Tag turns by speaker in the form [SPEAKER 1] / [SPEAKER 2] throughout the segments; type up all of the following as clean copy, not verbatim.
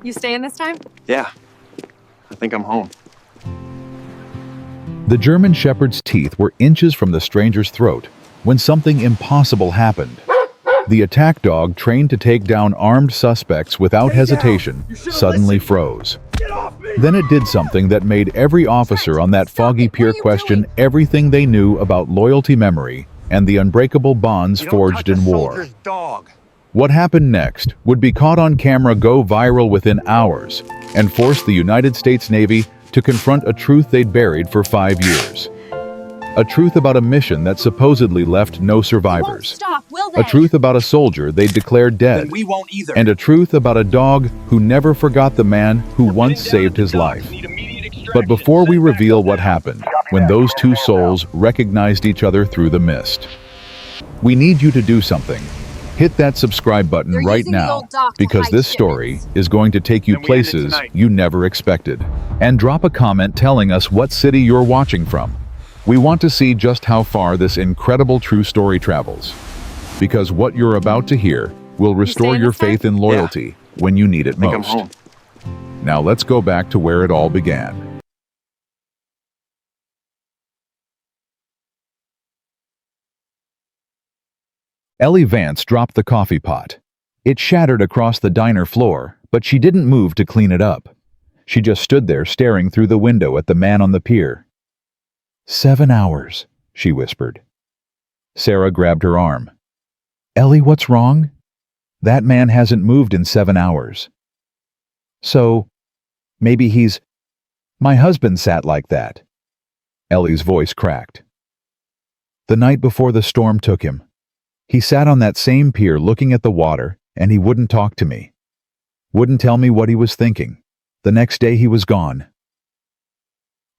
[SPEAKER 1] You staying this time?
[SPEAKER 2] Yeah, I think I'm home.
[SPEAKER 3] The German Shepherd's teeth were inches from the stranger's throat when something impossible happened. The attack dog, trained to take down armed suspects without hesitation, suddenly froze. Then it did something that made every officer on that foggy pier question everything they knew about loyalty, memory, and the unbreakable bonds forged in war. What happened next would be caught on camera, go viral within hours, and force the United States Navy to confront a truth they'd buried for 5 years. A truth about a mission that supposedly left no survivors. A truth about a soldier they'd declared dead.
[SPEAKER 2] We won't either.
[SPEAKER 3] And a truth about a dog who never forgot the man who once saved his life. But before we reveal what happened when those two souls recognized each other through the mist, we need you to do something. Hit that subscribe button right now, because this story is going to take you places you never expected. And drop a comment telling us what city you're watching from. We want to see just how far this incredible true story travels. Because what you're about to hear will restore your faith in loyalty when you need it most. Now let's go back to where it all began. Ellie Vance dropped the coffee pot. It shattered across the diner floor, but she didn't move to clean it up. She just stood there staring through the window at the man on the pier. 7 hours, she whispered. Sarah grabbed her arm. Ellie, what's wrong? That man hasn't moved in 7 hours. So, maybe he's... My husband sat like that. Ellie's voice cracked. The night before the storm took him, he sat on that same pier looking at the water, and he wouldn't talk to me. Wouldn't tell me what he was thinking. The next day he was gone.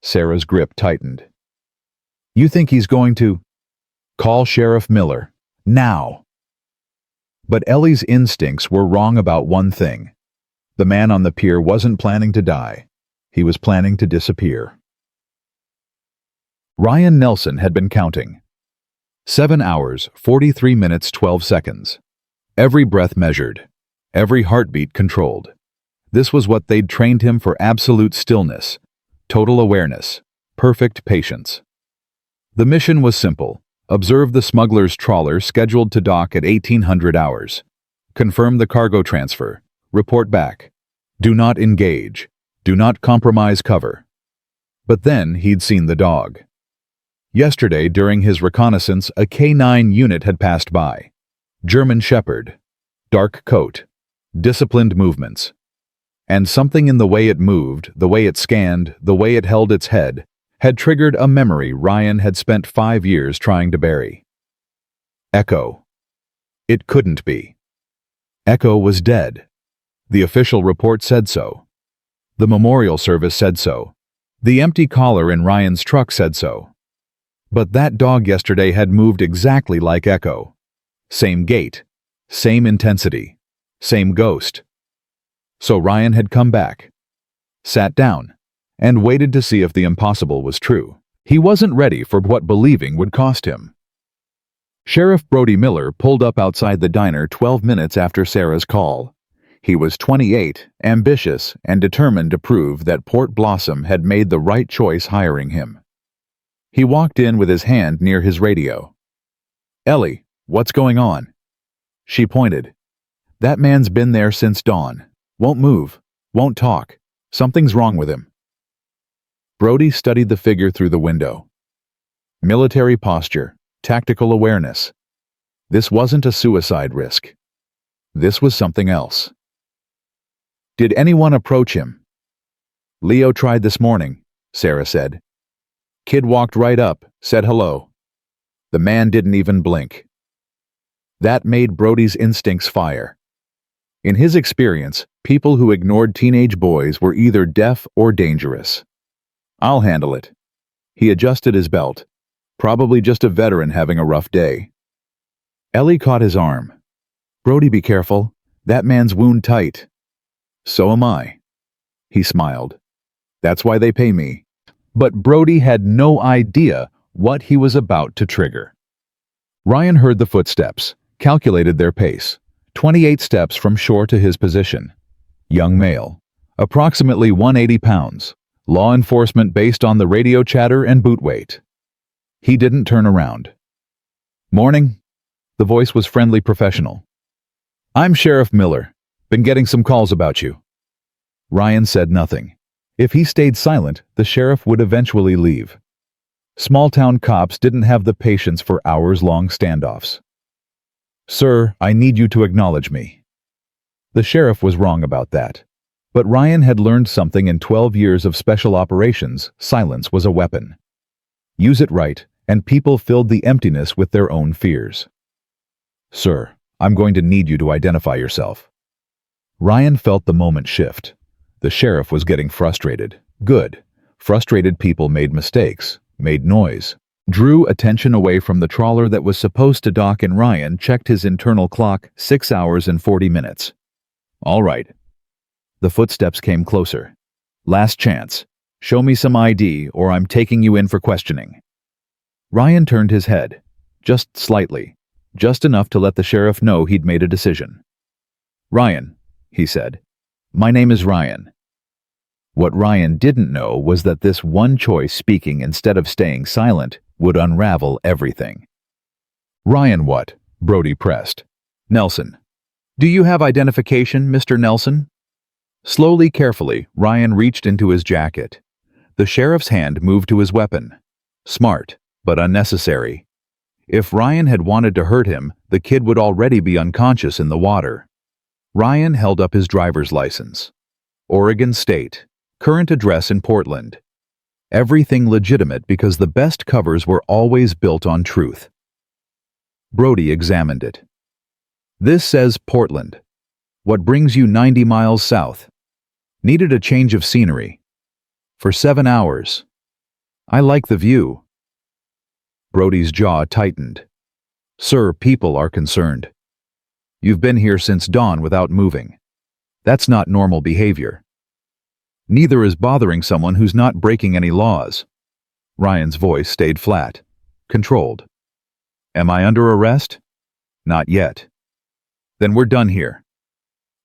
[SPEAKER 3] Sarah's grip tightened. You think he's going to... Call Sheriff Miller. Now. But Ellie's instincts were wrong about one thing. The man on the pier wasn't planning to die. He was planning to disappear. Ryan Nelson had been counting. 7 hours, 43 minutes, 12 seconds. Every breath measured. Every heartbeat controlled. This was what they'd trained him for: absolute stillness, total awareness, perfect patience. The mission was simple. Observe the smuggler's trawler scheduled to dock at 1800 hours. Confirm the cargo transfer. Report back. Do not engage. Do not compromise cover. But then he'd seen the dog. Yesterday, during his reconnaissance, a K9 unit had passed by. German Shepherd. Dark coat. Disciplined movements. And something in the way it moved, the way it scanned, the way it held its head, had triggered a memory Ryan had spent 5 years trying to bury. Echo. It couldn't be. Echo was dead. The official report said so. The memorial service said so. The empty collar in Ryan's truck said so. But that dog yesterday had moved exactly like Echo. Same gait, same intensity, same ghost. So Ryan had come back, sat down, and waited to see if the impossible was true. He wasn't ready for what believing would cost him. Sheriff Brody Miller pulled up outside the diner 12 minutes after Sarah's call. He was 28, ambitious, and determined to prove that Port Blossom had made the right choice hiring him. He walked in with his hand near his radio. Ellie, what's going on? She pointed. That man's been there since dawn. Won't move. Won't talk. Something's wrong with him. Brody studied the figure through the window. Military posture, tactical awareness. This wasn't a suicide risk. This was something else. Did anyone approach him? Leo tried this morning, Sarah said. Kid walked right up, said hello. The man didn't even blink. That made Brody's instincts fire. In his experience, people who ignored teenage boys were either deaf or dangerous. I'll handle it. He adjusted his belt. Probably just a veteran having a rough day. Ellie caught his arm. Brody, be careful. That man's wound tight. So am I. He smiled. That's why they pay me. But Brody had no idea what he was about to trigger. Ryan heard the footsteps, calculated their pace. 28 steps from shore to his position. Young male. Approximately 180 pounds. Law enforcement based on the radio chatter and boot weight. He didn't turn around. Morning. The voice was friendly professional. I'm Sheriff Miller. Been getting some calls about you. Ryan said nothing. If he stayed silent, the sheriff would eventually leave. Small-town cops didn't have the patience for hours-long standoffs. Sir, I need you to acknowledge me. The sheriff was wrong about that. But Ryan had learned something in 12 years of special operations. Silence was a weapon. Use it right, and people filled the emptiness with their own fears. Sir, I'm going to need you to identify yourself. Ryan felt the moment shift. The sheriff was getting frustrated. Good. Frustrated people made mistakes, made noise, drew attention away from the trawler that was supposed to dock, and Ryan checked his internal clock. 6 hours and 40 minutes. All right. The footsteps came closer. Last chance. Show me some ID or I'm taking you in for questioning. Ryan turned his head. Just slightly. Just enough to let the sheriff know he'd made a decision. Ryan, he said. My name is Ryan. What Ryan didn't know was that this one choice, speaking instead of staying silent, would unravel everything. Ryan what? Brody pressed. Nelson. Do you have identification, Mr. Nelson? Slowly, carefully, Ryan reached into his jacket. The sheriff's hand moved to his weapon. Smart, but unnecessary. If Ryan had wanted to hurt him, the kid would already be unconscious in the water. Ryan held up his driver's license. Oregon State. Current address in Portland. Everything legitimate because the best covers were always built on truth. Brody examined it. This says Portland. What brings you 90 miles south? Needed a change of scenery. For 7 hours. I like the view. Brody's jaw tightened. Sir, people are concerned. You've been here since dawn without moving. That's not normal behavior. Neither is bothering someone who's not breaking any laws. Ryan's voice stayed flat, controlled. Am I under arrest? Not yet. Then we're done here.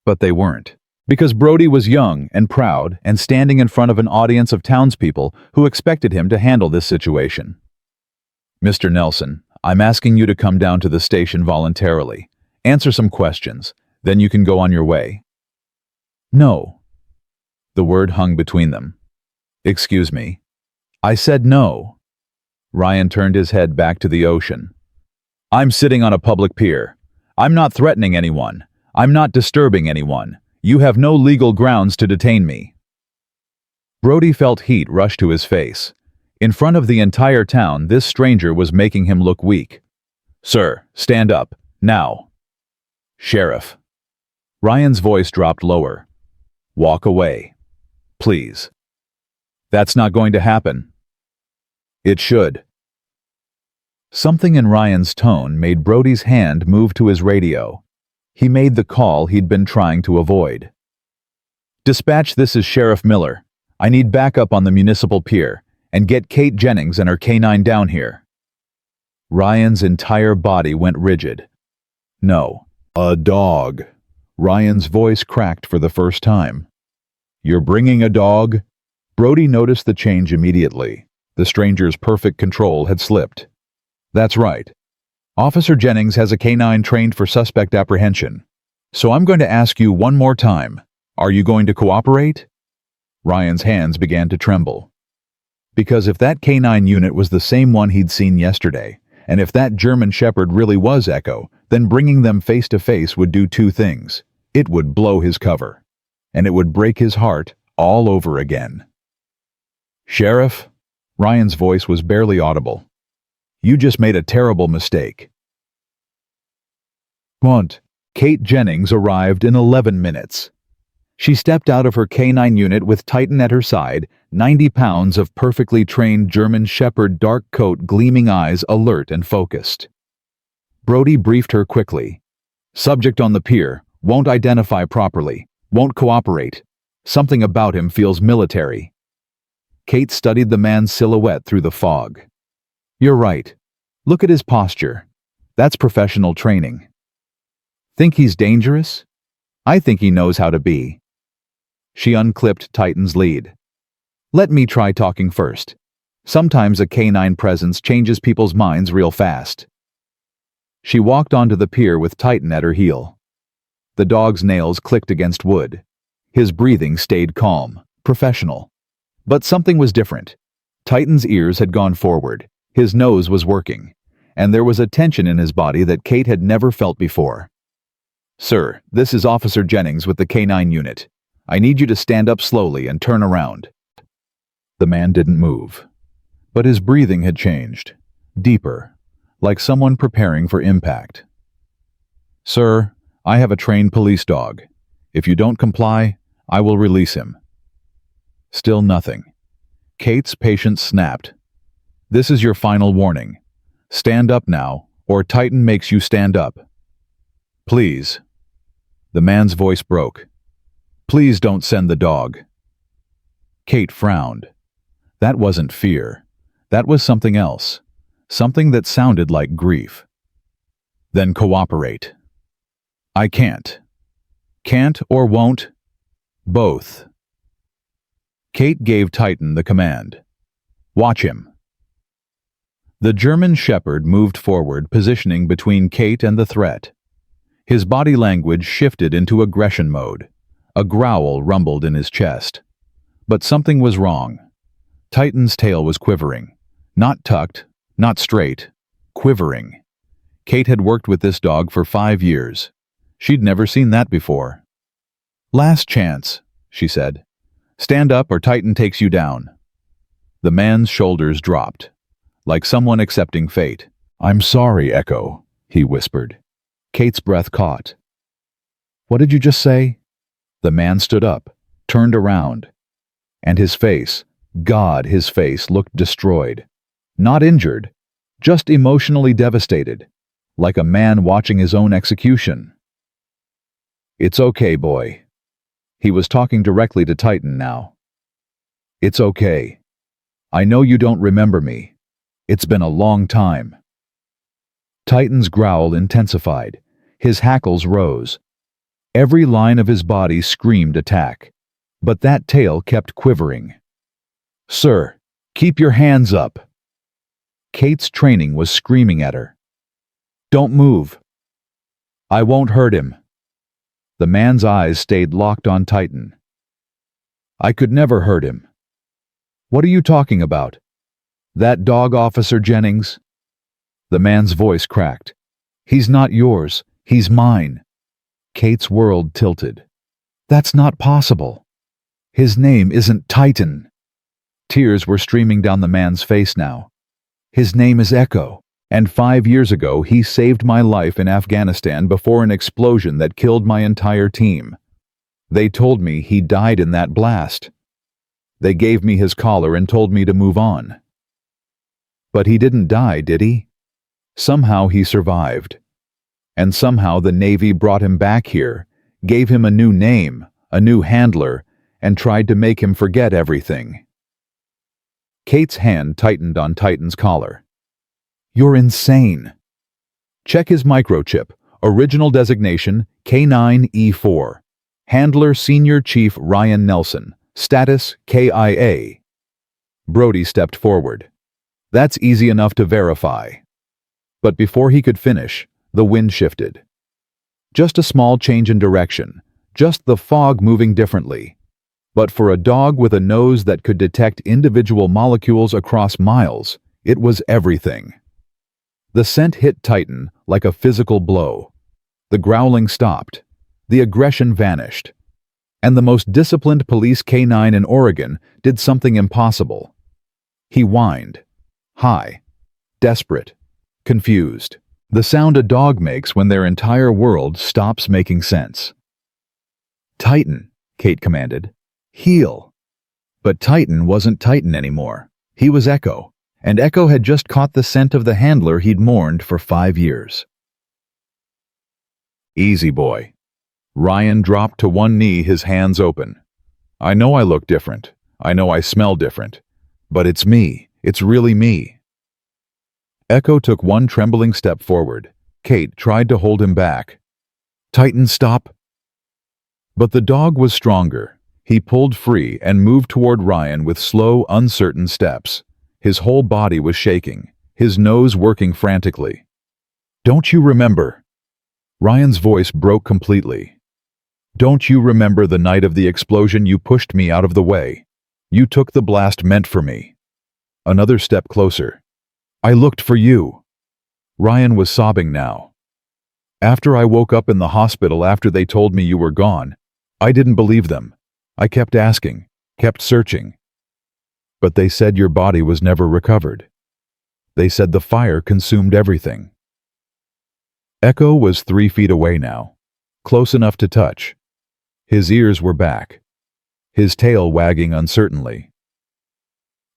[SPEAKER 3] But they weren't. Because Brody was young and proud and standing in front of an audience of townspeople who expected him to handle this situation. Mr. Nelson, I'm asking you to come down to the station voluntarily. Answer some questions, then you can go on your way. No. The word hung between them. Excuse me. I said no. Ryan turned his head back to the ocean. I'm sitting on a public pier. I'm not threatening anyone. I'm not disturbing anyone. You have no legal grounds to detain me. Brody felt heat rush to his face. In front of the entire town, this stranger was making him look weak. Sir, stand up, now. Sheriff. Ryan's voice dropped lower. Walk away. Please. That's not going to happen. It should. Something in Ryan's tone made Brody's hand move to his radio. He made the call he'd been trying to avoid. Dispatch, this is Sheriff Miller. I need backup on the municipal pier, and get Kate Jennings and her canine down here. Ryan's entire body went rigid. No. A dog. Ryan's voice cracked for the first time. You're bringing a dog? Brody noticed the change immediately. The stranger's perfect control had slipped. That's right. Officer Jennings has a canine trained for suspect apprehension. So I'm going to ask you one more time. Are you going to cooperate? Ryan's hands began to tremble. Because if that canine unit was the same one he'd seen yesterday, and if that German Shepherd really was Echo, then bringing them face to face would do two things. It would blow his cover, and it would break his heart all over again. Sheriff, Ryan's voice was barely audible. You just made a terrible mistake. Kate Jennings arrived in 11 minutes. She stepped out of her canine unit with Titan at her side, 90 pounds of perfectly trained German Shepherd, dark coat, gleaming eyes, alert and focused. Brody briefed her quickly. Subject on the pier, won't identify properly, won't cooperate. Something about him feels military. Kate studied the man's silhouette through the fog. You're right. Look at his posture. That's professional training. Think he's dangerous? I think he knows how to be. She unclipped Titan's lead. "Let me try talking first. Sometimes a canine presence changes people's minds real fast." She walked onto the pier with Titan at her heel. The dog's nails clicked against wood. His breathing stayed calm, professional. But something was different. Titan's ears had gone forward, his nose was working, and there was a tension in his body that Kate had never felt before. "Sir, this is Officer Jennings with the K9 unit. I need you to stand up slowly and turn around." The man didn't move, but his breathing had changed, deeper, like someone preparing for impact. "Sir, I have a trained police dog. If you don't comply, I will release him." Still nothing. Kate's patience snapped. "This is your final warning. Stand up now, or Titan makes you stand up. Please." The man's voice broke. "Please don't send the dog." Kate frowned. That wasn't fear. That was something else. Something that sounded like grief. "Then cooperate." "I can't." "Can't or won't?" "Both." Kate gave Titan the command. "Watch him." The German shepherd moved forward, positioning between Kate and the threat. His body language shifted into aggression mode. A growl rumbled in his chest. But something was wrong. Titan's tail was quivering. Not tucked, not straight, quivering. Kate had worked with this dog for 5 years. She'd never seen that before. "Last chance," she said. "Stand up or Titan takes you down." The man's shoulders dropped, like someone accepting fate. "I'm sorry, Echo," he whispered. Kate's breath caught. "What did you just say?" The man stood up, turned around, and his face, God, his face looked destroyed. Not injured, just emotionally devastated, like a man watching his own execution. "It's okay, boy." He was talking directly to Titan now. "It's okay. I know you don't remember me. It's been a long time." Titan's growl intensified. His hackles rose. Every line of his body screamed attack, but that tail kept quivering. "Sir, keep your hands up." Kate's training was screaming at her. "Don't move." "I won't hurt him." The man's eyes stayed locked on Titan. "I could never hurt him." "What are you talking about?" "That dog, Officer Jennings." The man's voice cracked. "He's not yours. He's mine." Kate's world tilted. "That's not possible. His name isn't Titan." Tears were streaming down the man's face now. "His name is Echo, and 5 years ago he saved my life in Afghanistan before an explosion that killed my entire team. They told me he died in that blast. They gave me his collar and told me to move on. But he didn't die, did he? Somehow he survived. And somehow the Navy brought him back here, gave him a new name, a new handler, and tried to make him forget everything." Kate's hand tightened on Titan's collar. "You're insane." "Check his microchip. Original designation K9E4. Handler Senior Chief Ryan Nelson. Status KIA." Brody stepped forward. "That's easy enough to verify." But before he could finish, the wind shifted. Just a small change in direction, just the fog moving differently. But for a dog with a nose that could detect individual molecules across miles, it was everything. The scent hit Titan like a physical blow. The growling stopped. The aggression vanished. And the most disciplined police canine in Oregon did something impossible. He whined. High. Desperate. Confused. The sound a dog makes when their entire world stops making sense. "Titan," Kate commanded. "Heel." But Titan wasn't Titan anymore. He was Echo, and Echo had just caught the scent of the handler he'd mourned for 5 years. "Easy, boy." Ryan dropped to one knee, his hands open. "I know I look different. I know I smell different. But it's me. It's really me." Echo took one trembling step forward. Kate tried to hold him back. "Titan, stop." But the dog was stronger. He pulled free and moved toward Ryan with slow, uncertain steps. His whole body was shaking, his nose working frantically. "Don't you remember?" Ryan's voice broke completely. "Don't you remember the night of the explosion you pushed me out of the way? You took the blast meant for me." Another step closer. "I looked for you." Ryan was sobbing now. "After I woke up in the hospital after they told me you were gone, I didn't believe them. I kept asking, kept searching. But they said your body was never recovered. They said the fire consumed everything." Echo was 3 feet away now, close enough to touch. His ears were back, his tail wagging uncertainly.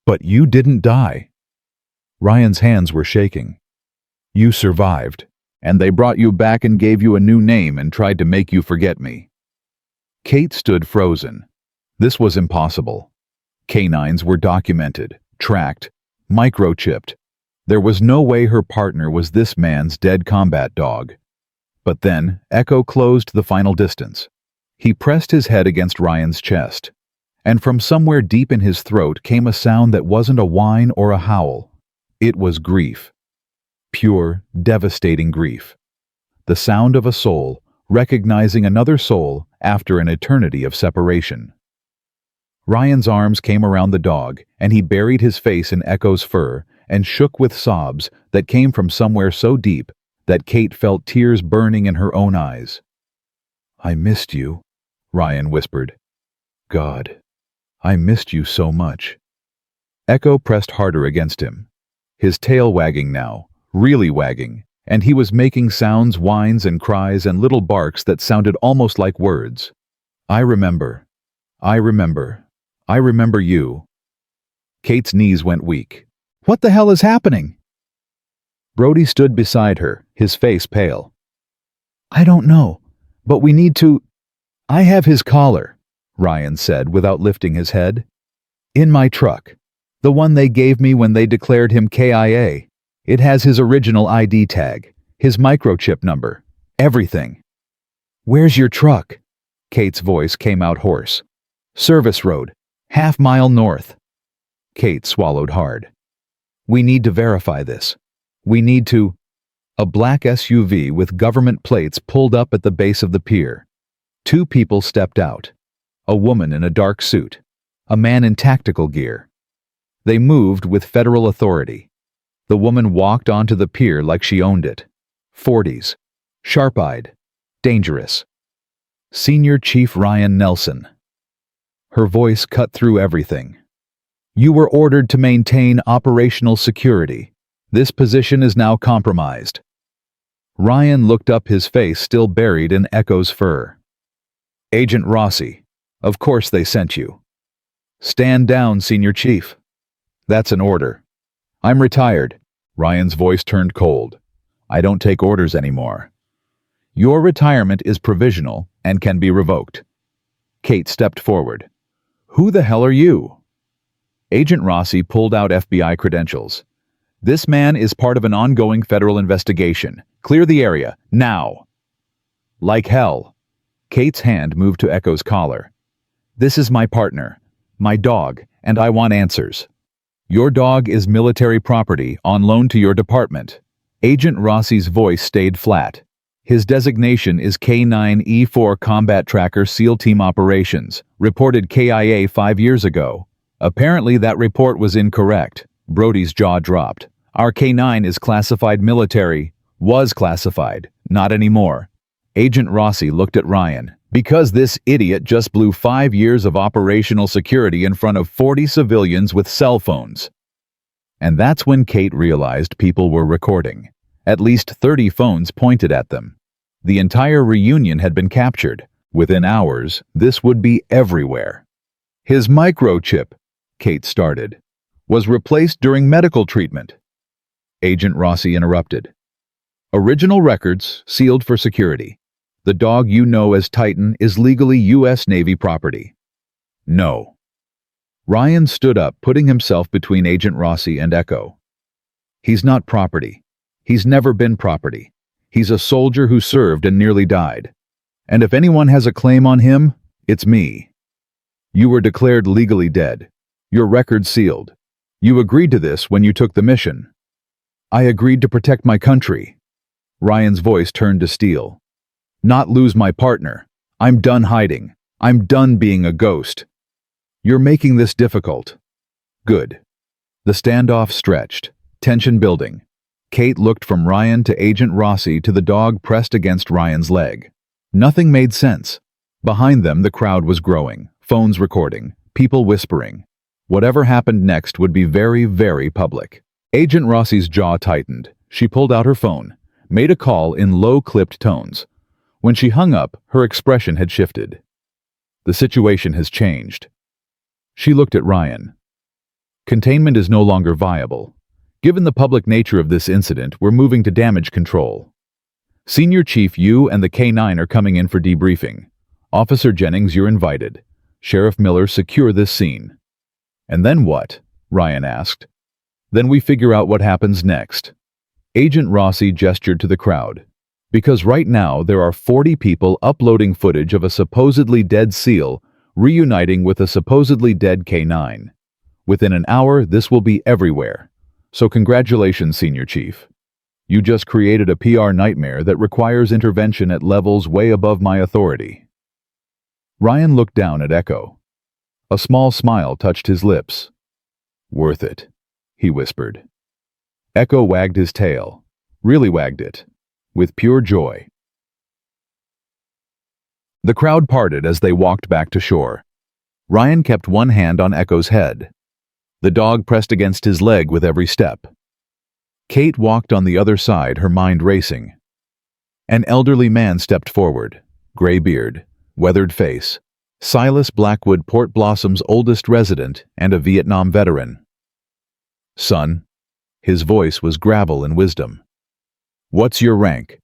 [SPEAKER 3] "But you didn't die." Ryan's hands were shaking. "You survived, and they brought you back and gave you a new name and tried to make you forget me." Kate stood frozen. This was impossible. Canines were documented, tracked, microchipped. There was no way her partner was this man's dead combat dog. But then, Echo closed the final distance. He pressed his head against Ryan's chest, and from somewhere deep in his throat came a sound that wasn't a whine or a howl. It was grief. Pure, devastating grief. The sound of a soul recognizing another soul after an eternity of separation. Ryan's arms came around the dog, and he buried his face in Echo's fur and shook with sobs that came from somewhere so deep that Kate felt tears burning in her own eyes. "I missed you," Ryan whispered. "God, I missed you so much." Echo pressed harder against him, his tail wagging now, really wagging, and he was making sounds, whines and cries and little barks that sounded almost like words. "I remember. I remember. I remember you." Kate's knees went weak. "What the hell is happening?" Brody stood beside her, his face pale. "I don't know, but we need to—" "I have his collar," Ryan said without lifting his head. "In my truck. The one they gave me when they declared him KIA. It has his original ID tag, his microchip number, everything." "Where's your truck?" Kate's voice came out hoarse. "Service road, half-mile north." Kate swallowed hard. "We need to verify this. We need to—" A black SUV with government plates pulled up at the base of the pier. 2 people stepped out. A woman in a dark suit, a man in tactical gear. They moved with federal authority. The woman walked onto the pier like she owned it. 40s. Sharp-eyed. Dangerous. Senior Chief Wyatt Nelson. Her voice cut through everything. "You were ordered to maintain operational security. This position is now compromised." Ryan looked up, his face still buried in Echo's fur. "Agent Rossi, of course they sent you." "Stand down, Senior Chief." "That's an order." "I'm retired." Ryan's voice turned cold. "I don't take orders anymore." "Your retirement is provisional and can be revoked." Kate stepped forward. "Who the hell are you?" Agent Rossi pulled out FBI credentials. "This man is part of an ongoing federal investigation. Clear the area, now." "Like hell." Kate's hand moved to Echo's collar. "This is my partner, my dog, and I want answers. Your dog is military property on loan to your department." Agent Rossi's voice stayed flat. "His designation is K9E4 Combat Tracker SEAL Team Operations, reported KIA 5 years ago. Apparently that report was incorrect." Brody's jaw dropped. "Our K9 is classified military. Was classified. Not anymore." Agent Rossi looked at Ryan. "Because this idiot just blew 5 years of operational security in front of 40 civilians with cell phones." And that's when Kate realized people were recording. At least 30 phones pointed at them. The entire reunion had been captured. Within hours, this would be everywhere. "His microchip," Kate started, "was replaced during medical treatment." Agent Rossi interrupted. "Original records, sealed for security. The dog you know as Titan is legally U.S. Navy property." "No." Ryan stood up, putting himself between Agent Rossi and Echo. "He's not property. He's never been property. He's a soldier who served and nearly died. And if anyone has a claim on him, it's me." You were declared legally dead. Your record sealed. You agreed to this when you took the mission. I agreed to protect my country. Ryan's voice turned to steel. Not lose my partner. I'm done hiding. I'm done being a ghost. You're making this difficult. Good. The standoff stretched, tension building. Kate looked from Ryan to Agent Rossi to the dog pressed against Ryan's leg. Nothing made sense. Behind them, the crowd was growing, phones recording, people whispering. Whatever happened next would be very, very public. Agent Rossi's jaw tightened. She pulled out her phone, made a call in low-clipped tones. When she hung up, her expression had shifted. The situation has changed. She looked at Ryan. Containment is no longer viable. Given the public nature of this incident, we're moving to damage control. Senior Chief, you and the K-9 are coming in for debriefing. Officer Jennings, you're invited. Sheriff Miller, secure this scene. And then what? Ryan asked. Then we figure out what happens next. Agent Rossi gestured to the crowd. Because right now there are 40 people uploading footage of a supposedly dead SEAL reuniting with a supposedly dead K-9. Within an hour, this will be everywhere. So congratulations, Senior Chief. You just created a PR nightmare that requires intervention at levels way above my authority. Ryan looked down at Echo. A small smile touched his lips. Worth it, he whispered. Echo wagged his tail, really wagged it, with pure joy. The crowd parted as they walked back to shore. Ryan kept one hand on Echo's head. The dog pressed against his leg with every step. Kate walked on the other side, her mind racing. An elderly man stepped forward, gray beard, weathered face, Silas Blackwood, Port Blossom's oldest resident and a Vietnam veteran. Son, his voice was gravel and wisdom. What's your rank?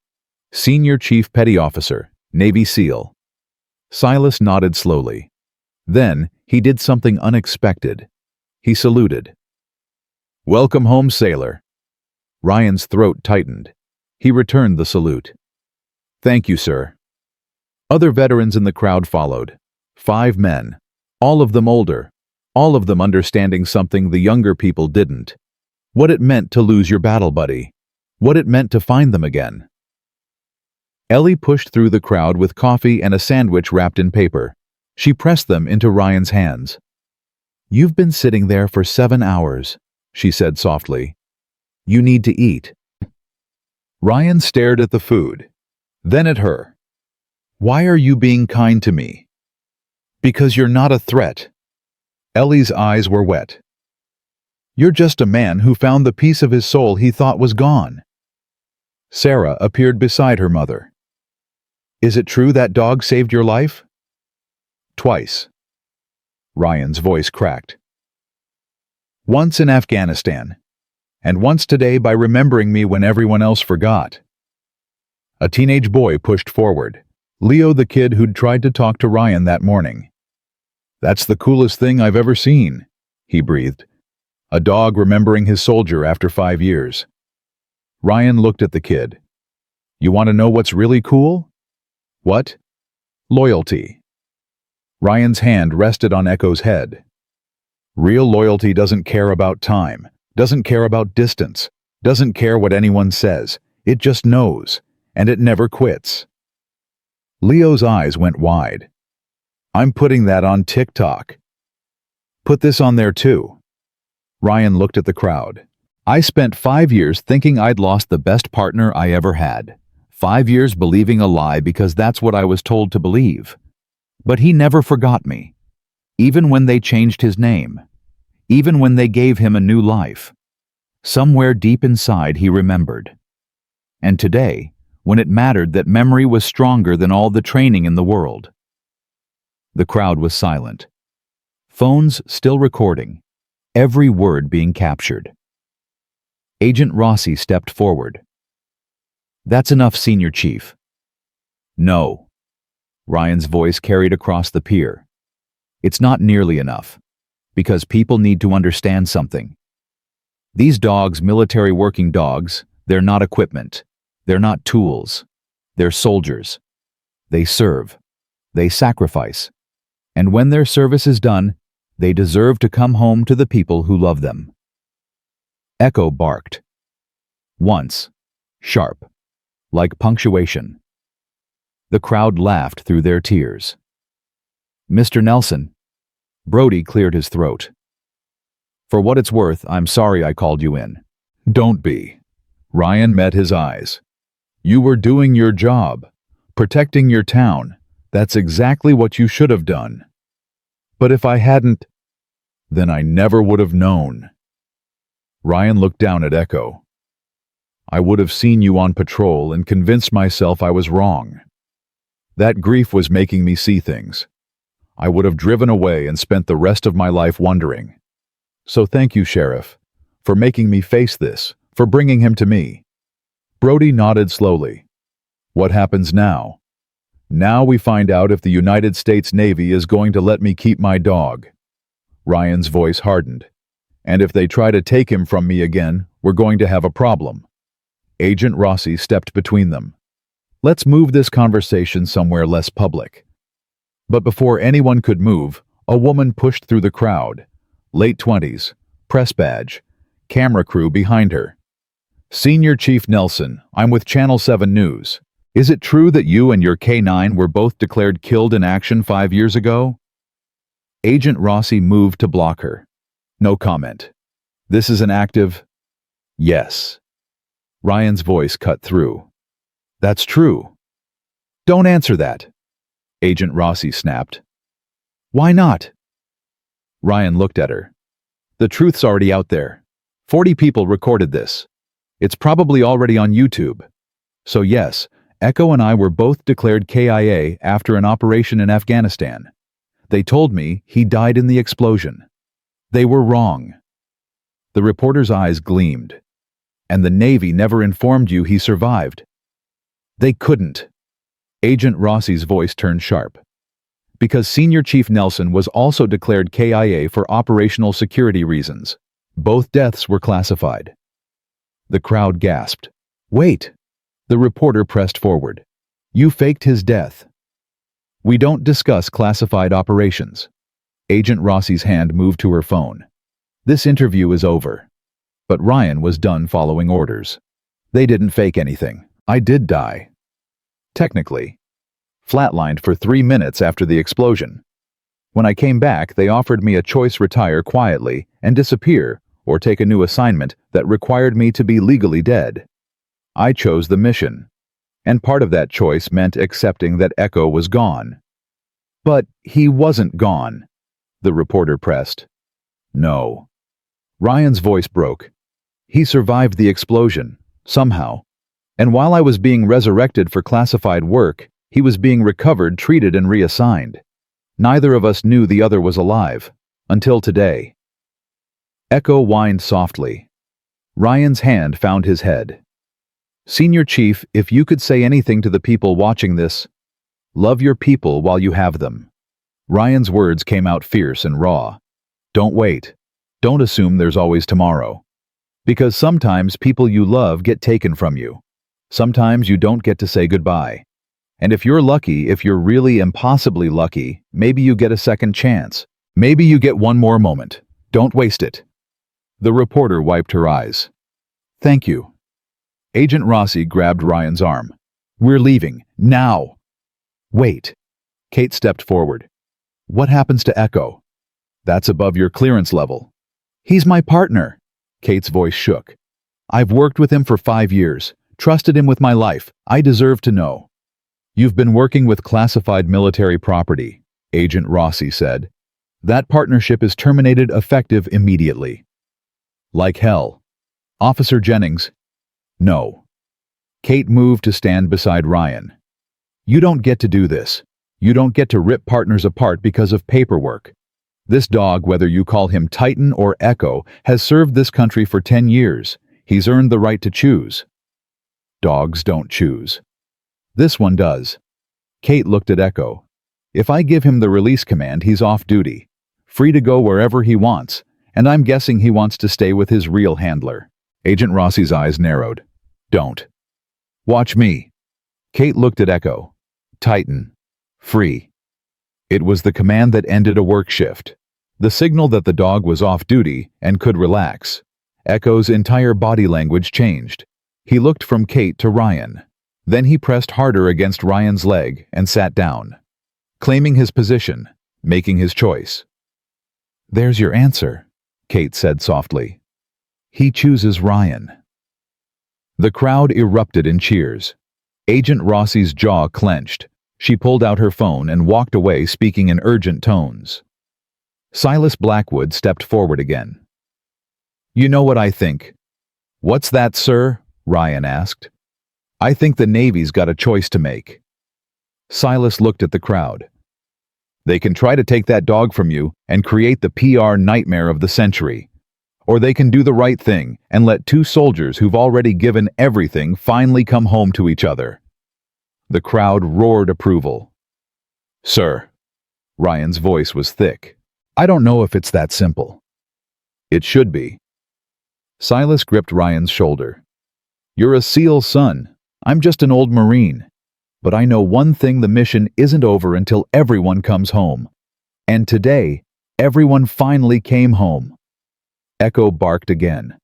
[SPEAKER 3] Senior Chief Petty Officer, Navy SEAL. Silas nodded slowly. Then he did something unexpected. He saluted. Welcome home, sailor. Ryan's throat tightened. He returned the salute. Thank you, sir. Other veterans in the crowd followed. 5 men, all of them older, all of them understanding something the younger people didn't. What it meant to lose your battle buddy. What it meant to find them again. Ellie pushed through the crowd with coffee and a sandwich wrapped in paper. She pressed them into Ryan's hands. You've been sitting there for 7 hours, she said softly. You need to eat. Ryan stared at the food, then at her. Why are you being kind to me? Because you're not a threat. Ellie's eyes were wet. You're just a man who found the piece of his soul he thought was gone. Sarah appeared beside her mother. Is it true that dog saved your life? Twice. Ryan's voice cracked. Once in Afghanistan, and once today by remembering me when everyone else forgot. A teenage boy pushed forward, Leo, the kid who'd tried to talk to Ryan that morning. That's the coolest thing I've ever seen, he breathed. A dog remembering his soldier after 5 years. Ryan looked at the kid. You want to know what's really cool? What? Loyalty. Ryan's hand rested on Echo's head. Real loyalty doesn't care about time, doesn't care about distance, doesn't care what anyone says. It just knows, and it never quits. Leo's eyes went wide. I'm putting that on TikTok. Put this on there too. Ryan looked at the crowd. I spent 5 years thinking I'd lost the best partner I ever had. 5 years believing a lie because that's what I was told to believe. But he never forgot me. Even when they changed his name. Even when they gave him a new life. Somewhere deep inside he remembered. And today, when it mattered, that memory was stronger than all the training in the world. The crowd was silent. Phones still recording. Every word being captured. Agent Rossi stepped forward. That's enough, Senior Chief. No. Ryan's voice carried across the pier. It's not nearly enough. Because people need to understand something. These dogs, military working dogs, they're not equipment. They're not tools. They're soldiers. They serve. They sacrifice. And when their service is done, they deserve to come home to the people who love them. Echo barked. Once, sharp, like punctuation. The crowd laughed through their tears. Mr. Nelson. Brody cleared his throat. For what it's worth, I'm sorry I called you in. Don't be. Ryan met his eyes. You were doing your job, protecting your town. That's exactly what you should have done. But if I hadn't, then I never would have known. Ryan looked down at Echo. I would have seen you on patrol and convinced myself I was wrong. That grief was making me see things. I would have driven away and spent the rest of my life wondering. So thank you, Sheriff, for making me face this, for bringing him to me. Brody nodded slowly. What happens now? Now we find out if the United States Navy is going to let me keep my dog. Ryan's voice hardened. And if they try to take him from me again, we're going to have a problem. Agent Rossi stepped between them. Let's move this conversation somewhere less public. But before anyone could move, a woman pushed through the crowd. Late 20s, press badge, camera crew behind her. Senior Chief Nelson, I'm with Channel 7 News. Is it true that you and your K9 were both declared killed in action 5 years ago? Agent Rossi moved to block her. No comment. This is an active... Yes. Ryan's voice cut through. That's true. Don't answer that. Agent Rossi snapped. Why not? Ryan looked at her. The truth's already out there. 40 people recorded this. It's probably already on YouTube. So yes, Echo and I were both declared KIA after an operation in Afghanistan. They told me he died in the explosion. They were wrong. The reporter's eyes gleamed. And the Navy never informed you he survived. They couldn't. Agent Rossi's voice turned sharp. Because Senior Chief Nelson was also declared KIA for operational security reasons. Both deaths were classified. The crowd gasped. Wait! The reporter pressed forward. You faked his death. We don't discuss classified operations. Agent Rossi's hand moved to her phone. This interview is over. But Ryan was done following orders. They didn't fake anything. I did die. Technically. Flatlined for 3 minutes after the explosion. When I came back, they offered me a choice: retire quietly and disappear, or take a new assignment that required me to be legally dead. I chose the mission. And part of that choice meant accepting that Echo was gone. But he wasn't gone. The reporter pressed. No. Ryan's voice broke. He survived the explosion, somehow. And while I was being resurrected for classified work, he was being recovered, treated, and reassigned. Neither of us knew the other was alive. Until today. Echo whined softly. Ryan's hand found his head. Senior Chief, if you could say anything to the people watching this, love your people while you have them. Ryan's words came out fierce and raw. Don't wait. Don't assume there's always tomorrow. Because sometimes people you love get taken from you. Sometimes you don't get to say goodbye. And if you're lucky, if you're really impossibly lucky, maybe you get a second chance. Maybe you get one more moment. Don't waste it. The reporter wiped her eyes. Thank you. Agent Rossi grabbed Ryan's arm. We're leaving. Now. Wait. Kate stepped forward. What happens to Echo? That's above your clearance level. He's my partner. Kate's voice shook. I've worked with him for 5 years, trusted him with my life. I deserve to know. You've been working with classified military property, Agent Rossi said. That partnership is terminated effective immediately. Like hell. Officer Jennings. No. Kate moved to stand beside Ryan. You don't get to do this. You don't get to rip partners apart because of paperwork. This dog, whether you call him Titan or Echo, has served this country for 10 years. He's earned the right to choose. Dogs don't choose. This one does. Kate looked at Echo. If I give him the release command, he's off duty. Free to go wherever he wants, and I'm guessing he wants to stay with his real handler. Agent Rossi's eyes narrowed. Don't. Watch me. Kate looked at Echo. Titan. Free. It was the command that ended a work shift, the signal that the dog was off duty and could relax. Echo's entire body language changed. He looked from Kate to Ryan. Then he pressed harder against Ryan's leg and sat down, claiming his position, making his choice. "There's your answer," Kate said softly. "He chooses Ryan." The crowd erupted in cheers. Agent Rossi's jaw clenched. She pulled out her phone and walked away, speaking in urgent tones. Silas Blackwood stepped forward again. "You know what I think." "What's that, sir?" Ryan asked. "I think the Navy's got a choice to make." Silas looked at the crowd. "They can try to take that dog from you and create the PR nightmare of the century. Or they can do the right thing and let two soldiers who've already given everything finally come home to each other." The crowd roared approval. "Sir," Ryan's voice was thick, "I don't know if it's that simple." "It should be." Silas gripped Ryan's shoulder. "You're a SEAL's son. I'm just an old Marine. But I know one thing: the mission isn't over until everyone comes home. And today, everyone finally came home." Echo barked again,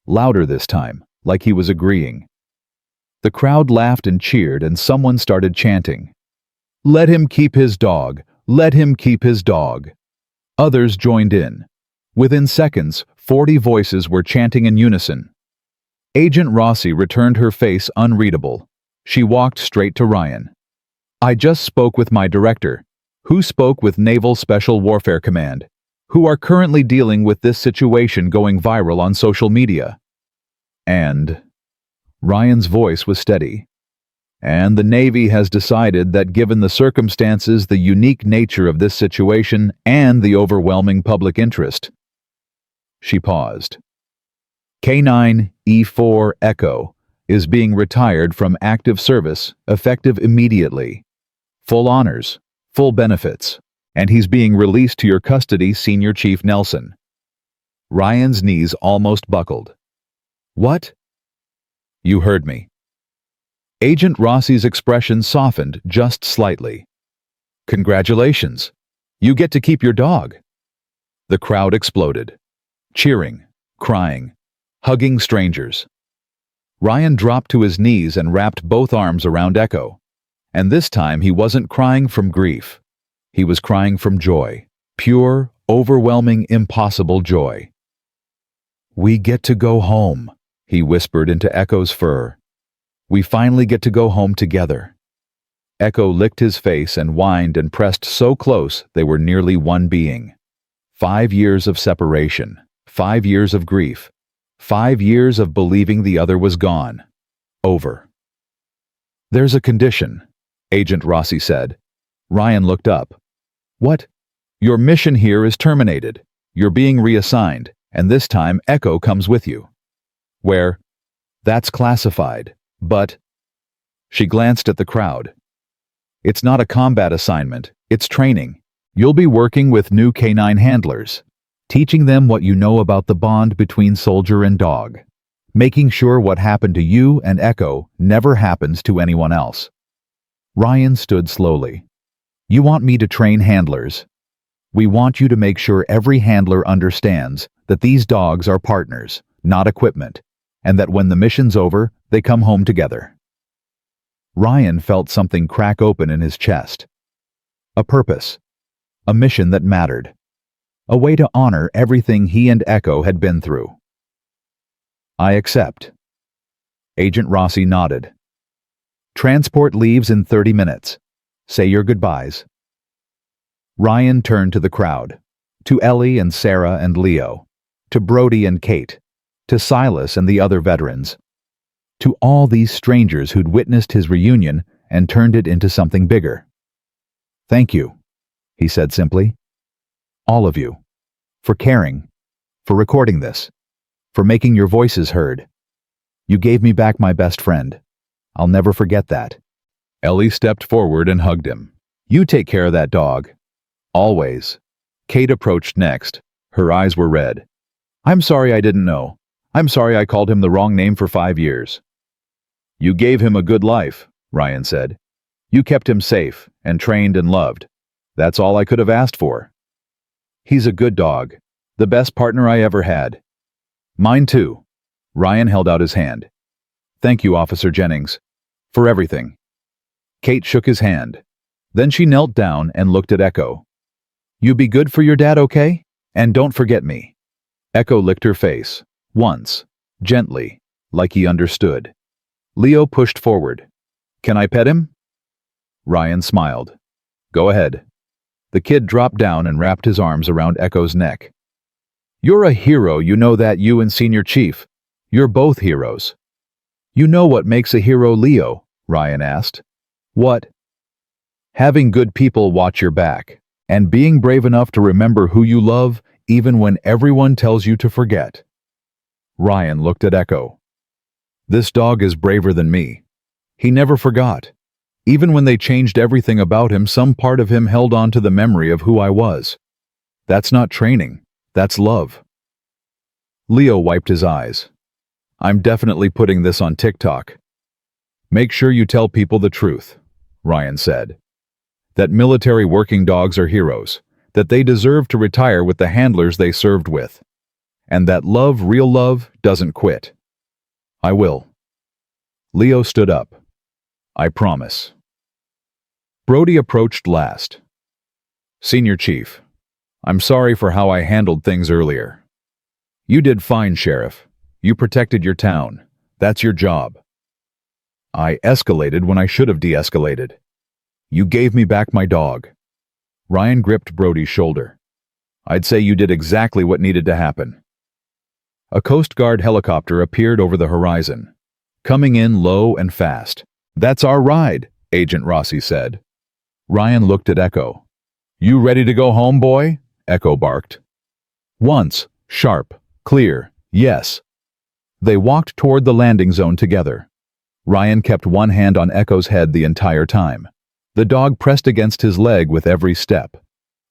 [SPEAKER 3] louder this time, like he was agreeing. The crowd laughed and cheered, and someone started chanting, "Let him keep his dog! Let him keep his dog!" Others joined in. Within seconds, 40 voices were chanting in unison. Agent Rossi returned her face unreadable. She walked straight to Ryan. "I just spoke with my director, who spoke with Naval Special Warfare Command, who are currently dealing with this situation going viral on social media. And," Ryan's voice was steady, "and the Navy has decided that given the circumstances, the unique nature of this situation, and the overwhelming public interest." She paused. "K9 E4 Echo is being retired from active service, effective immediately. Full honors, full benefits, and he's being released to your custody, Senior Chief Nelson." Ryan's knees almost buckled. "What?" "You heard me." Agent Rossi's expression softened just slightly. "Congratulations. You get to keep your dog." The crowd exploded, cheering, crying, hugging strangers. Ryan dropped to his knees and wrapped both arms around Echo. And this time he wasn't crying from grief. He was crying from joy. Pure, overwhelming, impossible joy. "We get to go home," he whispered into Echo's fur. "We finally get to go home together." Echo licked his face and whined and pressed so close they were nearly one being. 5 years of separation, 5 years of grief, 5 years of believing the other was gone. Over. "There's a condition," Agent Rossi said. Ryan looked up. "What?" "Your mission here is terminated. You're being reassigned, and this time Echo comes with you." "Where?" "That's classified, but..." She glanced at the crowd. "It's not a combat assignment, it's training. You'll be working with new canine handlers, teaching them what you know about the bond between soldier and dog, making sure what happened to you and Echo never happens to anyone else." Ryan stood slowly. "You want me to train handlers? We want you to make sure every handler understands that these dogs are partners, not equipment, and that when the mission's over, they come home together." Ryan felt something crack open in his chest. A purpose. A mission that mattered. A way to honor everything he and Echo had been through. "I accept." Agent Rossi nodded. "Transport leaves in 30 minutes. Say your goodbyes." Ryan turned to the crowd, to Ellie and Sarah and Leo, to Brody and Kate, to Silas and the other veterans, to all these strangers who'd witnessed his reunion and turned it into something bigger. "Thank you," he said simply. "All of you. For caring. For recording this. For making your voices heard. You gave me back my best friend. I'll never forget that." Ellie stepped forward and hugged him. "You take care of that dog. Always." Kate approached next. Her eyes were red. "I'm sorry I didn't know. I'm sorry I called him the wrong name for 5 years." "You gave him a good life," Ryan said. "You kept him safe and trained and loved. That's all I could have asked for. He's a good dog. The best partner I ever had. Mine too. Ryan held out his hand. Thank you, Officer Jennings. For everything. Kate shook his hand. Then she knelt down and looked at Echo. You be good for your dad, okay? And don't forget me. Echo licked her face. Once. Gently. Like he understood. Leo pushed forward. Can I pet him? Ryan smiled. Go ahead. The kid dropped down and wrapped his arms around Echo's neck. You're a hero, you know that, you and Senior Chief. You're both heroes. You know what makes a hero, Leo? Ryan asked. What? Having good people watch your back, and being brave enough to remember who you love even when everyone tells you to forget. Ryan looked at Echo. This dog is braver than me. He never forgot. Even when they changed everything about him, some part of him held on to the memory of who I was. That's not training. That's love. Leo wiped his eyes. I'm definitely putting this on TikTok. Make sure you tell people the truth, Ryan said. That military working dogs are heroes, that they deserve to retire with the handlers they served with, and that love, real love, doesn't quit. I will. Leo stood up. I promise. Brody approached last. Senior Chief, I'm sorry for how I handled things earlier. You did fine, Sheriff. You protected your town. That's your job. I escalated when I should have de-escalated. You gave me back my dog. Ryan gripped Brody's shoulder. I'd say you did exactly what needed to happen. A Coast Guard helicopter appeared over the horizon, coming in low and fast. That's our ride, Agent Rossi said. Ryan looked at Echo. You ready to go home, boy? Echo barked. Once, sharp, clear, yes. They walked toward the landing zone together. Ryan kept one hand on Echo's head the entire time. The dog pressed against his leg with every step.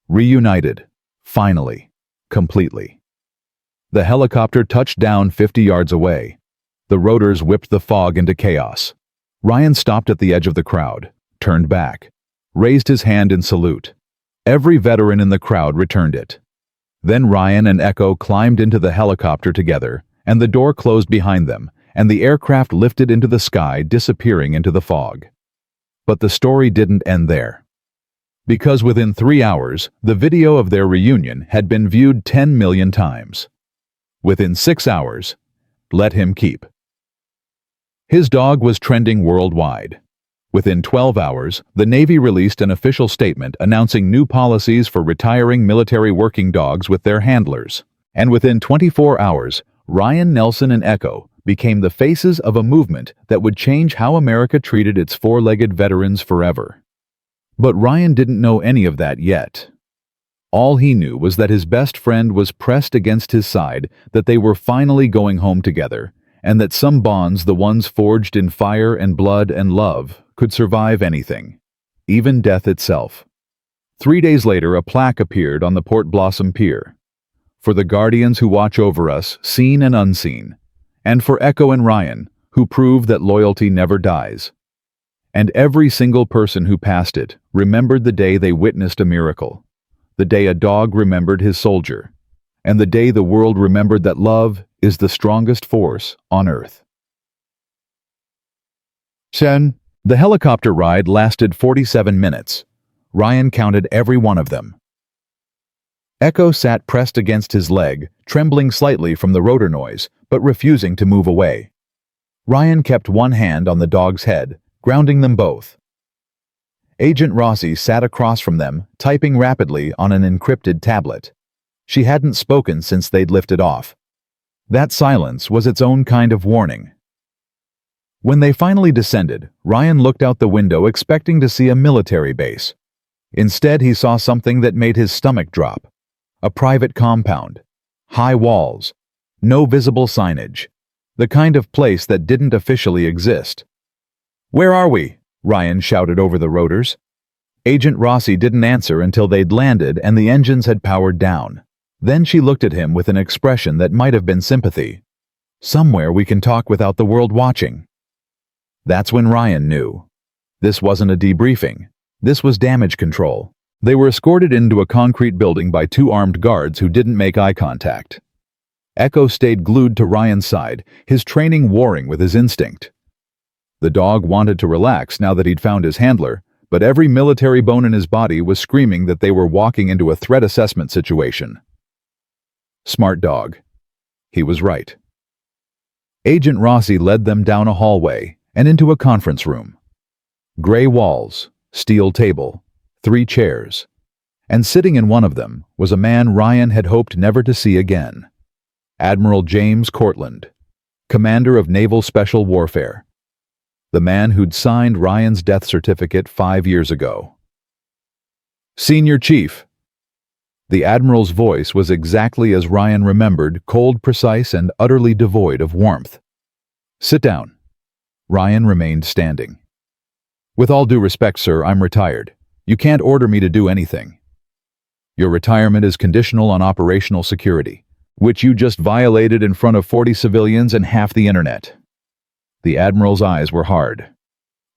[SPEAKER 3] Reunited. Finally. Completely. The helicopter touched down 50 yards away. The rotors whipped the fog into chaos. Ryan stopped at the edge of the crowd, turned back, raised his hand in salute. Every veteran in the crowd returned it. Then Ryan and Echo climbed into the helicopter together, and the door closed behind them, and the aircraft lifted into the sky, disappearing into the fog. But the story didn't end there. Because within 3 hours, the video of their reunion had been viewed 10 million times. Within 6 hours, let him keep. His dog was trending worldwide. Within 12 hours, the Navy released an official statement announcing new policies for retiring military working dogs with their handlers. And within 24 hours, Ryan Nelson and Echo became the faces of a movement that would change how America treated its four-legged veterans forever. But Ryan didn't know any of that yet. All he knew was that his best friend was pressed against his side, that they were finally going home together, and that some bonds, the ones forged in fire and blood and love, could survive anything, even death itself. 3 days later, a plaque appeared on the Port Blossom Pier. For the guardians who watch over us, seen and unseen, and for Echo and Ryan, who prove that loyalty never dies. And every single person who passed it remembered the day they witnessed a miracle, the day a dog remembered his soldier, and the day the world remembered that love is the strongest force on Earth. 10. The helicopter ride lasted 47 minutes. Ryan counted every one of them. Echo sat pressed against his leg, trembling slightly from the rotor noise, but refusing to move away. Ryan kept one hand on the dog's head, grounding them both. Agent Rossi sat across from them, typing rapidly on an encrypted tablet. She hadn't spoken since they'd lifted off. That silence was its own kind of warning. When they finally descended, Ryan looked out the window expecting to see a military base. Instead, he saw something that made his stomach drop. A private compound. High walls. No visible signage. The kind of place that didn't officially exist. "Where are we?" Ryan shouted over the rotors. Agent Rossi didn't answer until they'd landed and the engines had powered down. Then she looked at him with an expression that might have been sympathy. "Somewhere we can talk without the world watching." That's when Ryan knew. This wasn't a debriefing. This was damage control. They were escorted into a concrete building by two armed guards who didn't make eye contact. Echo stayed glued to Ryan's side, his training warring with his instinct. The dog wanted to relax now that he'd found his handler, but every military bone in his body was screaming that they were walking into a threat assessment situation. Smart dog. He was right. Agent Rossi led them down a hallway and into a conference room. Gray walls, steel table, 3 chairs, and sitting in one of them was a man Ryan had hoped never to see again. Admiral James Cortland, commander of Naval Special Warfare. The man who'd signed Ryan's death certificate 5 years ago. Senior Chief. The Admiral's voice was exactly as Ryan remembered, cold, precise, and utterly devoid of warmth. Sit down. Ryan remained standing. With all due respect, sir, I'm retired. You can't order me to do anything. Your retirement is conditional on operational security, which you just violated in front of 40 civilians and half the internet. The Admiral's eyes were hard.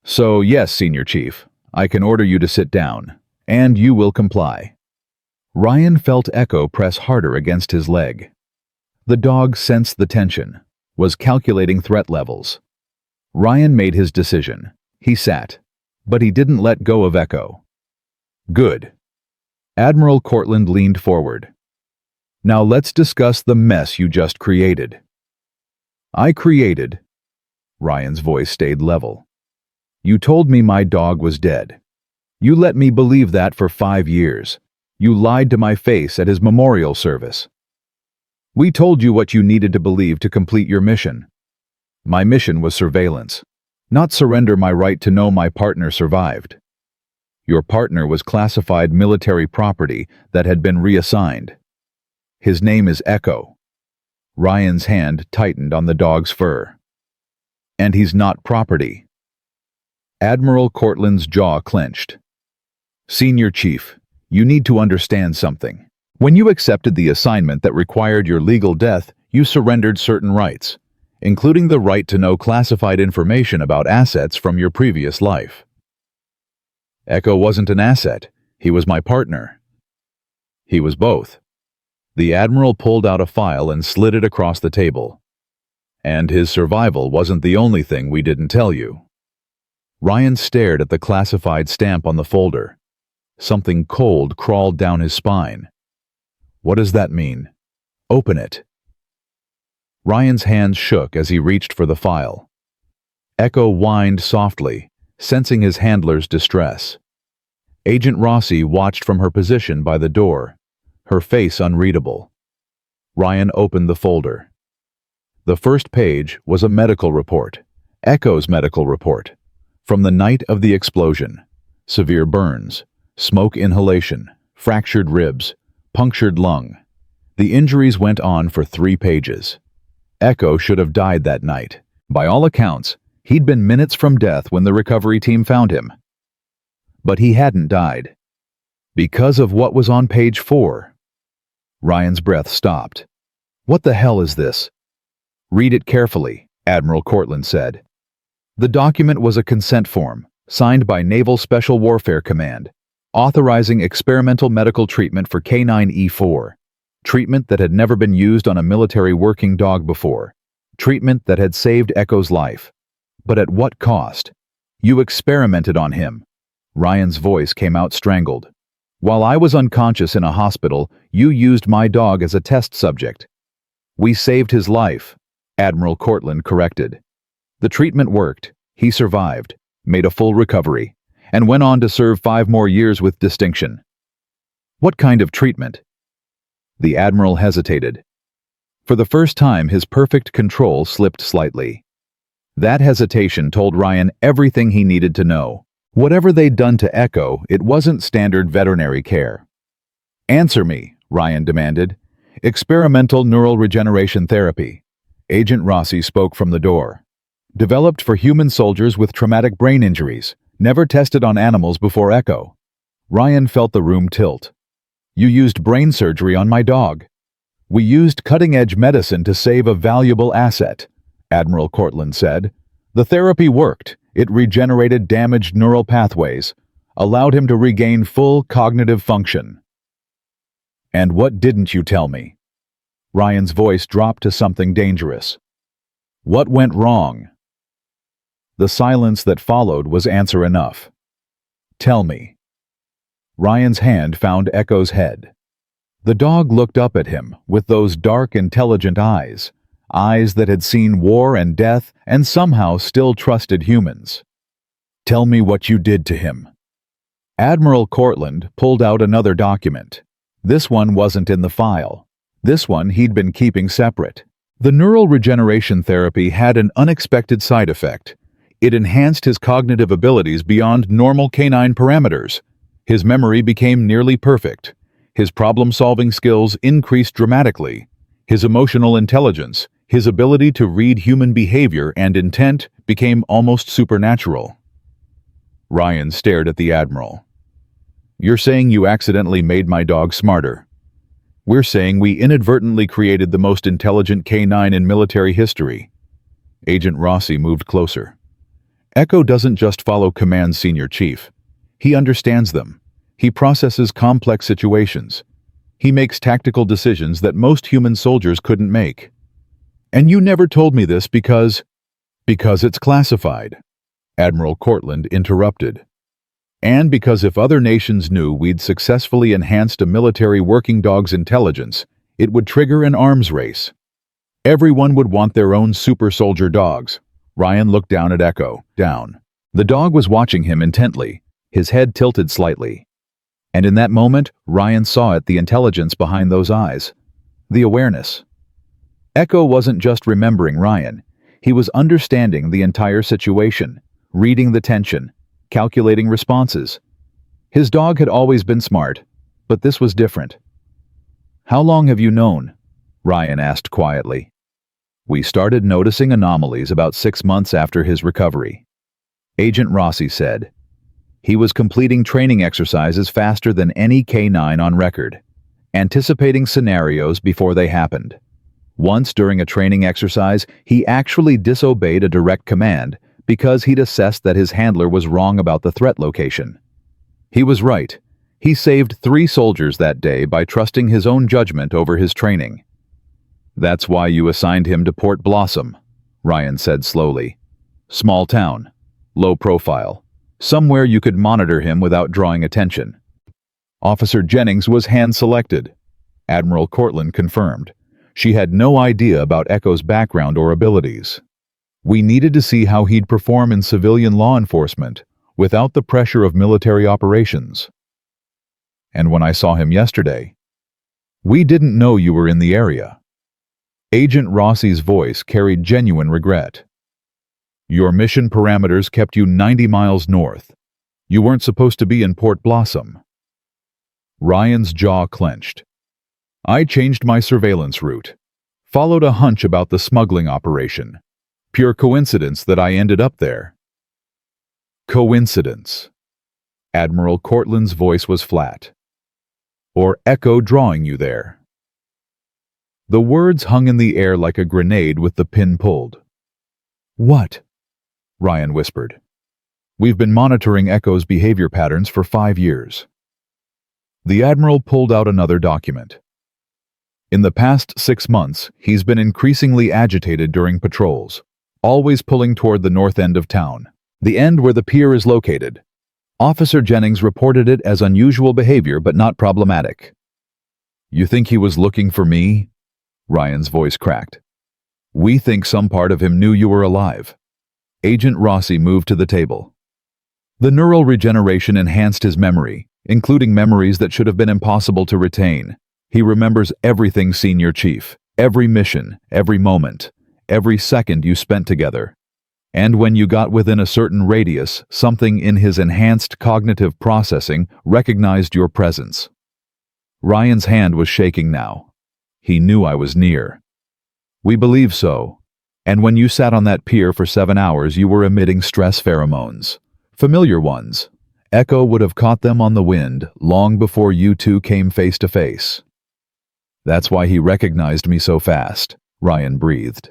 [SPEAKER 3] So, yes, Senior Chief, I can order you to sit down, and you will comply. Ryan felt Echo press harder against his leg. The dog sensed the tension, was calculating threat levels. Ryan made his decision. He sat, but he didn't let go of Echo. Good. Admiral Cortland leaned forward. Now let's discuss the mess you just created. I created... Ryan's voice stayed level. You told me my dog was dead. You let me believe that for 5 years. You lied to my face at his memorial service. We told you what you needed to believe to complete your mission. My mission was surveillance, not surrender my right to know my partner survived. Your partner was classified military property that had been reassigned. His name is Echo. Ryan's hand tightened on the dog's fur. And he's not property. Admiral Cortland's jaw clenched. Senior Chief, you need to understand something. When you accepted the assignment that required your legal death, you surrendered certain rights, including the right to know classified information about assets from your previous life. Echo wasn't an asset. He was my partner. He was both. The Admiral pulled out a file and slid it across the table. And his survival wasn't the only thing we didn't tell you. Ryan stared at the classified stamp on the folder. Something cold crawled down his spine. What does that mean? Open it. Ryan's hands shook as he reached for the file. Echo whined softly, sensing his handler's distress. Agent Rossi watched from her position by the door, her face unreadable. Ryan opened the folder. The first page was a medical report, Echo's medical report, from the night of the explosion. Severe burns, smoke inhalation, fractured ribs, punctured lung. The injuries went on for 3 pages. Echo should have died that night. By all accounts, he'd been minutes from death when the recovery team found him. But he hadn't died. Because of what was on page 4. Ryan's breath stopped. What the hell is this? Read it carefully, Admiral Cortland said. The document was a consent form, signed by Naval Special Warfare Command, authorizing experimental medical treatment for K9E4, treatment that had never been used on a military working dog before, treatment that had saved Echo's life. But at what cost? You experimented on him. Ryan's voice came out strangled. While I was unconscious in a hospital, you used my dog as a test subject. We saved his life, Admiral Cortland corrected. The treatment worked. He survived, made a full recovery, and went on to serve 5 more years with distinction. What kind of treatment? The Admiral hesitated. For the first time, his perfect control slipped slightly. That hesitation told Ryan everything he needed to know. Whatever they'd done to Echo, it wasn't standard veterinary care. Answer me, Ryan demanded. Experimental neural regeneration therapy. Agent Rossi spoke from the door. Developed for human soldiers with traumatic brain injuries, never tested on animals before Echo. Ryan felt the room tilt. You used brain surgery on my dog. We used cutting-edge medicine to save a valuable asset, Admiral Cortland said. The therapy worked. It regenerated damaged neural pathways. allowed him to regain full cognitive function. "And what didn't you tell me?" Ryan's voice dropped to something dangerous. "What went wrong?" The silence that followed was answer enough. "Tell me." Ryan's hand found Echo's head. The dog looked up at him with those dark, intelligent eyes, eyes that had seen war and death and somehow still trusted humans. "Tell me what you did to him." Admiral Cortland pulled out another document. This one wasn't in the file. This one he'd been keeping separate. The neural regeneration therapy had an unexpected side effect. It enhanced his cognitive abilities beyond normal canine parameters. His memory became nearly perfect. His problem-solving skills increased dramatically. His emotional intelligence, his ability to read human behavior and intent became almost supernatural. Ryan stared at the Admiral. "You're saying you accidentally made my dog smarter. We're saying we inadvertently created the most intelligent canine in military history." Agent Rossi moved closer. "Echo doesn't just follow commands, Senior Chief. He understands them. He processes complex situations. He makes tactical decisions that most human soldiers couldn't make. And you never told me this because it's classified," Admiral Cortland interrupted. "And because if other nations knew we'd successfully enhanced a military working dog's intelligence, it would trigger an arms race. Everyone would want their own super soldier dogs." Ryan looked down at Echo. Down. The dog was watching him intently, his head tilted slightly. And in that moment, Ryan saw the intelligence behind those eyes. The awareness. Echo wasn't just remembering Ryan. He was understanding the entire situation, reading the tension, calculating responses. His dog had always been smart, but this was different. "How long have you known?" Ryan asked quietly. "We started noticing anomalies about 6 months after his recovery," Agent Rossi said. "He was completing training exercises faster than any K9 on record, anticipating scenarios before they happened. Once during a training exercise, he actually disobeyed a direct command because he'd assessed that his handler was wrong about the threat location. He was right. He saved 3 soldiers that day by trusting his own judgment over his training." "That's why you assigned him to Port Blossom," Ryan said slowly. "Small town, low profile, somewhere you could monitor him without drawing attention." Officer Jennings was hand-selected, Admiral Cortland confirmed. She had no idea about Echo's background or abilities. "We needed to see how he'd perform in civilian law enforcement without the pressure of military operations. And when I saw him yesterday, we didn't know you were in the area." Agent Rossi's voice carried genuine regret. "Your mission parameters kept you 90 miles north. You weren't supposed to be in Port Blossom." Ryan's jaw clenched. "I changed my surveillance route. Followed a hunch about the smuggling operation. Pure coincidence that I ended up there." "Coincidence." Admiral Cortland's voice was flat. "Or Echo drawing you there." The words hung in the air like a grenade with the pin pulled. "What?" Ryan whispered. "We've been monitoring Echo's behavior patterns for 5 years." The Admiral pulled out another document. "In the past 6 months, he's been increasingly agitated during patrols, always pulling toward the north end of town, the end where the pier is located. Officer Jennings reported it as unusual behavior but not problematic." "You think he was looking for me?" Ryan's voice cracked. "We think some part of him knew you were alive." Agent Rossi moved to the table. "The neural regeneration enhanced his memory, including memories that should have been impossible to retain. He remembers everything, Senior Chief, every mission, every moment, every second you spent together. And when you got within a certain radius, something in his enhanced cognitive processing recognized your presence." Ryan's hand was shaking now. "He knew I was near." "We believe so. And when you sat on that pier for 7 hours, you were emitting stress pheromones. Familiar ones. Echo would have caught them on the wind long before you two came face to face." "That's why he recognized me so fast," Ryan breathed.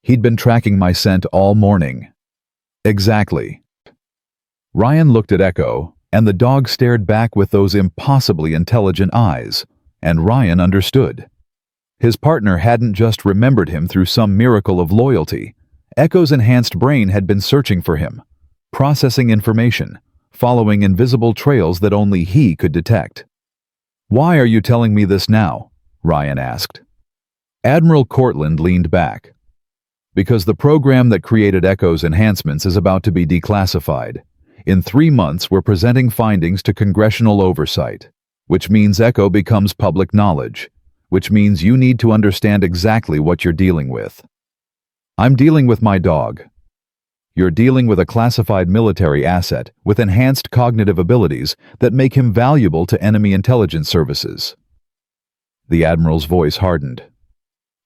[SPEAKER 3] "He'd been tracking my scent all morning." "Exactly." Ryan looked at Echo, and the dog stared back with those impossibly intelligent eyes, and Ryan understood. His partner hadn't just remembered him through some miracle of loyalty. Echo's enhanced brain had been searching for him, processing information, following invisible trails that only he could detect. "Why are you telling me this now?" Ryan asked. Admiral Cortland leaned back. "Because the program that created Echo's enhancements is about to be declassified. In 3 months, we're presenting findings to congressional oversight, which means Echo becomes public knowledge, which means you need to understand exactly what you're dealing with. I'm dealing with my dog. You're dealing with a classified military asset with enhanced cognitive abilities that make him valuable to enemy intelligence services." The Admiral's voice hardened.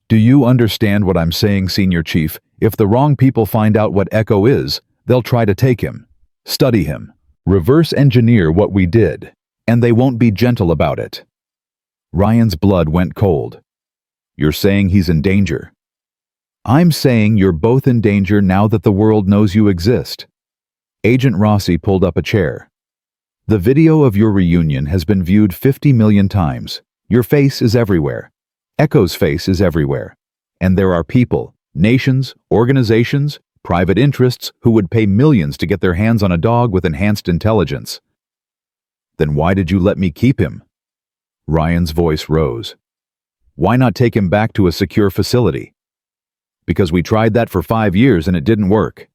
[SPEAKER 3] "Do you understand what I'm saying, Senior Chief? If the wrong people find out what Echo is, they'll try to take him, study him, reverse engineer what we did, and they won't be gentle about it." Ryan's blood went cold. "You're saying he's in danger?" "I'm saying you're both in danger now that the world knows you exist." Agent Rossi pulled up a chair. "The video of your reunion has been viewed 50 million times. Your face is everywhere. Echo's face is everywhere. And there are people, nations, organizations, private interests who would pay millions to get their hands on a dog with enhanced intelligence." "Then why did you let me keep him?" Ryan's voice rose. "Why not take him back to a secure facility?" "Because we tried that for 5 years and it didn't work."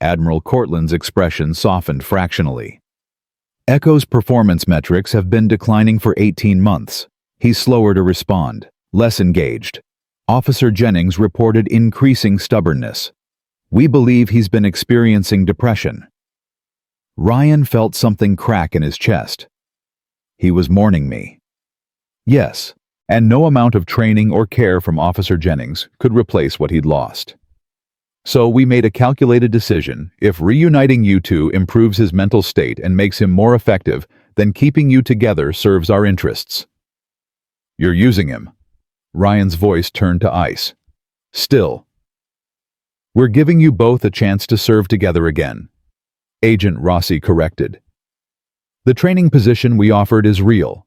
[SPEAKER 3] Admiral Cortland's expression softened fractionally. "Echo's performance metrics have been declining for 18 months. He's slower to respond, less engaged. Officer Jennings reported increasing stubbornness. We believe he's been experiencing depression." Ryan felt something crack in his chest. "He was mourning me." "Yes, and no amount of training or care from Officer Jennings could replace what he'd lost. So we made a calculated decision. If reuniting you two improves his mental state and makes him more effective, then keeping you together serves our interests." "You're using him." Ryan's voice turned to ice. "Still." "We're giving you both a chance to serve together again," Agent Rossi corrected. "The training position we offered is real.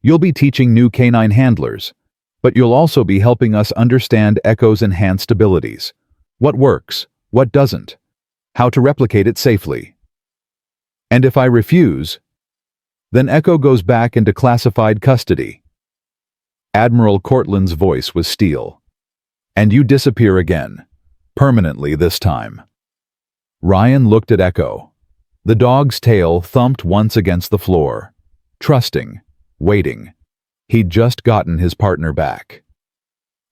[SPEAKER 3] You'll be teaching new canine handlers, but you'll also be helping us understand Echo's enhanced abilities. What works, what doesn't, how to replicate it safely. And if I refuse, then Echo goes back into classified custody." Admiral Cortland's voice was steel. "And you disappear again, permanently this time." Ryan looked at Echo. The dog's tail thumped once against the floor, trusting, waiting. He'd just gotten his partner back.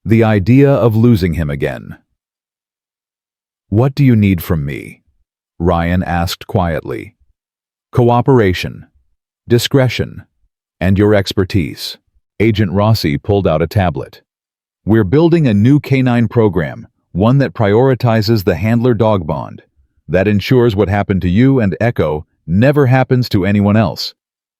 [SPEAKER 3] The idea of losing him again. "What do you need from me?" Ryan asked quietly. "Cooperation, discretion, and your expertise." Agent Rossi pulled out a tablet. "We're building a new canine program, one that prioritizes the handler-dog bond, that ensures what happened to you and Echo never happens to anyone else.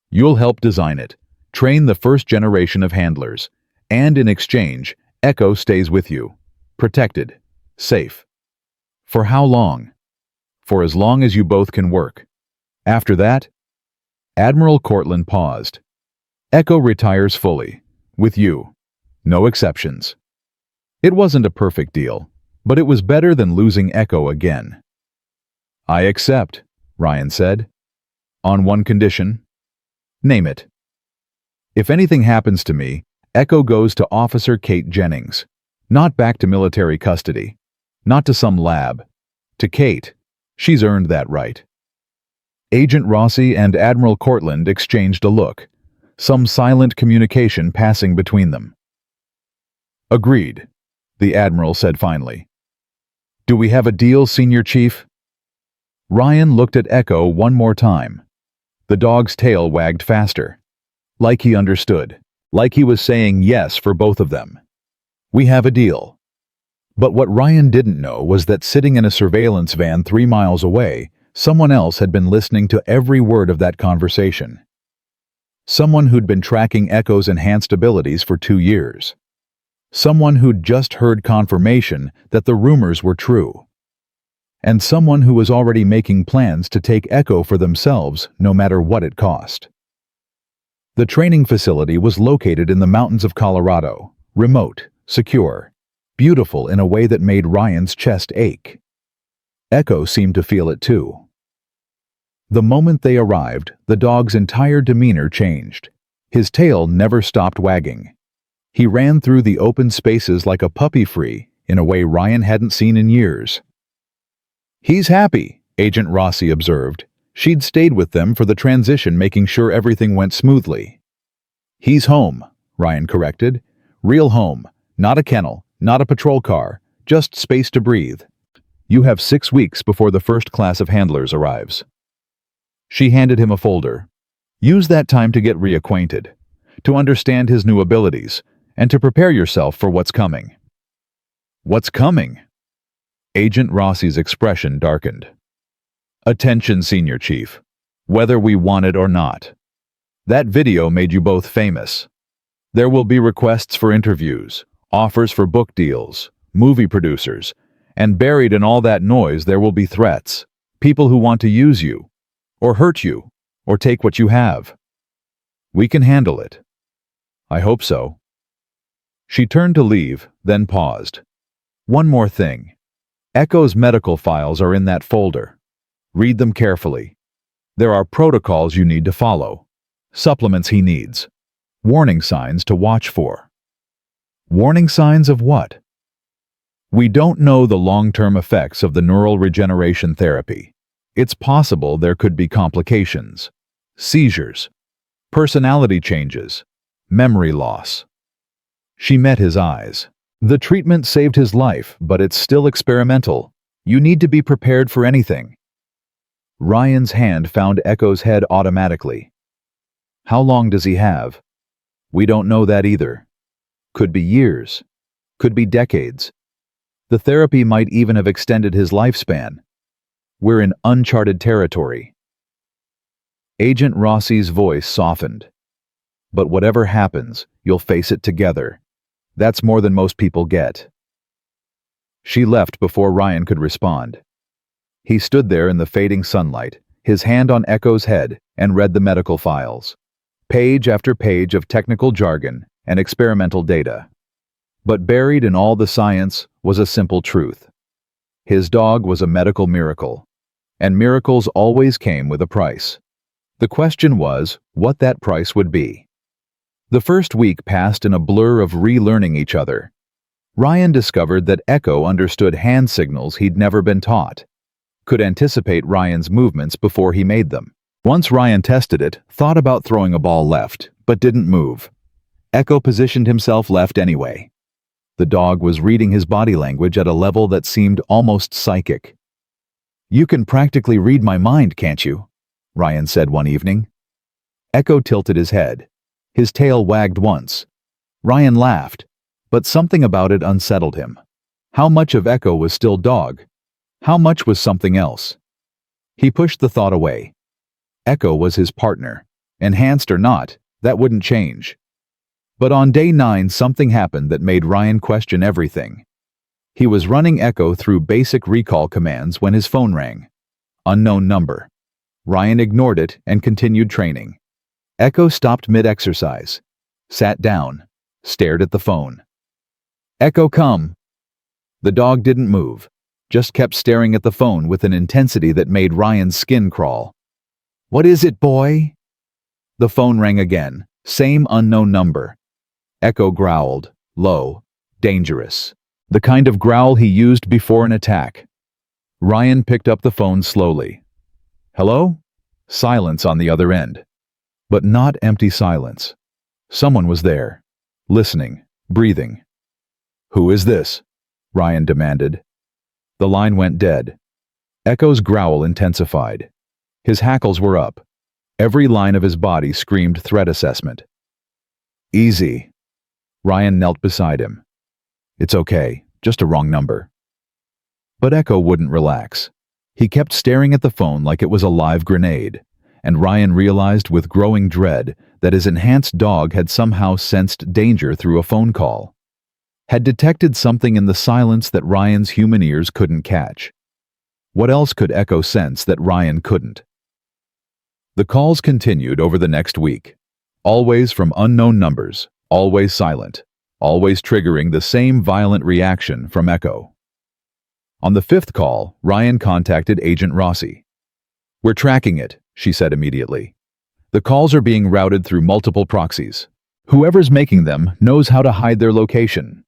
[SPEAKER 3] You'll help design it, train the first generation of handlers, and in exchange, Echo stays with you, protected, safe. For how long? For as long as you both can work. After that?" Admiral Cortland paused. "Echo retires fully, with you. No exceptions." It wasn't a perfect deal, but it was better than losing Echo again. "I accept," Ryan said. "On one condition." "Name it." "If anything happens to me, Echo goes to Officer Kate Jennings. Not back to military custody. Not to some lab. To Kate. She's earned that right." Agent Rossi and Admiral Cortland exchanged a look, some silent communication passing between them. "Agreed," the Admiral said finally. "Do we have a deal, Senior Chief?" Ryan looked at Echo one more time. The dog's tail wagged faster. Like he understood. Like he was saying yes for both of them. "We have a deal." But what Ryan didn't know was that sitting in a surveillance van 3 miles away, someone else had been listening to every word of that conversation. Someone who'd been tracking Echo's enhanced abilities for 2 years. Someone who'd just heard confirmation that the rumors were true. and someone who was already making plans to take Echo for themselves no matter what it cost. The training facility was located in the mountains of Colorado, remote, secure, beautiful in a way that made Ryan's chest ache. Echo seemed to feel it too. The moment they arrived, the dog's entire demeanor changed. His tail never stopped wagging. He ran through the open spaces like a puppy free in a way Ryan hadn't seen in years. "He's happy," Agent Rossi observed. She'd stayed with them for the transition, making sure everything went smoothly. "He's home," Ryan corrected. "Real home. Not a kennel, not a patrol car, just space to breathe. You have 6 weeks before the first class of handlers arrives." She handed him a folder. "Use that time to get reacquainted, to understand his new abilities, and to prepare yourself for what's coming." "What's coming?" Agent Rossi's expression darkened. "Attention, Senior Chief. Whether we want it or not. That video made you both famous. There will be requests for interviews, offers for book deals, movie producers, and buried in all that noise there will be threats, people who want to use you, or hurt you, or take what you have. We can handle it." "I hope so." She turned to leave, then paused. "One more thing. Echo's medical files are in that folder. Read them carefully. There are protocols you need to follow, supplements he needs, warning signs to watch for." "Warning signs of what?" "We don't know the long-term effects of the neural regeneration therapy. It's possible there could be complications, seizures, personality changes, memory loss." She met his eyes. "The treatment saved his life, but it's still experimental. You need to be prepared for anything." Ryan's hand found Echo's head automatically. "How long does he have?" "We don't know that either. Could be years. Could be decades. The therapy might even have extended his lifespan. We're in uncharted territory." Agent Rossi's voice softened. "But whatever happens, you'll face it together. That's more than most people get." She left before Ryan could respond. He stood there in the fading sunlight, his hand on Echo's head, and read the medical files. Page after page of technical jargon and experimental data. But buried in all the science was a simple truth. His dog was a medical miracle, and miracles always came with a price. The question was what that price would be. The first week passed in a blur of relearning each other. Ryan discovered that Echo understood hand signals he'd never been taught, could anticipate Ryan's movements before he made them. Once Ryan tested it, thought about throwing a ball left, but didn't move. Echo positioned himself left anyway. The dog was reading his body language at a level that seemed almost psychic. "You can practically read my mind, can't you?" Ryan said one evening. Echo tilted his head. His tail wagged once. Ryan laughed, but something about it unsettled him. How much of Echo was still dog? How much was something else? He pushed the thought away. Echo was his partner. Enhanced or not, that wouldn't change. But on day 9, something happened that made Ryan question everything. He was running Echo through basic recall commands when his phone rang. Unknown number. Ryan ignored it and continued training. Echo stopped mid-exercise, sat down, stared at the phone. "Echo, come." The dog didn't move, just kept staring at the phone with an intensity that made Ryan's skin crawl. "What is it, boy?" The phone rang again, same unknown number. Echo growled, low, dangerous. The kind of growl he used before an attack. Ryan picked up the phone slowly. "Hello?" Silence on the other end. But not empty silence. Someone was there, listening, breathing. "Who is this?" Ryan demanded. The line went dead. Echo's growl intensified. His hackles were up. Every line of his body screamed threat assessment. "Easy." Ryan knelt beside him. "It's okay, just a wrong number." But Echo wouldn't relax. He kept staring at the phone like it was a live grenade, and Ryan realized with growing dread that his enhanced dog had somehow sensed danger through a phone call, had detected something in the silence that Ryan's human ears couldn't catch. What else could Echo sense that Ryan couldn't? The calls continued over the next week, always from unknown numbers, always silent, always triggering the same violent reaction from Echo. On the fifth call, Ryan contacted Agent Rossi. "We're tracking it," she said immediately. "The calls are being routed through multiple proxies. Whoever's making them knows how to hide their location.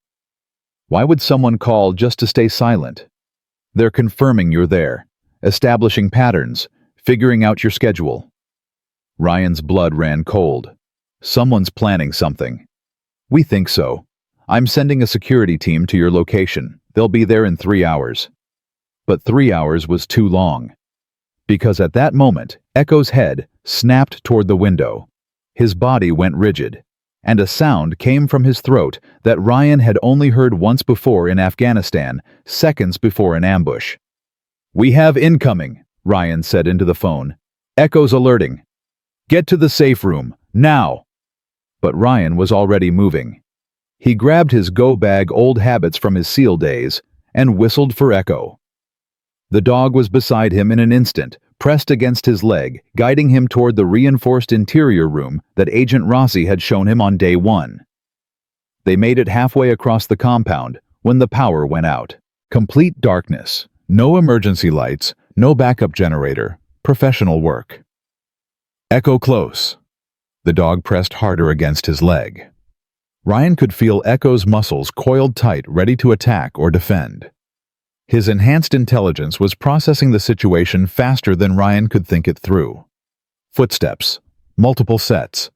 [SPEAKER 3] Why would someone call just to stay silent? They're confirming you're there, establishing patterns, figuring out your schedule." Ryan's blood ran cold. Someone's planning something. "We think so. I'm sending a security team to your location. They'll be there in 3 hours. But 3 hours was too long. Because at that moment, Echo's head snapped toward the window. His body went rigid, and a sound came from his throat that Ryan had only heard once before in Afghanistan, seconds before an ambush. "We have incoming," Ryan said into the phone. "Echo's alerting. Get to the safe room, now!" But Ryan was already moving. He grabbed his go-bag old habits from his SEAL days and whistled for Echo. The dog was beside him in an instant, pressed against his leg, guiding him toward the reinforced interior room that Agent Rossi had shown him on day 1. They made it halfway across the compound when the power went out. Complete darkness, no emergency lights, no backup generator, professional work. "Echo close." The dog pressed harder against his leg. Ryan could feel Echo's muscles coiled tight, ready to attack or defend. His enhanced intelligence was processing the situation faster than Ryan could think it through. Footsteps, multiple sets,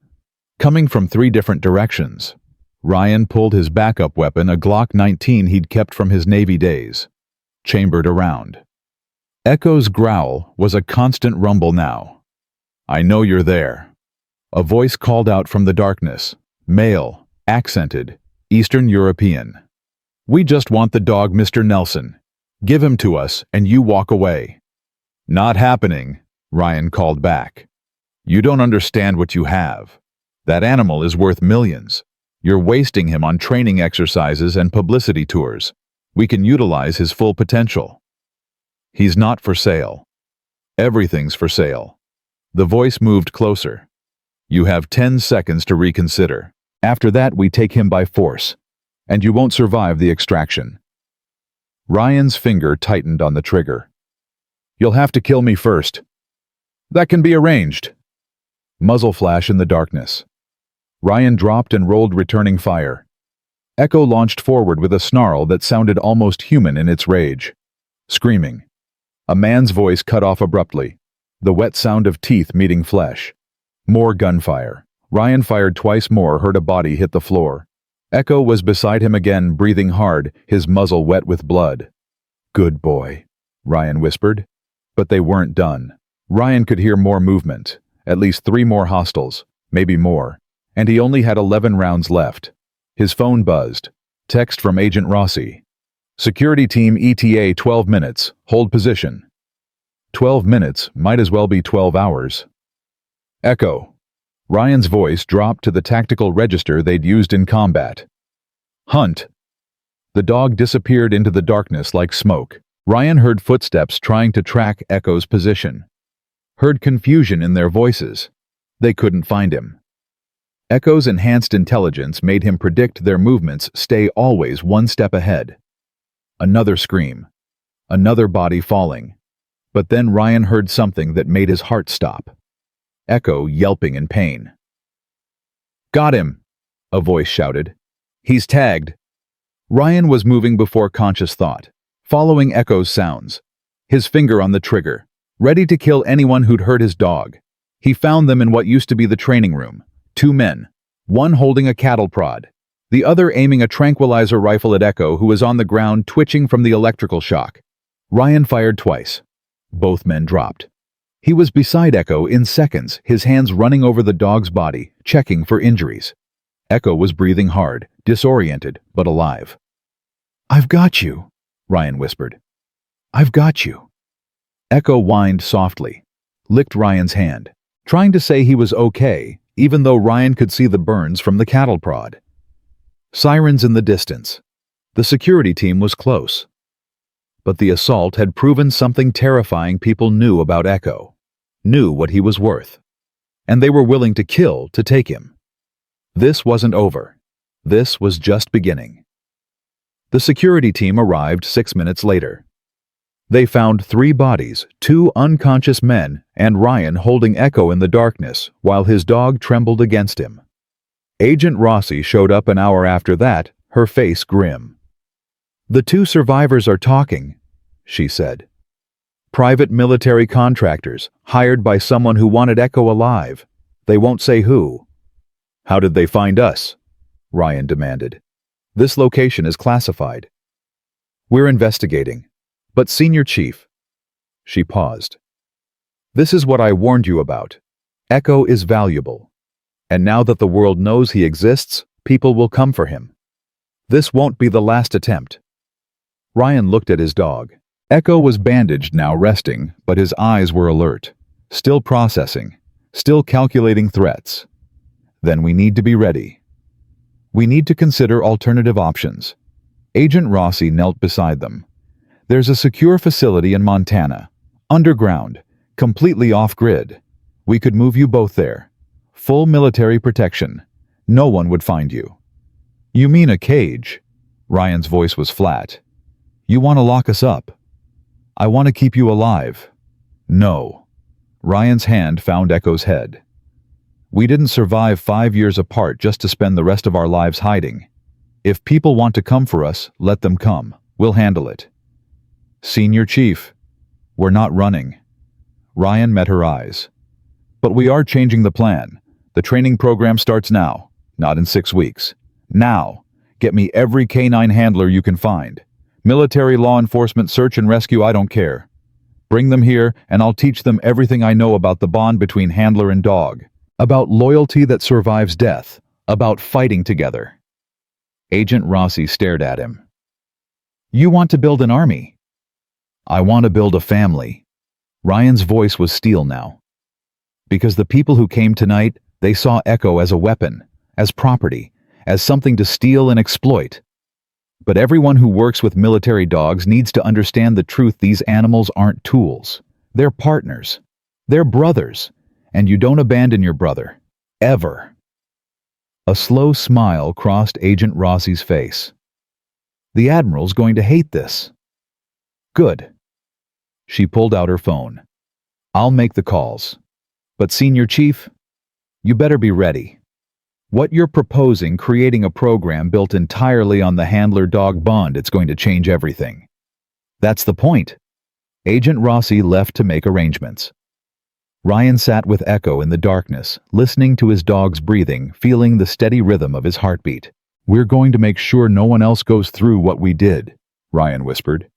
[SPEAKER 3] coming from 3 different directions. Ryan pulled his backup weapon, a Glock 19 he'd kept from his Navy days, chambered around. Echo's growl was a constant rumble now. "I know you're there." A voice called out from the darkness, male, accented, Eastern European. "We just want the dog, Mr. Nelson. Give him to us and you walk away." "Not happening," Ryan called back. "You don't understand what you have. That animal is worth millions. You're wasting him on training exercises and publicity tours. We can utilize his full potential." "He's not for sale." "Everything's for sale." The voice moved closer. "You have 10 seconds to reconsider. After that, we take him by force, and you won't survive the extraction." Ryan's finger tightened on the trigger. "You'll have to kill me first." "That can be arranged." Muzzle flash in the darkness. Ryan dropped and rolled, returning fire. Echo launched forward with a snarl that sounded almost human in its rage. Screaming. A man's voice cut off abruptly, the wet sound of teeth meeting flesh. More gunfire. Ryan fired twice more, heard a body hit the floor. Echo was beside him again, breathing hard, his muzzle wet with blood. "Good boy," Ryan whispered. But they weren't done. Ryan could hear more movement, at least 3 more hostiles, maybe more, and he only had 11 rounds left. His phone buzzed. Text from Agent Rossi. "Security team ETA 12 minutes, hold position." 12 minutes might as well be 12 hours. "Echo." Ryan's voice dropped to the tactical register they'd used in combat. "Hunt." The dog disappeared into the darkness like smoke. Ryan heard footsteps trying to track Echo's position. Heard confusion in their voices. They couldn't find him. Echo's enhanced intelligence made him predict their movements, stay always 1 step ahead. Another scream. Another body falling. But then Ryan heard something that made his heart stop. Echo yelping in pain. "Got him!" a voice shouted. "He's tagged." Ryan was moving before conscious thought, following Echo's sounds, his finger on the trigger, ready to kill anyone who'd hurt his dog. He found them in what used to be the training room. 2 men, one holding a cattle prod, the other aiming a tranquilizer rifle at Echo, who was on the ground twitching from the electrical shock. Ryan fired twice. Both men dropped. He was beside Echo in seconds, his hands running over the dog's body, checking for injuries. Echo was breathing hard, disoriented, but alive. "I've got you," Ryan whispered. "I've got you." Echo whined softly, licked Ryan's hand, trying to say he was okay, even though Ryan could see the burns from the cattle prod. Sirens in the distance. The security team was close. But the assault had proven something terrifying. People knew about Echo, knew what he was worth, and they were willing to kill to take him. This wasn't over. This was just beginning. The security team arrived 6 minutes later. They found 3 bodies, 2 unconscious men, and Ryan holding Echo in the darkness while his dog trembled against him. Agent Rossi showed up an hour after that, her face grim. "The 2 survivors are talking," she said. "Private military contractors, hired by someone who wanted Echo alive. They won't say who." "How did they find us?" Ryan demanded. "This location is classified." "We're investigating. But Senior Chief..." She paused. "This is what I warned you about. Echo is valuable. And now that the world knows he exists, people will come for him. This won't be the last attempt." Ryan looked at his dog. Echo was bandaged now, resting, but his eyes were alert, still processing, still calculating threats. "Then we need to be ready. We need to consider alternative options." Agent Rossi knelt beside them. "There's a secure facility in Montana, underground, completely off-grid. We could move you both there. Full military protection. No one would find you." "You mean a cage?" Ryan's voice was flat. "You want to lock us up?" "I want to keep you alive." "No." Ryan's hand found Echo's head. "We didn't survive 5 years apart just to spend the rest of our lives hiding. If people want to come for us, let them come. We'll handle it." "Senior Chief, we're not running." Ryan met her eyes. "But we are changing the plan. The training program starts now, not in 6 weeks. Now, get me every canine handler you can find. Military, law enforcement, search and rescue, I don't care. Bring them here and I'll teach them everything I know about the bond between handler and dog, about loyalty that survives death, about fighting together." Agent Rossi stared at him. "You want to build an army?" "I want to build a family." Ryan's voice was steel now. "Because the people who came tonight, they saw Echo as a weapon, as property, as something to steal and exploit. But everyone who works with military dogs needs to understand the truth. These animals aren't tools. They're partners. They're brothers. And you don't abandon your brother. Ever." A slow smile crossed Agent Rossi's face. "The Admiral's going to hate this." "Good." She pulled out her phone. "I'll make the calls. But Senior Chief, you better be ready. What you're proposing, creating a program built entirely on the handler-dog bond, it's going to change everything." "That's the point." Agent Rossi left to make arrangements. Ryan sat with Echo in the darkness, listening to his dog's breathing, feeling the steady rhythm of his heartbeat. "We're going to make sure no one else goes through what we did," Ryan whispered.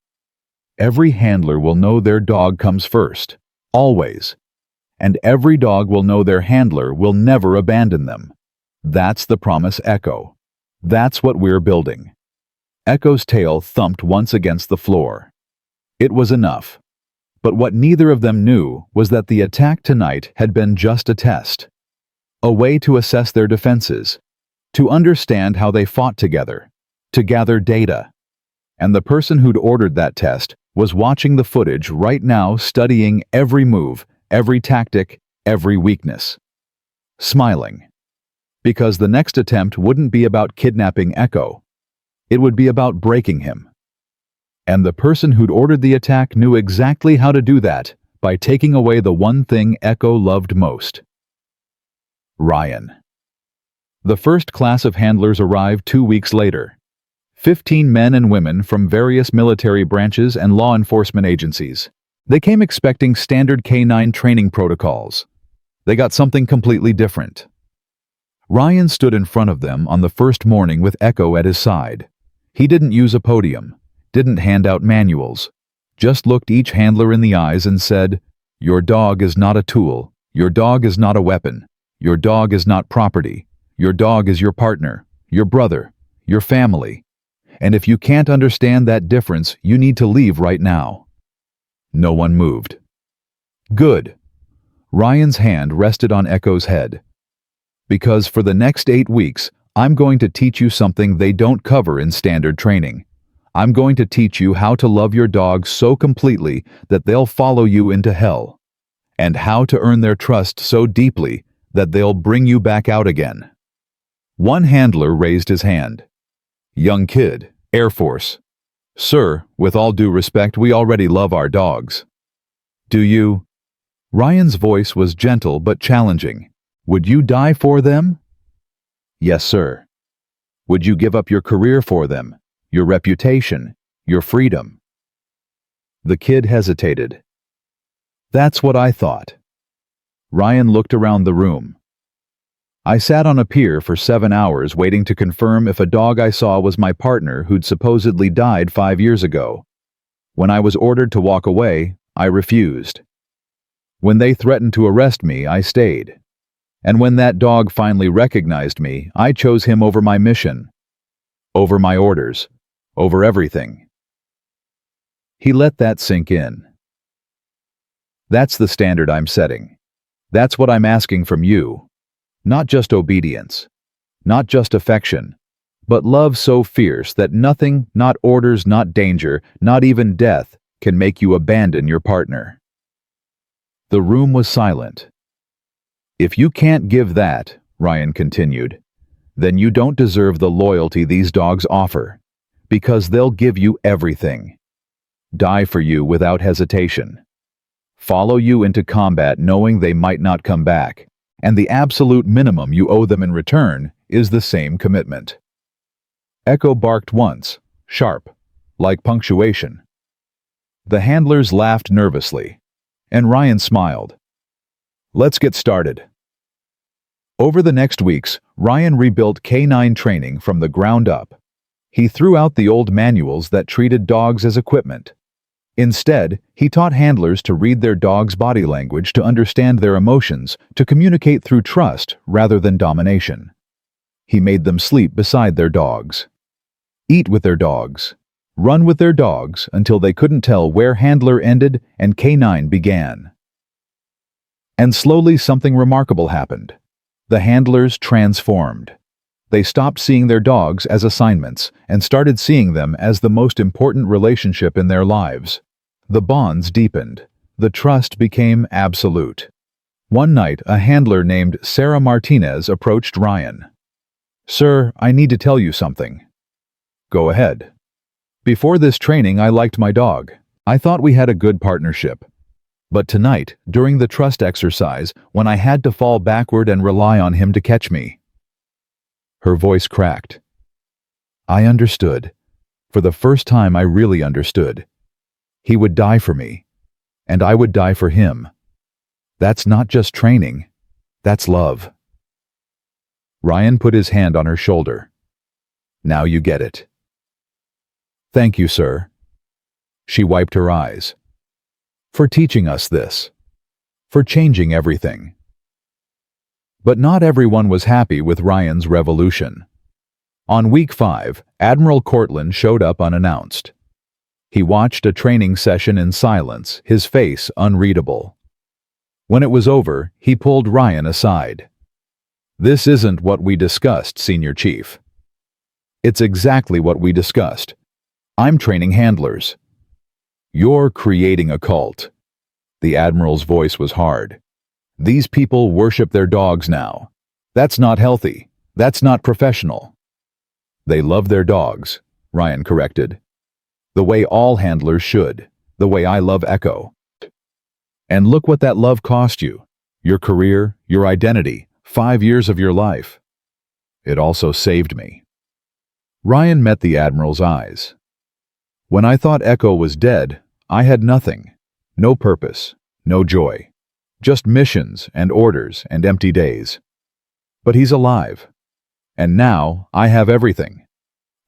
[SPEAKER 3] "Every handler will know their dog comes first, always. And every dog will know their handler will never abandon them. That's the promise, Echo. That's what we're building." Echo's tail thumped once against the floor. It was enough. But what neither of them knew was that the attack tonight had been just a test. A way to assess their defenses, to understand how they fought together, to gather data. And the person who'd ordered that test was watching the footage right now, studying every move, every tactic, every weakness. Smiling. Because the next attempt wouldn't be about kidnapping Echo. It would be about breaking him. And the person who'd ordered the attack knew exactly how to do that by taking away the one thing Echo loved most. Ryan. The first class of handlers arrived 2 weeks later. 15 men and women from various military branches and law enforcement agencies. They came expecting standard canine training protocols. They got something completely different. Ryan stood in front of them on the first morning with Echo at his side. He didn't use a podium, didn't hand out manuals, just looked each handler in the eyes and said, "Your dog is not a tool. Your dog is not a weapon. Your dog is not property. Your dog is your partner, your brother, your family. And if you can't understand that difference, you need to leave right now." No one moved. "Good." Ryan's hand rested on Echo's head. "Because for the next 8 weeks, I'm going to teach you something they don't cover in standard training. I'm going to teach you how to love your dog so completely that they'll follow you into hell, and how to earn their trust so deeply that they'll bring you back out again." One handler raised his hand. "Young kid, Air Force. Sir, with all due respect, we already love our dogs." "Do you?" Ryan's voice was gentle but challenging. "Would you die for them?" "Yes, sir." "Would you give up your career for them, your reputation, your freedom?" The kid hesitated. "That's what I thought." Ryan looked around the room. "I sat on a pier for 7 hours waiting to confirm if a dog I saw was my partner who'd supposedly died 5 years ago. When I was ordered to walk away, I refused. When they threatened to arrest me, I stayed. And when that dog finally recognized me, I chose him over my mission, over my orders, over everything." He let that sink in. "That's the standard I'm setting. That's what I'm asking from you. Not just obedience, not just affection, but love so fierce that nothing, not orders, not danger, not even death, can make you abandon your partner." The room was silent. "If you can't give that," Ryan continued, "then you don't deserve the loyalty these dogs offer, because they'll give you everything. Die for you without hesitation. Follow you into combat knowing they might not come back, and the absolute minimum you owe them in return is the same commitment." Echo barked once, sharp, like punctuation. The handlers laughed nervously, and Ryan smiled. "Let's get started." Over the next weeks, Ryan rebuilt K9 training from the ground up. He threw out the old manuals that treated dogs as equipment. Instead, he taught handlers to read their dog's body language, to understand their emotions, to communicate through trust rather than domination. He made them sleep beside their dogs, eat with their dogs, run with their dogs until they couldn't tell where handler ended and K9 began. And slowly something remarkable happened. The handlers transformed. They stopped seeing their dogs as assignments and started seeing them as the most important relationship in their lives. The bonds deepened. The trust became absolute. One night, a handler named Sarah Martinez approached Ryan. "Sir, I need to tell you something." "Go ahead." "Before this training, I liked my dog. I thought we had a good partnership. But tonight, during the trust exercise, when I had to fall backward and rely on him to catch me." Her voice cracked. "I understood. For the first time, I really understood. He would die for me, and I would die for him. That's not just training. That's love." Ryan put his hand on her shoulder. "Now you get it." "Thank you, sir." She wiped her eyes. "For teaching us this. For changing everything." But not everyone was happy with Ryan's revolution. On week 5, Admiral Cortland showed up unannounced. He watched a training session in silence, his face unreadable. When it was over, he pulled Ryan aside. "This isn't what we discussed, Senior Chief." "It's exactly what we discussed. I'm training handlers." "You're creating a cult." The Admiral's voice was hard. "These people worship their dogs now. That's not healthy. That's not professional." "They love their dogs," Ryan corrected. "The way all handlers should. The way I love Echo. And look what that love cost you. Your career, your identity, 5 years of your life. It also saved me." Ryan met the Admiral's eyes. "When I thought Echo was dead, I had nothing. No purpose, no joy. Just missions and orders and empty days. But he's alive. And now I have everything.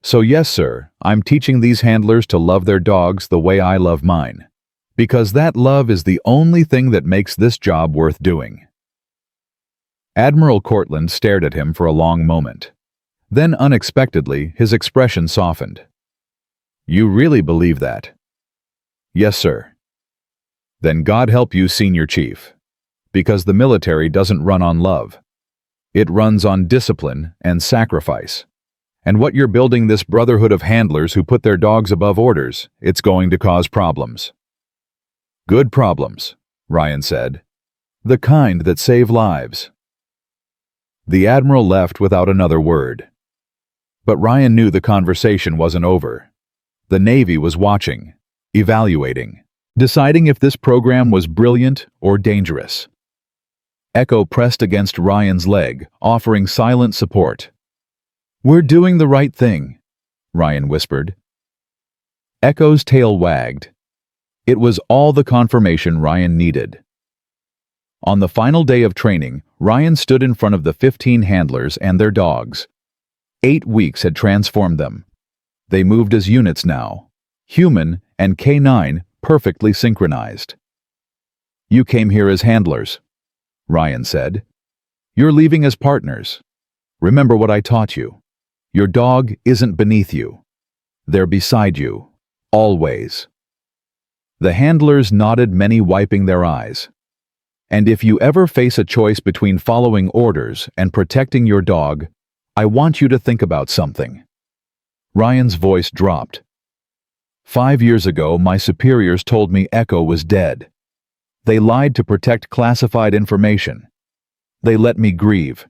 [SPEAKER 3] So yes, sir, I'm teaching these handlers to love their dogs the way I love mine. Because that love is the only thing that makes this job worth doing." Admiral Cortland stared at him for a long moment. Then, unexpectedly, his expression softened. "You really believe that?" "Yes, sir." "Then God help you, Senior Chief. Because the military doesn't run on love. It runs on discipline and sacrifice. And what you're building this brotherhood of handlers who put their dogs above orders, it's going to cause problems. Good problems, Ryan said. The kind that save lives. The Admiral left without another word. But Ryan knew the conversation wasn't over. The Navy was watching, evaluating, deciding if this program was brilliant or dangerous. Echo pressed against Ryan's leg, offering silent support. "We're doing the right thing," Ryan whispered. Echo's tail wagged. It was all the confirmation Ryan needed. On the final day of training, Ryan stood in front of the 15 handlers and their dogs. 8 weeks had transformed them. They moved as units now, human and canine perfectly synchronized. "You came here as handlers," Ryan said. "You're leaving as partners. Remember what I taught you. Your dog isn't beneath you. They're beside you, always." The handlers nodded, many wiping their eyes. "And if you ever face a choice between following orders and protecting your dog, I want you to think about something." Ryan's voice dropped. 5 years ago, my superiors told me Echo was dead. They lied to protect classified information. They let me grieve.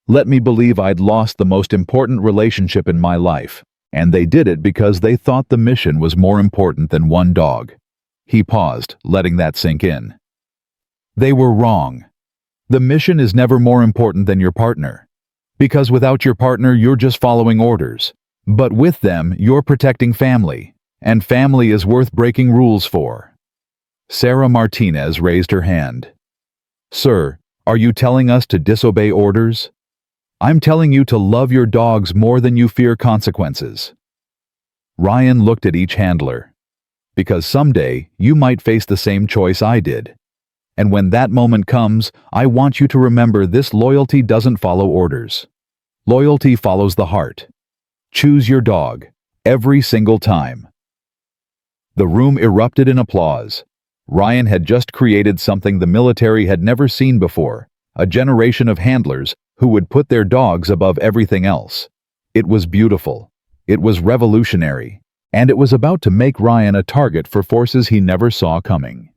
[SPEAKER 3] Let me believe I'd lost the most important relationship in my life, and they did it because they thought the mission was more important than one dog. He paused, letting that sink in. They were wrong. The mission is never more important than your partner. Because without your partner, you're just following orders. But with them, you're protecting family, and family is worth breaking rules for. Sarah Martinez raised her hand. "Sir, are you telling us to disobey orders? I'm telling you to love your dogs more than you fear consequences." Ryan looked at each handler. "Because someday, you might face the same choice I did. And when that moment comes, I want you to remember this: loyalty doesn't follow orders. Loyalty follows the heart. Choose your dog, every single time." The room erupted in applause. Ryan had just created something the military had never seen before, a generation of handlers who would put their dogs above everything else. It was beautiful. It was revolutionary. And it was about to make Ryan a target for forces he never saw coming.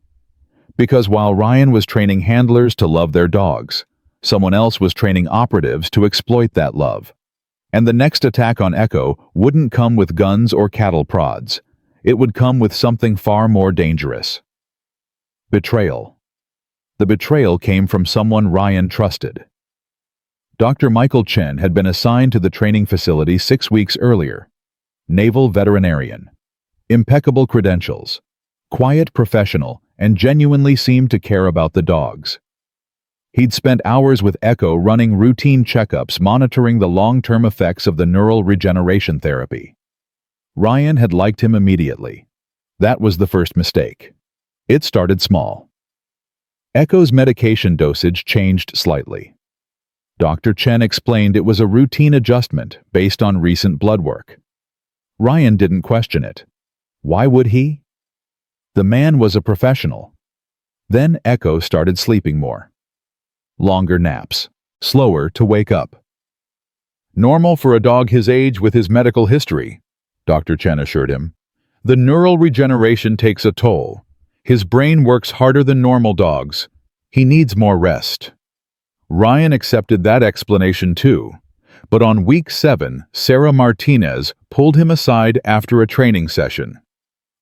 [SPEAKER 3] Because while Ryan was training handlers to love their dogs, someone else was training operatives to exploit that love. And the next attack on Echo wouldn't come with guns or cattle prods. It would come with something far more dangerous. Betrayal. The betrayal came from someone Ryan trusted. Dr. Michael Chen had been assigned to the training facility 6 weeks earlier. Naval veterinarian. Impeccable credentials. Quiet professional, and genuinely seemed to care about the dogs. He'd spent hours with Echo running routine checkups, monitoring the long-term effects of the neural regeneration therapy. Ryan had liked him immediately. That was the first mistake. It started small. Echo's medication dosage changed slightly. Dr. Chen explained it was a routine adjustment based on recent blood work. Ryan didn't question it. Why would he? The man was a professional. Then Echo started sleeping more. Longer naps, slower to wake up. "Normal for a dog his age with his medical history," Dr. Chen assured him. "The neural regeneration takes a toll. His brain works harder than normal dogs. He needs more rest." Ryan accepted that explanation too. But on week 7, Sarah Martinez pulled him aside after a training session.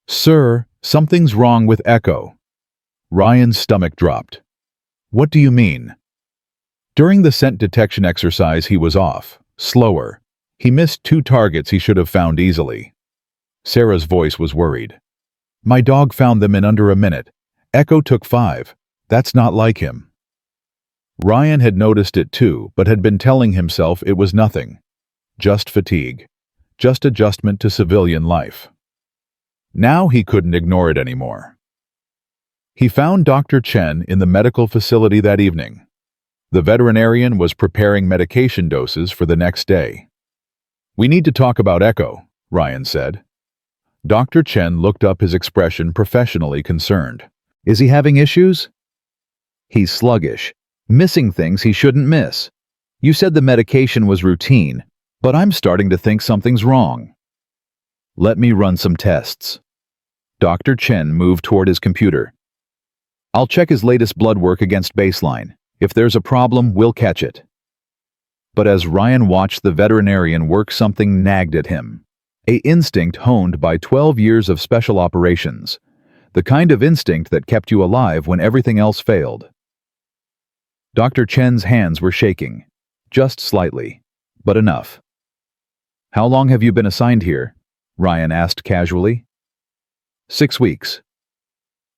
[SPEAKER 3] "Sir, something's wrong with Echo." Ryan's stomach dropped. "What do you mean?" During the scent detection exercise, he was off, slower. He missed 2 targets he should have found easily. Sarah's voice was worried. "My dog found them in under a minute. Echo took 5. That's not like him." Ryan had noticed it too, but had been telling himself it was nothing. Just fatigue. Just adjustment to civilian life. Now he couldn't ignore it anymore. He found Dr. Chen in the medical facility that evening. The veterinarian was preparing medication doses for the next day. "We need to talk about Echo," Ryan said. Dr. Chen looked up, his expression professionally concerned. "Is he having issues?" "He's sluggish. Missing things he shouldn't miss. You said the medication was routine, but I'm starting to think something's wrong. Let me run some tests. Dr. Chen moved toward his computer. I'll check his latest blood work against baseline. If there's a problem, we'll catch it. But as Ryan watched the veterinarian work, something nagged at him. An instinct honed by 12 years of special operations. The kind of instinct that kept you alive when everything else failed. Dr. Chen's hands were shaking. Just slightly, but enough. How long have you been assigned here? Ryan asked casually. 6 weeks.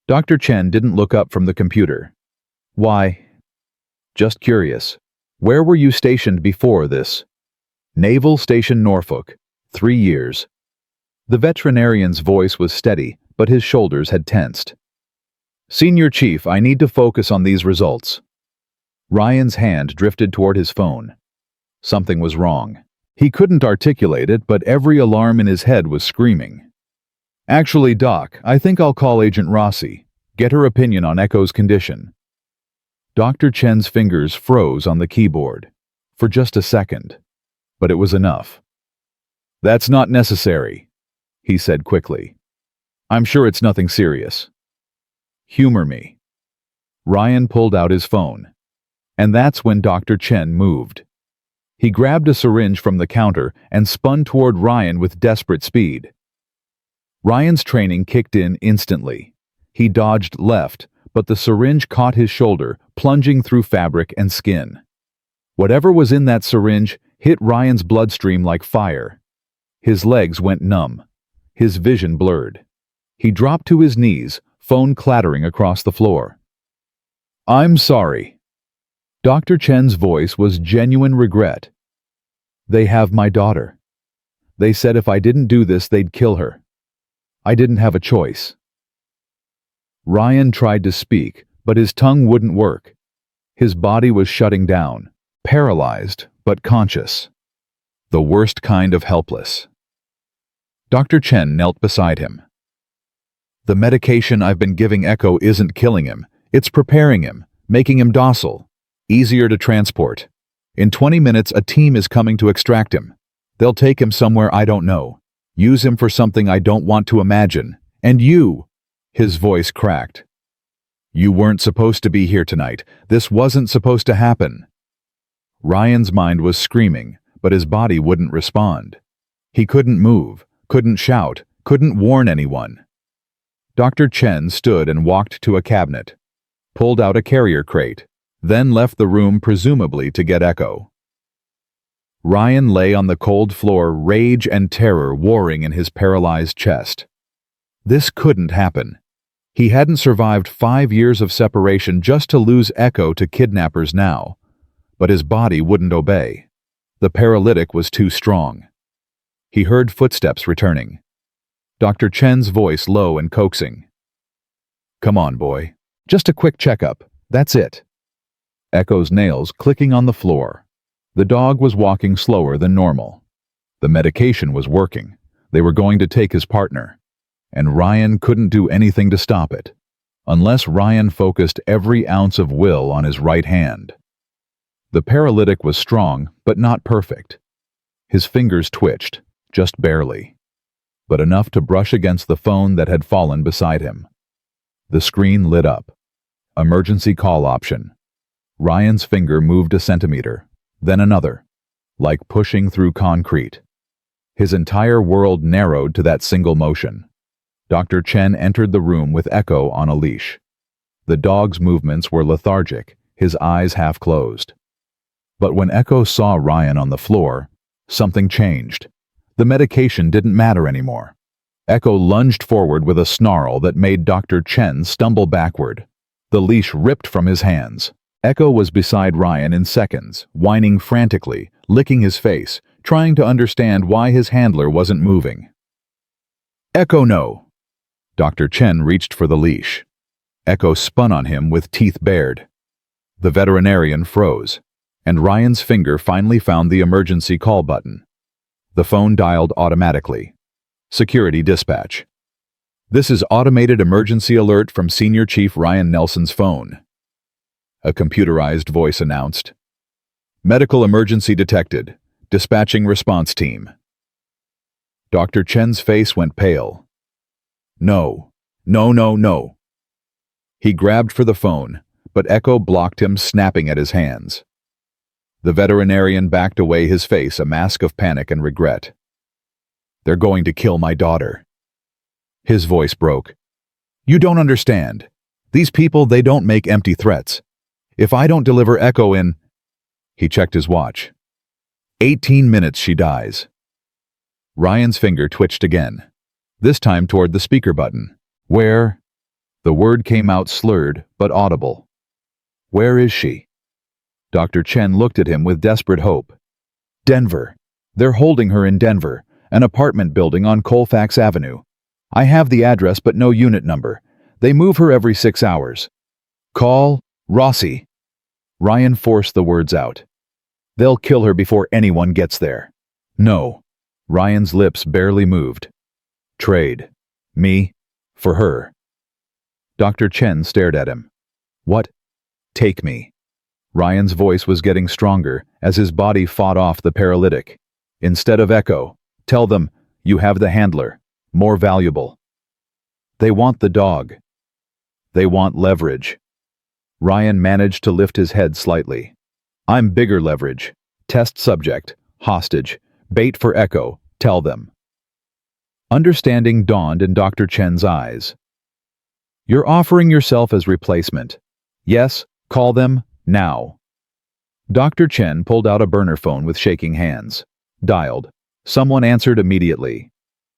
[SPEAKER 3] Dr. Chen didn't look up from the computer. Why? Just curious. Where were you stationed before this? Naval Station Norfolk. 3 years. The veterinarian's voice was steady, but his shoulders had tensed. Senior Chief, I need to focus on these results. Ryan's hand drifted toward his phone. Something was wrong. He couldn't articulate it, but every alarm in his head was screaming. Actually, Doc, I think I'll call Agent Rossi. Get her opinion on Echo's condition. Dr. Chen's fingers froze on the keyboard. For just a second. But it was enough. That's not necessary, he said quickly. I'm sure it's nothing serious. Humor me. Ryan pulled out his phone. And that's when Dr. Chen moved. He grabbed a syringe from the counter and spun toward Ryan with desperate speed. Ryan's training kicked in instantly. He dodged left, but the syringe caught his shoulder, plunging through fabric and skin. Whatever was in that syringe hit Ryan's bloodstream like fire. His legs went numb. His vision blurred. He dropped to his knees, phone clattering across the floor. I'm sorry. Dr. Chen's voice was genuine regret. They have my daughter. They said if I didn't do this, they'd kill her. I didn't have a choice. Ryan tried to speak, but his tongue wouldn't work. His body was shutting down, paralyzed but conscious. The worst kind of helpless. Dr. Chen knelt beside him. The medication I've been giving Echo isn't killing him. It's preparing him, making him docile, easier to transport. In 20 minutes, a team is coming to extract him. They'll take him somewhere I don't know, use him for something I don't want to imagine. And you, his voice cracked. You weren't supposed to be here tonight. This wasn't supposed to happen. Ryan's mind was screaming, but his body wouldn't respond. He couldn't move, couldn't shout, couldn't warn anyone. Dr. Chen stood and walked to a cabinet, pulled out a carrier crate, then left the room presumably to get Echo. Ryan lay on the cold floor, rage and terror warring in his paralyzed chest. This couldn't happen. He hadn't survived 5 years of separation just to lose Echo to kidnappers now. But his body wouldn't obey. The paralytic was too strong. He heard footsteps returning. Dr. Chen's voice low and coaxing. Come on, boy. Just a quick checkup. That's it. Echo's nails clicking on the floor. The dog was walking slower than normal. The medication was working. They were going to take his partner. And Ryan couldn't do anything to stop it, unless Ryan focused every ounce of will on his right hand. The paralytic was strong, but not perfect. His fingers twitched, just barely, but enough to brush against the phone that had fallen beside him. The screen lit up. Emergency call option. Ryan's finger moved a centimeter, then another, like pushing through concrete. His entire world narrowed to that single motion. Dr. Chen entered the room with Echo on a leash. The dog's movements were lethargic, his eyes half closed. But when Echo saw Ryan on the floor, something changed. The medication didn't matter anymore. Echo lunged forward with a snarl that made Dr. Chen stumble backward. The leash ripped from his hands. Echo was beside Ryan in seconds, whining frantically, licking his face, trying to understand why his handler wasn't moving. Echo, no! Dr. Chen reached for the leash. Echo spun on him with teeth bared. The veterinarian froze, and Ryan's finger finally found the emergency call button. The phone dialed automatically. Security dispatch. This is automated emergency alert from Senior Chief Ryan Nelson's phone. A computerized voice announced. Medical emergency detected. Dispatching response team. Dr. Chen's face went pale. No. No, no, no. He grabbed for the phone, but Echo blocked him, snapping at his hands. The veterinarian backed away, his face a mask of panic and regret. They're going to kill my daughter. His voice broke. You don't understand. These people, they don't make empty threats. If I don't deliver Echo in... He checked his watch. 18 minutes she dies. Ryan's finger twitched again, this time toward the speaker button. Where? The word came out slurred but audible. Where is she? Dr. Chen looked at him with desperate hope. Denver. They're holding her in Denver, an apartment building on Colfax Avenue. I have the address but no unit number. They move her every 6 hours. Call Rossi. Ryan forced the words out. They'll kill her before anyone gets there. No. Ryan's lips barely moved. Trade. Me. For her. Dr. Chen stared at him. What? Take me. Ryan's voice was getting stronger as his body fought off the paralytic. Instead of Echo, tell them, you have the handler. More valuable. They want the dog. They want leverage. Ryan managed to lift his head slightly. I'm bigger leverage. Test subject. Hostage. Bait for Echo. Tell them. Understanding dawned in Dr. Chen's eyes. You're offering yourself as replacement. Yes, call them now. Dr. Chen pulled out a burner phone with shaking hands. Dialed. Someone answered immediately.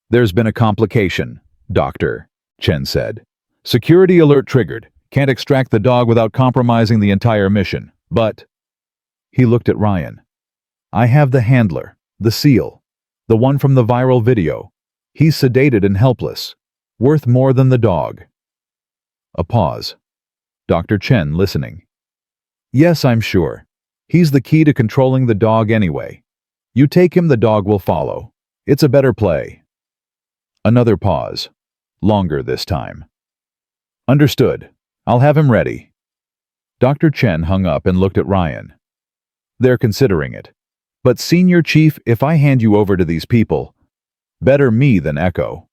[SPEAKER 3] There's been a complication, Doctor, Chen said. Security alert triggered. Can't extract the dog without compromising the entire mission. But... He looked at Ryan. I have the handler, the seal, the one from the viral video. He's sedated and helpless. Worth more than the dog. A pause. Dr. Chen listening. Yes, I'm sure. He's the key to controlling the dog anyway. You take him, the dog will follow. It's a better play. Another pause. Longer this time. Understood. I'll have him ready. Dr. Chen hung up and looked at Ryan. They're considering it. But Senior Chief, if I hand you over to these people, better me than Echo.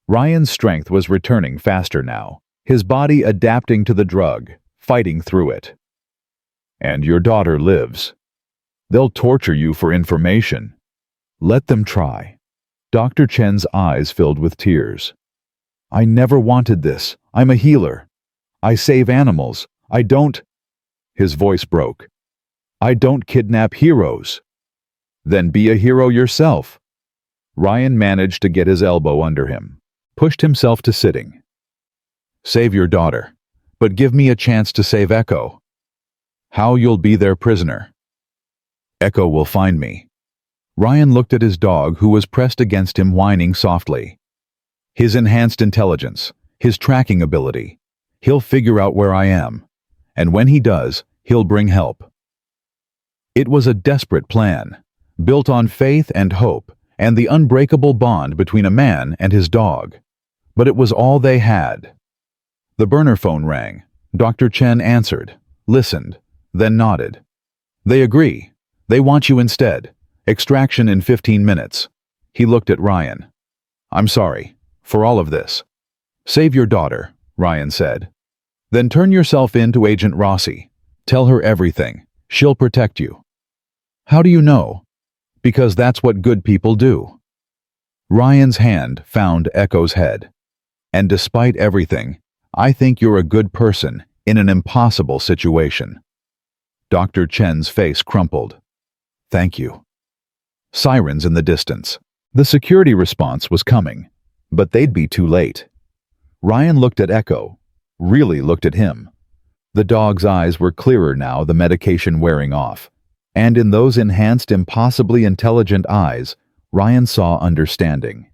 [SPEAKER 3] Ryan's strength was returning faster now, his body adapting to the drug, fighting through it. And your daughter lives. They'll torture you for information. Let them try. Dr. Chen's eyes filled with tears. I never wanted this. I'm a healer. I save animals. I don't... His voice broke. I don't kidnap heroes. Then be a hero yourself. Ryan managed to get his elbow under him, pushed himself to sitting. Save your daughter, but give me a chance to save Echo. How you'll be their prisoner. Echo will find me. Ryan looked at his dog, who was pressed against him, whining softly. His enhanced intelligence, his tracking ability. He'll figure out where I am. And when he does, he'll bring help. It was a desperate plan, built on faith and hope, and the unbreakable bond between a man and his dog. But it was all they had. The burner phone rang. Dr. Chen answered, listened, then nodded. They agree. They want you instead. Extraction in 15 minutes. He looked at Ryan. I'm sorry for all of this. Save your daughter, Ryan said. Then turn yourself in to Agent Rossi. Tell her everything. She'll protect you. How do you know? Because that's what good people do. Ryan's hand found Echo's head. And despite everything, I think you're a good person in an impossible situation. Dr. Chen's face crumpled. Thank you. Sirens in the distance. The security response was coming, but they'd be too late. Ryan looked at Echo, really looked at him. The dog's eyes were clearer now, the medication wearing off. And in those enhanced, impossibly intelligent eyes, Ryan saw understanding.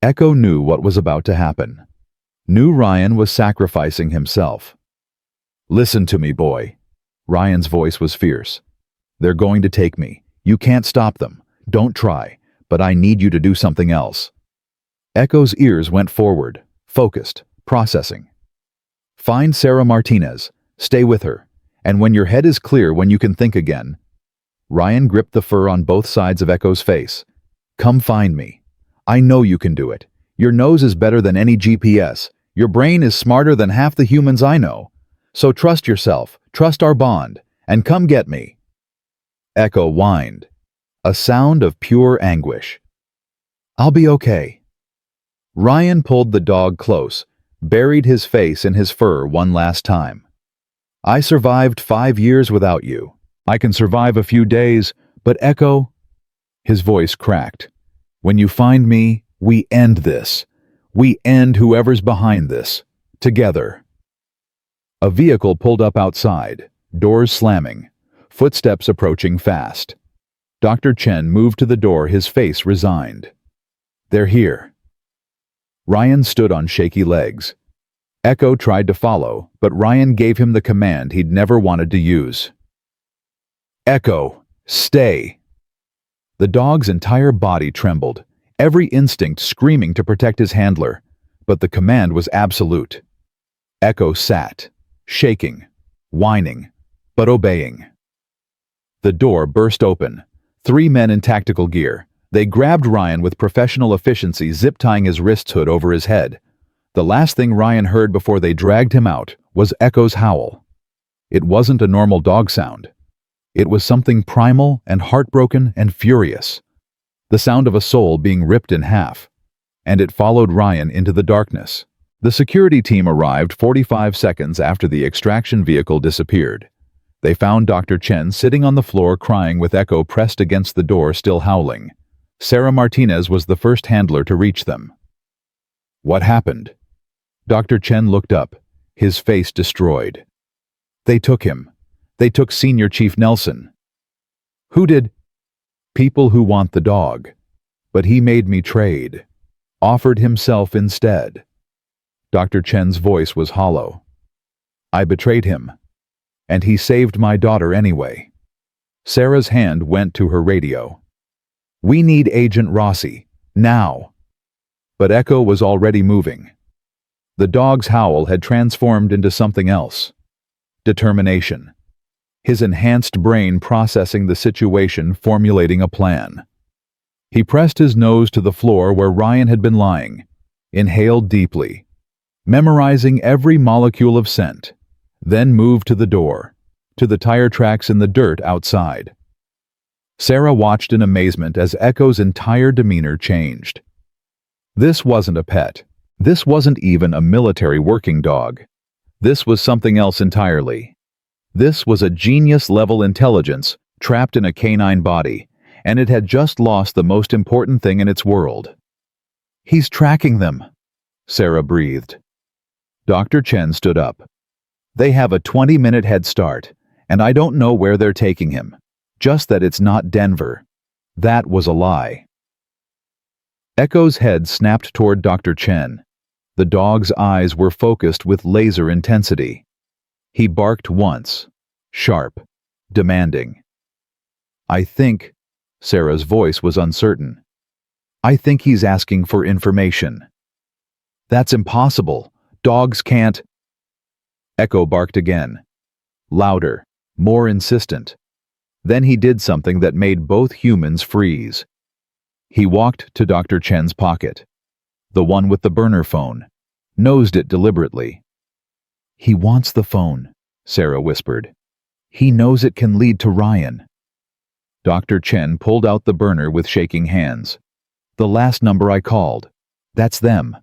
[SPEAKER 3] Echo knew what was about to happen. Knew Ryan was sacrificing himself. Listen to me, boy. Ryan's voice was fierce. They're going to take me. You can't stop them. Don't try. But I need you to do something else. Echo's ears went forward, focused, processing. Find Sarah Martinez. Stay with her. And when your head is clear, when you can think again, Ryan gripped the fur on both sides of Echo's face. Come find me. I know you can do it. Your nose is better than any GPS. Your brain is smarter than half the humans I know. So trust yourself, trust our bond, and come get me. Echo whined, a sound of pure anguish. I'll be okay. Ryan pulled the dog close, buried his face in his fur one last time. I survived 5 years without you. I can survive a few days, but Echo... His voice cracked. When you find me, we end this. We end whoever's behind this. Together. A vehicle pulled up outside, doors slamming, footsteps approaching fast. Dr. Chen moved to the door, his face resigned. They're here. Ryan stood on shaky legs. Echo tried to follow, but Ryan gave him the command he'd never wanted to use. Echo, stay. The dog's entire body trembled, every instinct screaming to protect his handler, but the command was absolute. Echo sat, shaking, whining, but obeying. The door burst open. 3 men in tactical gear. They grabbed Ryan with professional efficiency, zip-tying his wrist hood over his head. The last thing Ryan heard before they dragged him out was Echo's howl. It wasn't a normal dog sound. It was something primal and heartbroken and furious. The sound of a soul being ripped in half. And it followed Ryan into the darkness. The security team arrived 45 seconds after the extraction vehicle disappeared. They found Dr. Chen sitting on the floor crying with Echo pressed against the door, still howling. Sarah Martinez was the first handler to reach them. What happened? Dr. Chen looked up, his face destroyed. They took him. They took Senior Chief Nelson. Who did? People who want the dog. But he made me trade. Offered himself instead. Dr. Chen's voice was hollow. I betrayed him. And he saved my daughter anyway. Sarah's hand went to her radio. We need Agent Rossi, now. But Echo was already moving. The dog's howl had transformed into something else. Determination. His enhanced brain processing the situation, formulating a plan. He pressed his nose to the floor where Ryan had been lying, inhaled deeply, memorizing every molecule of scent, then moved to the door, to the tire tracks in the dirt outside. Sarah watched in amazement as Echo's entire demeanor changed. This wasn't a pet. This wasn't even a military working dog. This was something else entirely. This was a genius-level intelligence trapped in a canine body, and it had just lost the most important thing in its world. He's tracking them, Sarah breathed. Dr. Chen stood up. They have a 20-minute head start, and I don't know where they're taking him. Just that it's not Denver. That was a lie. Echo's head snapped toward Dr. Chen. The dog's eyes were focused with laser intensity. He barked once, sharp, demanding. I think, Sarah's voice was uncertain. I think he's asking for information. That's impossible. Dogs can't. Echo barked again. Louder, more insistent. Then he did something that made both humans freeze. He walked to Dr. Chen's pocket, the one with the burner phone, nosed it deliberately. He wants the phone, Sarah whispered. He knows it can lead to Ryan. Dr. Chen pulled out the burner with shaking hands. The last number I called. That's them.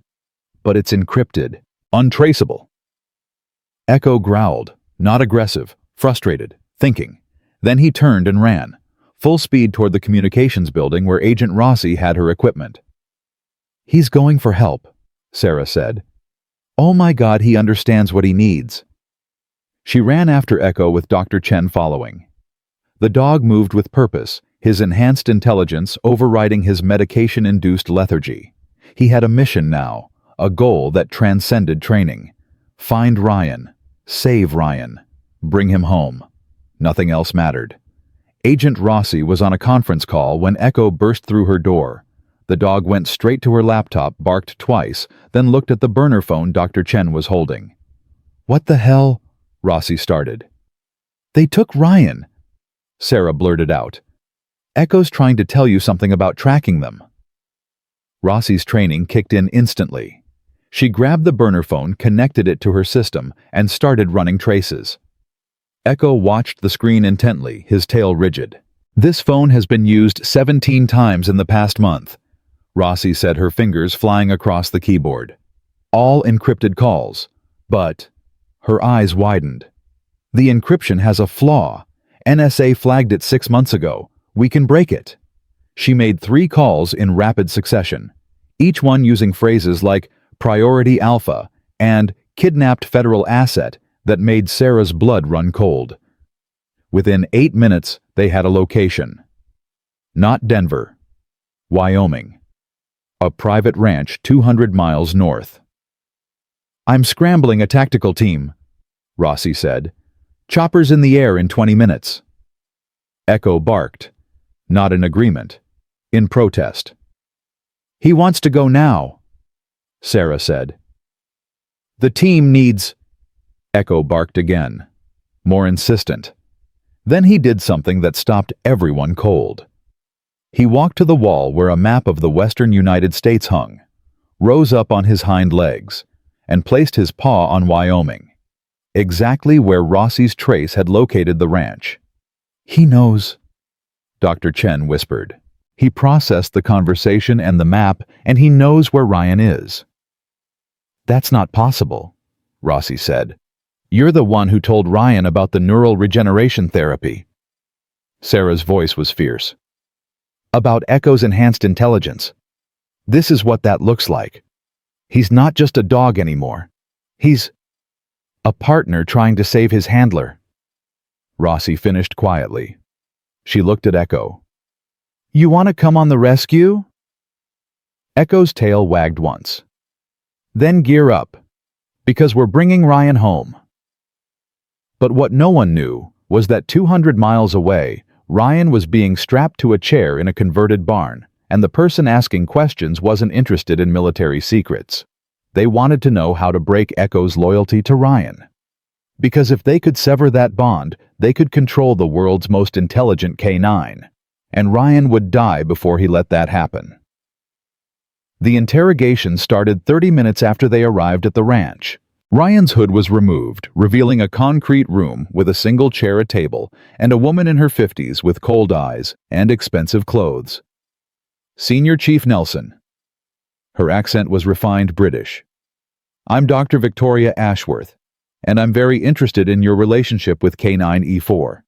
[SPEAKER 3] But it's encrypted, untraceable. Echo growled, not aggressive, frustrated, thinking. Then he turned and ran, full speed toward the communications building where Agent Rossi had her equipment. He's going for help, Sarah said. Oh my God, he understands what he needs. She ran after Echo with Dr. Chen following. The dog moved with purpose, his enhanced intelligence overriding his medication-induced lethargy. He had a mission now, a goal that transcended training. Find Ryan, save Ryan, bring him home. Nothing else mattered. Agent Rossi was on a conference call when Echo burst through her door. The dog went straight to her laptop, barked twice, then looked at the burner phone Dr. Chen was holding. What the hell? Rossi started. They took Ryan. Sarah blurted out. Echo's trying to tell you something about tracking them. Rossi's training kicked in instantly. She grabbed the burner phone, connected it to her system, and started running traces. Echo watched the screen intently, his tail rigid. This phone has been used 17 times in the past month, Rossi said, her fingers flying across the keyboard. All encrypted calls, but her eyes widened. The encryption has a flaw. NSA flagged it 6 months ago. We can break it. She made 3 calls in rapid succession, each one using phrases like priority alpha and kidnapped federal asset that made Sarah's blood run cold. Within 8 minutes, they had a location. Not Denver. Wyoming. A private ranch 200 miles north. I'm scrambling a tactical team, Rossi said. Choppers in the air in 20 minutes. Echo barked. Not in agreement. In protest. He wants to go now, Sarah said. The team needs... Echo barked again, more insistent. Then he did something that stopped everyone cold. He walked to the wall where a map of the western United States hung, rose up on his hind legs, and placed his paw on Wyoming, exactly where Rossi's trace had located the ranch. He knows, Dr. Chen whispered. He processed the conversation and the map, and he knows where Ryan is. That's not possible, Rossi said. You're the one who told Ryan about the neural regeneration therapy. Sarah's voice was fierce. About Echo's enhanced intelligence. This is what that looks like. He's not just a dog anymore. He's a partner trying to save his handler. Rossi finished quietly. She looked at Echo. You want to come on the rescue? Echo's tail wagged once. Then gear up, because we're bringing Ryan home. But what no one knew was that 200 miles away, Ryan was being strapped to a chair in a converted barn, and the person asking questions wasn't interested in military secrets. They wanted to know how to break Echo's loyalty to Ryan. Because if they could sever that bond, they could control the world's most intelligent K9, and Ryan would die before he let that happen. The interrogation started 30 minutes after they arrived at the ranch. Ryan's hood was removed, revealing a concrete room with a single chair, a table, and a woman in her 50s with cold eyes and expensive clothes. Senior Chief Nelson. Her accent was refined British. I'm Dr. Victoria Ashworth, and I'm very interested in your relationship with K9E4.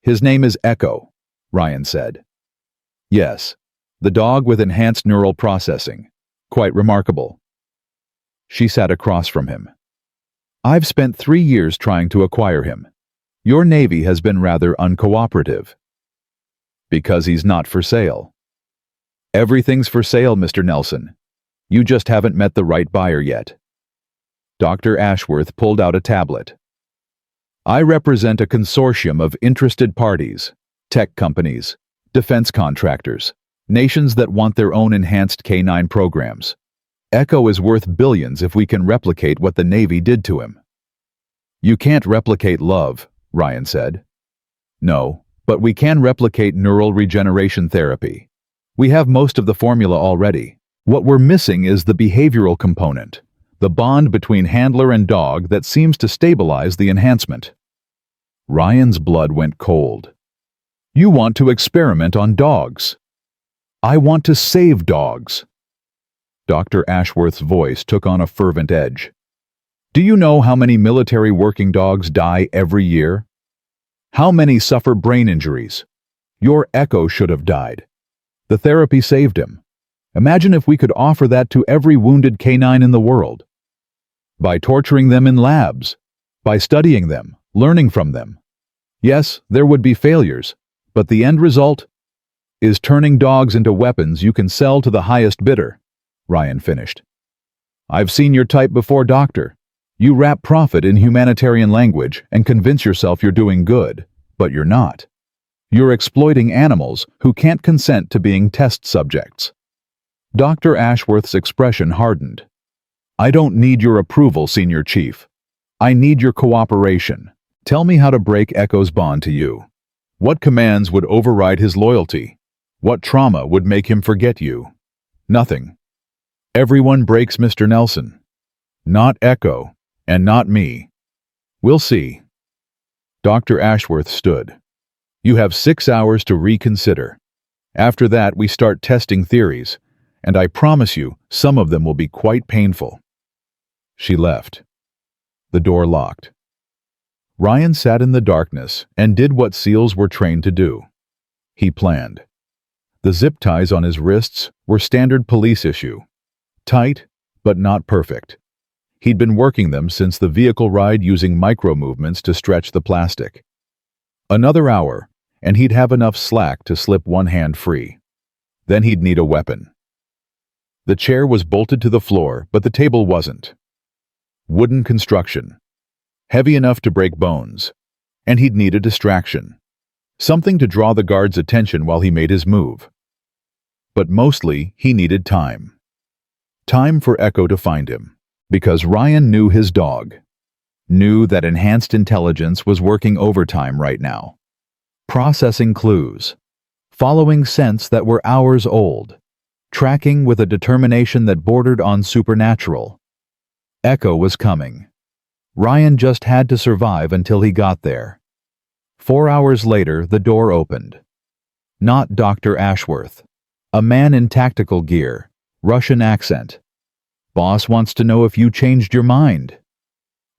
[SPEAKER 3] His name is Echo, Ryan said. Yes, the dog with enhanced neural processing. Quite remarkable. She sat across from him. I've spent 3 years trying to acquire him. Your Navy has been rather uncooperative. Because he's not for sale. Everything's for sale, Mr. Nelson. You just haven't met the right buyer yet. Dr. Ashworth pulled out a tablet. I represent a consortium of interested parties, tech companies, defense contractors, nations that want their own enhanced K9 programs. Echo is worth billions if we can replicate what the Navy did to him. You can't replicate love, Ryan said. No, but we can replicate neural regeneration therapy. We have most of the formula already. What we're missing is the behavioral component, the bond between handler and dog that seems to stabilize the enhancement. Ryan's blood went cold. You want to experiment on dogs. I want to save dogs. Dr. Ashworth's voice took on a fervent edge. Do you know how many military working dogs die every year? How many suffer brain injuries? Your Echo should have died. The therapy saved him. Imagine if we could offer that to every wounded K9 in the world. By torturing them in labs, by studying them, learning from them. Yes, there would be failures, but the end result is turning dogs into weapons you can sell to the highest bidder, Ryan finished. I've seen your type before, Doctor. You wrap profit in humanitarian language and convince yourself you're doing good, but you're not. You're exploiting animals who can't consent to being test subjects. Dr. Ashworth's expression hardened. I don't need your approval, Senior Chief. I need your cooperation. Tell me how to break Echo's bond to you. What commands would override his loyalty? What trauma would make him forget you? Nothing. Everyone breaks Mr. Nelson. Not Echo, and not me. We'll see. Dr. Ashworth stood. You have 6 hours to reconsider. After that, we start testing theories, and I promise you, some of them will be quite painful. She left. The door locked. Ryan sat in the darkness and did what SEALs were trained to do. He planned. The zip ties on his wrists were standard police issue. Tight, but not perfect. He'd been working them since the vehicle ride using micro-movements to stretch the plastic. Another hour, and he'd have enough slack to slip one hand free. Then he'd need a weapon. The chair was bolted to the floor, but the table wasn't. Wooden construction. Heavy enough to break bones. And he'd need a distraction. Something to draw the guard's attention while he made his move. But mostly, he needed time. Time for Echo to find him. Because Ryan knew his dog. Knew that enhanced intelligence was working overtime right now. Processing clues. Following scents that were hours old. Tracking with a determination that bordered on supernatural. Echo was coming. Ryan just had to survive until he got there. 4 hours later, the door opened. Not Dr. Ashworth. A man in tactical gear, Russian accent. Boss wants to know if you changed your mind.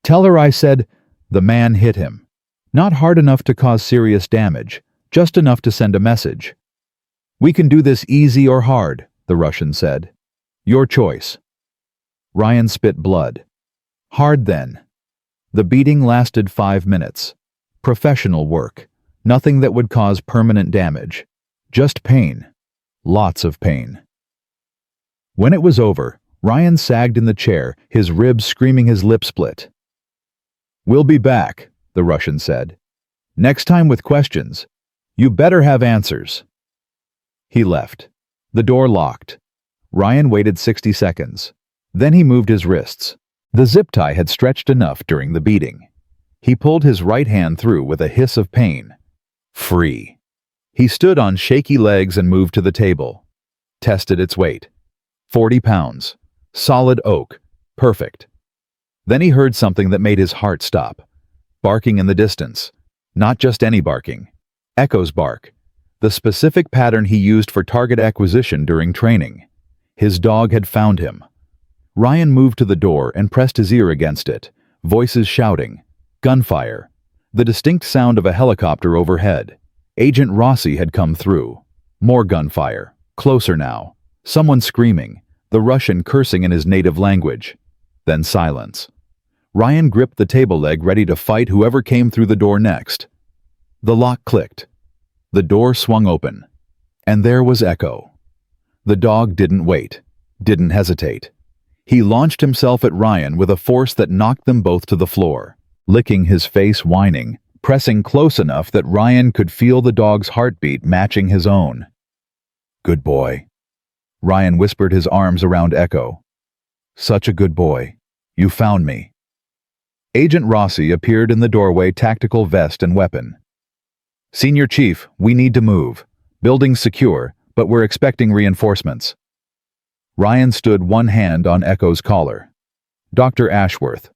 [SPEAKER 3] Tell her I said, the man hit him. Not hard enough to cause serious damage, just enough to send a message. We can do this easy or hard, the Russian said. Your choice. Ryan spit blood. Hard then. The beating lasted 5 minutes. Professional work. Nothing that would cause permanent damage. Just pain. Lots of pain. When it was over, Ryan sagged in the chair, his ribs screaming, his lip split. We'll be back, the Russian said. Next time with questions. You better have answers. He left. The door locked. Ryan waited 60 seconds. Then he moved his wrists. The zip tie had stretched enough during the beating. He pulled his right hand through with a hiss of pain. Free. He stood on shaky legs and moved to the table. Tested its weight. 40 pounds. Solid oak. Perfect. Then he heard something that made his heart stop. Barking in the distance. Not just any barking. Echo's bark. The specific pattern he used for target acquisition during training. His dog had found him. Ryan moved to the door and pressed his ear against it. Voices shouting. Gunfire. The distinct sound of a helicopter overhead. Agent Rossi had come through. More gunfire. Closer now. Someone screaming. The Russian cursing in his native language. Then silence. Ryan gripped the table leg, ready to fight whoever came through the door next. The lock clicked. The door swung open. And there was Echo. The dog didn't wait. Didn't hesitate. He launched himself at Ryan with a force that knocked them both to the floor. Licking his face, whining, pressing close enough that Ryan could feel the dog's heartbeat matching his own. Good boy. Ryan whispered, his arms around Echo. Such a good boy. You found me. Agent Rossi appeared in the doorway, tactical vest and weapon. Senior Chief, we need to move. Building secure, but we're expecting reinforcements. Ryan stood, one hand on Echo's collar. Dr. Ashworth.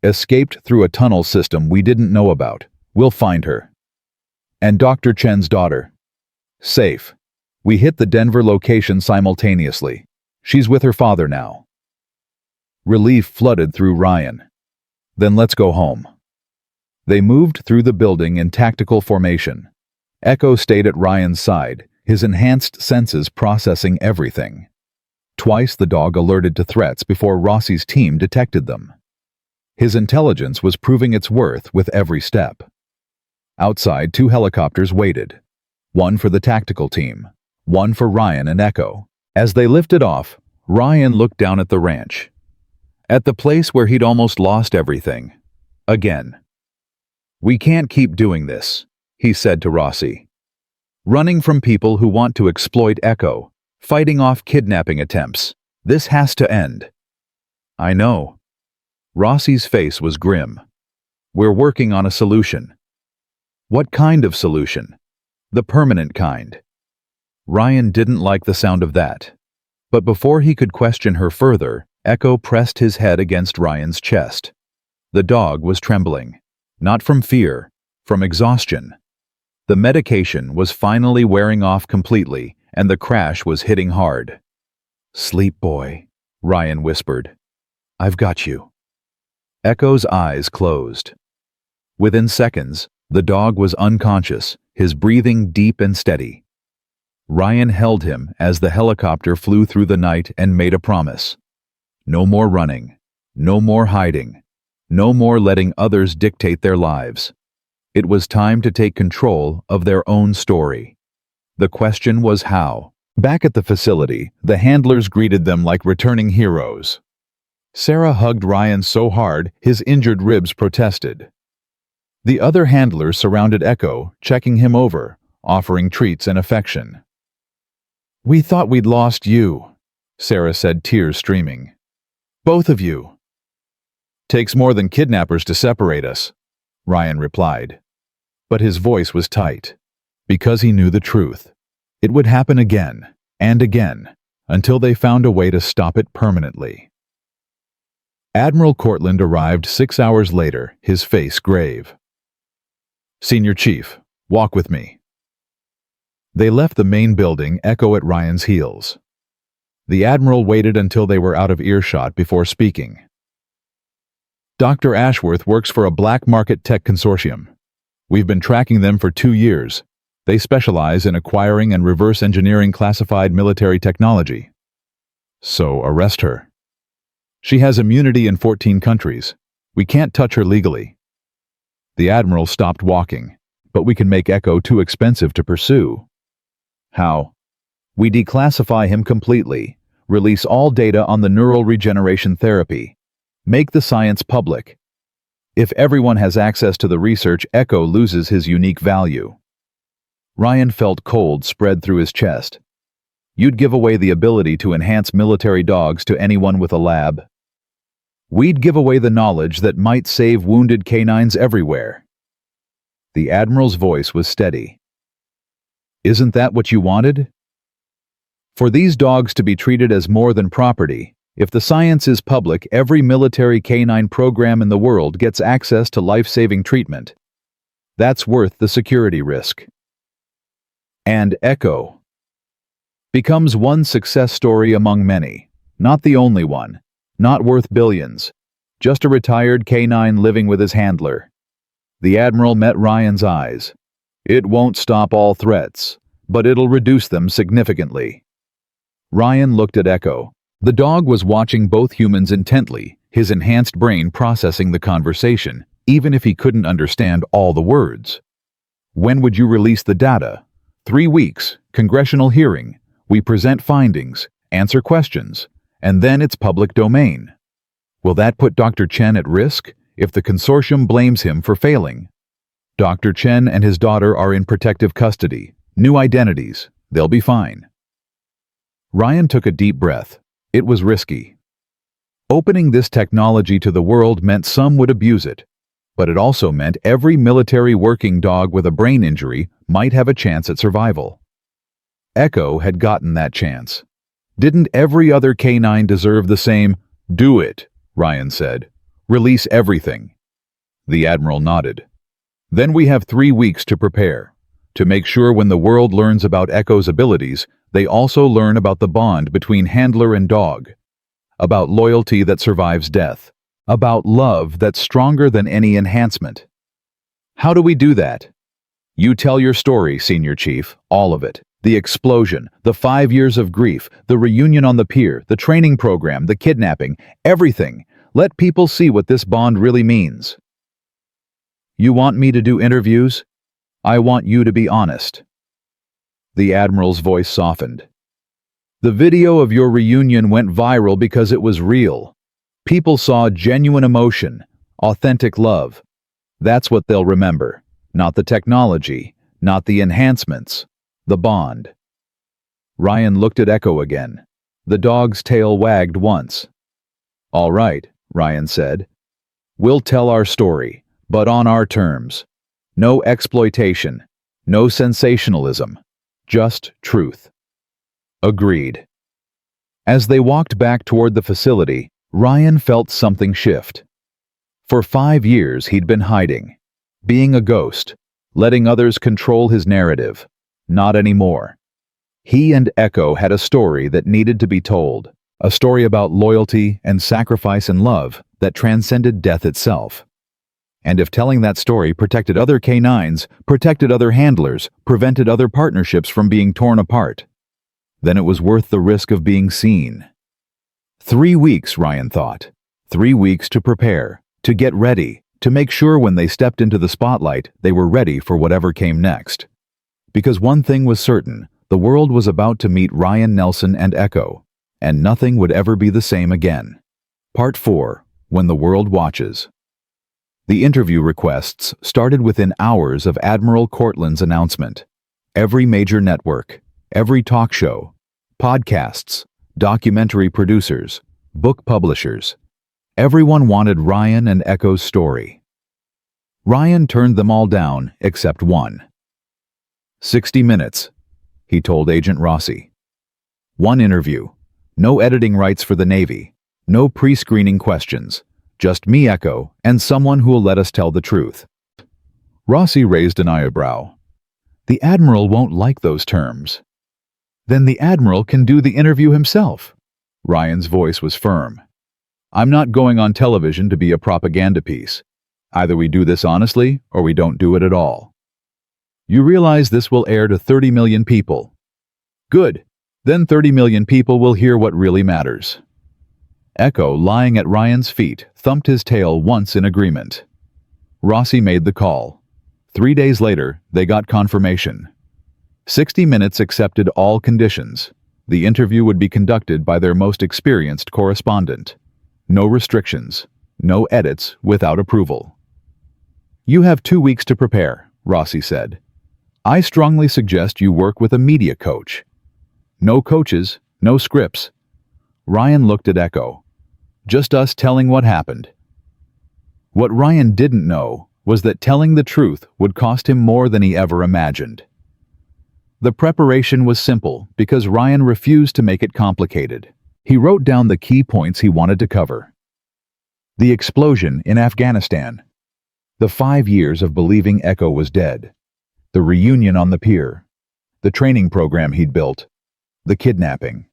[SPEAKER 3] Escaped through a tunnel system we didn't know about. We'll find her. And Dr. Chen's daughter. Safe. We hit the Denver location simultaneously. She's with her father now. Relief flooded through Ryan. Then let's go home. They moved through the building in tactical formation. Echo stayed at Ryan's side, his enhanced senses processing everything. Twice the dog alerted to threats before Rossi's team detected them. His intelligence was proving its worth with every step. Outside, 2 helicopters waited. One for the tactical team, one for Ryan and Echo. As they lifted off, Ryan looked down at the ranch. At the place where he'd almost lost everything. Again. We can't keep doing this, he said to Rossi. Running from people who want to exploit Echo, fighting off kidnapping attempts. This has to end. I know. Rossi's face was grim. We're working on a solution. What kind of solution? The permanent kind. Ryan didn't like the sound of that. But before he could question her further, Echo pressed his head against Ryan's chest. The dog was trembling. Not from fear, from exhaustion. The medication was finally wearing off completely, and the crash was hitting hard. "Sleep, boy," Ryan whispered. "I've got you." Echo's eyes closed. Within seconds, the dog was unconscious, his breathing deep and steady. Ryan held him as the helicopter flew through the night and made a promise. No more running. No more hiding. No more letting others dictate their lives. It was time to take control of their own story. The question was how. Back at the facility, the handlers greeted them like returning heroes. Sarah hugged Ryan so hard, his injured ribs protested. The other handlers surrounded Echo, checking him over, offering treats and affection. "We thought we'd lost you," Sarah said, tears streaming. "Both of you." "Takes more than kidnappers to separate us," Ryan replied. But his voice was tight, because he knew the truth. It would happen again, and again, until they found a way to stop it permanently. Admiral Cortland arrived 6 hours later, his face grave. "Senior Chief, walk with me." They left the main building, Echo at Ryan's heels. The Admiral waited until they were out of earshot before speaking. "Dr. Ashworth works for a black market tech consortium. We've been tracking them for 2 years. They specialize in acquiring and reverse engineering classified military technology. So arrest her. She has immunity in 14 countries. We can't touch her legally." The Admiral stopped walking, "But we can make Echo too expensive to pursue." "How?" "We declassify him completely, release all data on the neural regeneration therapy, make the science public. If everyone has access to the research, Echo loses his unique value." Ryan felt cold spread through his chest. "You'd give away the ability to enhance military dogs to anyone with a lab?" "We'd give away the knowledge that might save wounded canines everywhere." The Admiral's voice was steady. "Isn't that what you wanted? For these dogs to be treated as more than property, if the science is public, every military canine program in the world gets access to life-saving treatment. That's worth the security risk." And Echo becomes one success story among many, not the only one, not worth billions, just a retired canine living with his handler. The Admiral met Ryan's eyes. "It won't stop all threats, but it'll reduce them significantly." Ryan looked at Echo. The dog was watching both humans intently, his enhanced brain processing the conversation, even if he couldn't understand all the words. "When would you release the data?" 3 weeks, congressional hearing. We present findings, answer questions, and then it's public domain. Will that put Dr. Chen at risk if the consortium blames him for failing? Dr. Chen and his daughter are in protective custody. New identities. They'll be fine. Ryan took a deep breath. It was risky. Opening this technology to the world meant some would abuse it, but it also meant every military working dog with a brain injury might have a chance at survival. Echo had gotten that chance. Didn't every other canine deserve the same? "Do it," Ryan said. "Release everything." The Admiral nodded. "Then we have 3 weeks to prepare, to make sure when the world learns about Echo's abilities, they also learn about the bond between handler and dog, about loyalty that survives death, about love that's stronger than any enhancement." "How do we do that?" "You tell your story, Senior Chief, all of it. The explosion, the 5 years of grief, the reunion on the pier, the training program, the kidnapping, everything. Let people see what this bond really means." "You want me to do interviews? I want you to be honest." The Admiral's voice softened. "The video of your reunion went viral because it was real. People saw genuine emotion, authentic love. That's what they'll remember. Not the technology, not the enhancements. The bond." Ryan looked at Echo again. The dog's tail wagged once. "All right," Ryan said. "We'll tell our story, but on our terms. No exploitation, No sensationalism. Just truth. Agreed. As they walked back toward the facility, Ryan felt something shift. For 5 years he'd been hiding, being a ghost, letting others control his narrative. Not anymore. He and Echo had a story that needed to be told, a story about loyalty and sacrifice and love that transcended death itself. And if telling that story protected other canines, protected other handlers, prevented other partnerships from being torn apart, then it was worth the risk of being seen. 3 weeks, Ryan thought. 3 weeks to prepare, to get ready, to make sure when they stepped into the spotlight they were ready for whatever came next. Because one thing was certain, the world was about to meet Ryan Nelson and Echo, and nothing would ever be the same again. Part 4. When the World Watches. The interview requests started within hours of Admiral Cortland's announcement. Every major network, every talk show, podcasts, documentary producers, book publishers, everyone wanted Ryan and Echo's story. Ryan turned them all down except one. 60 minutes, he told Agent Rossi. One interview, no editing rights for the Navy, no pre-screening questions, just me, Echo, and someone who will let us tell the truth. Rossi raised an eyebrow. The Admiral won't like those terms. Then the Admiral can do the interview himself. Ryan's voice was firm. I'm not going on television to be a propaganda piece. Either we do this honestly or we don't do it at all. You realize this will air to 30 million people. Good. Then 30 million people will hear what really matters. Echo, lying at Ryan's feet, thumped his tail once in agreement. Rossi made the call. 3 days later, they got confirmation. 60 Minutes accepted all conditions. The interview would be conducted by their most experienced correspondent. No restrictions. No edits without approval. You have 2 weeks to prepare, Rossi said. I strongly suggest you work with a media coach. No coaches, no scripts. Ryan looked at Echo. Just us telling what happened. What Ryan didn't know was that telling the truth would cost him more than he ever imagined. The preparation was simple because Ryan refused to make it complicated. He wrote down the key points he wanted to cover. The explosion in Afghanistan. The 5 years of believing Echo was dead. The reunion on the pier. The training program he'd built. The kidnapping.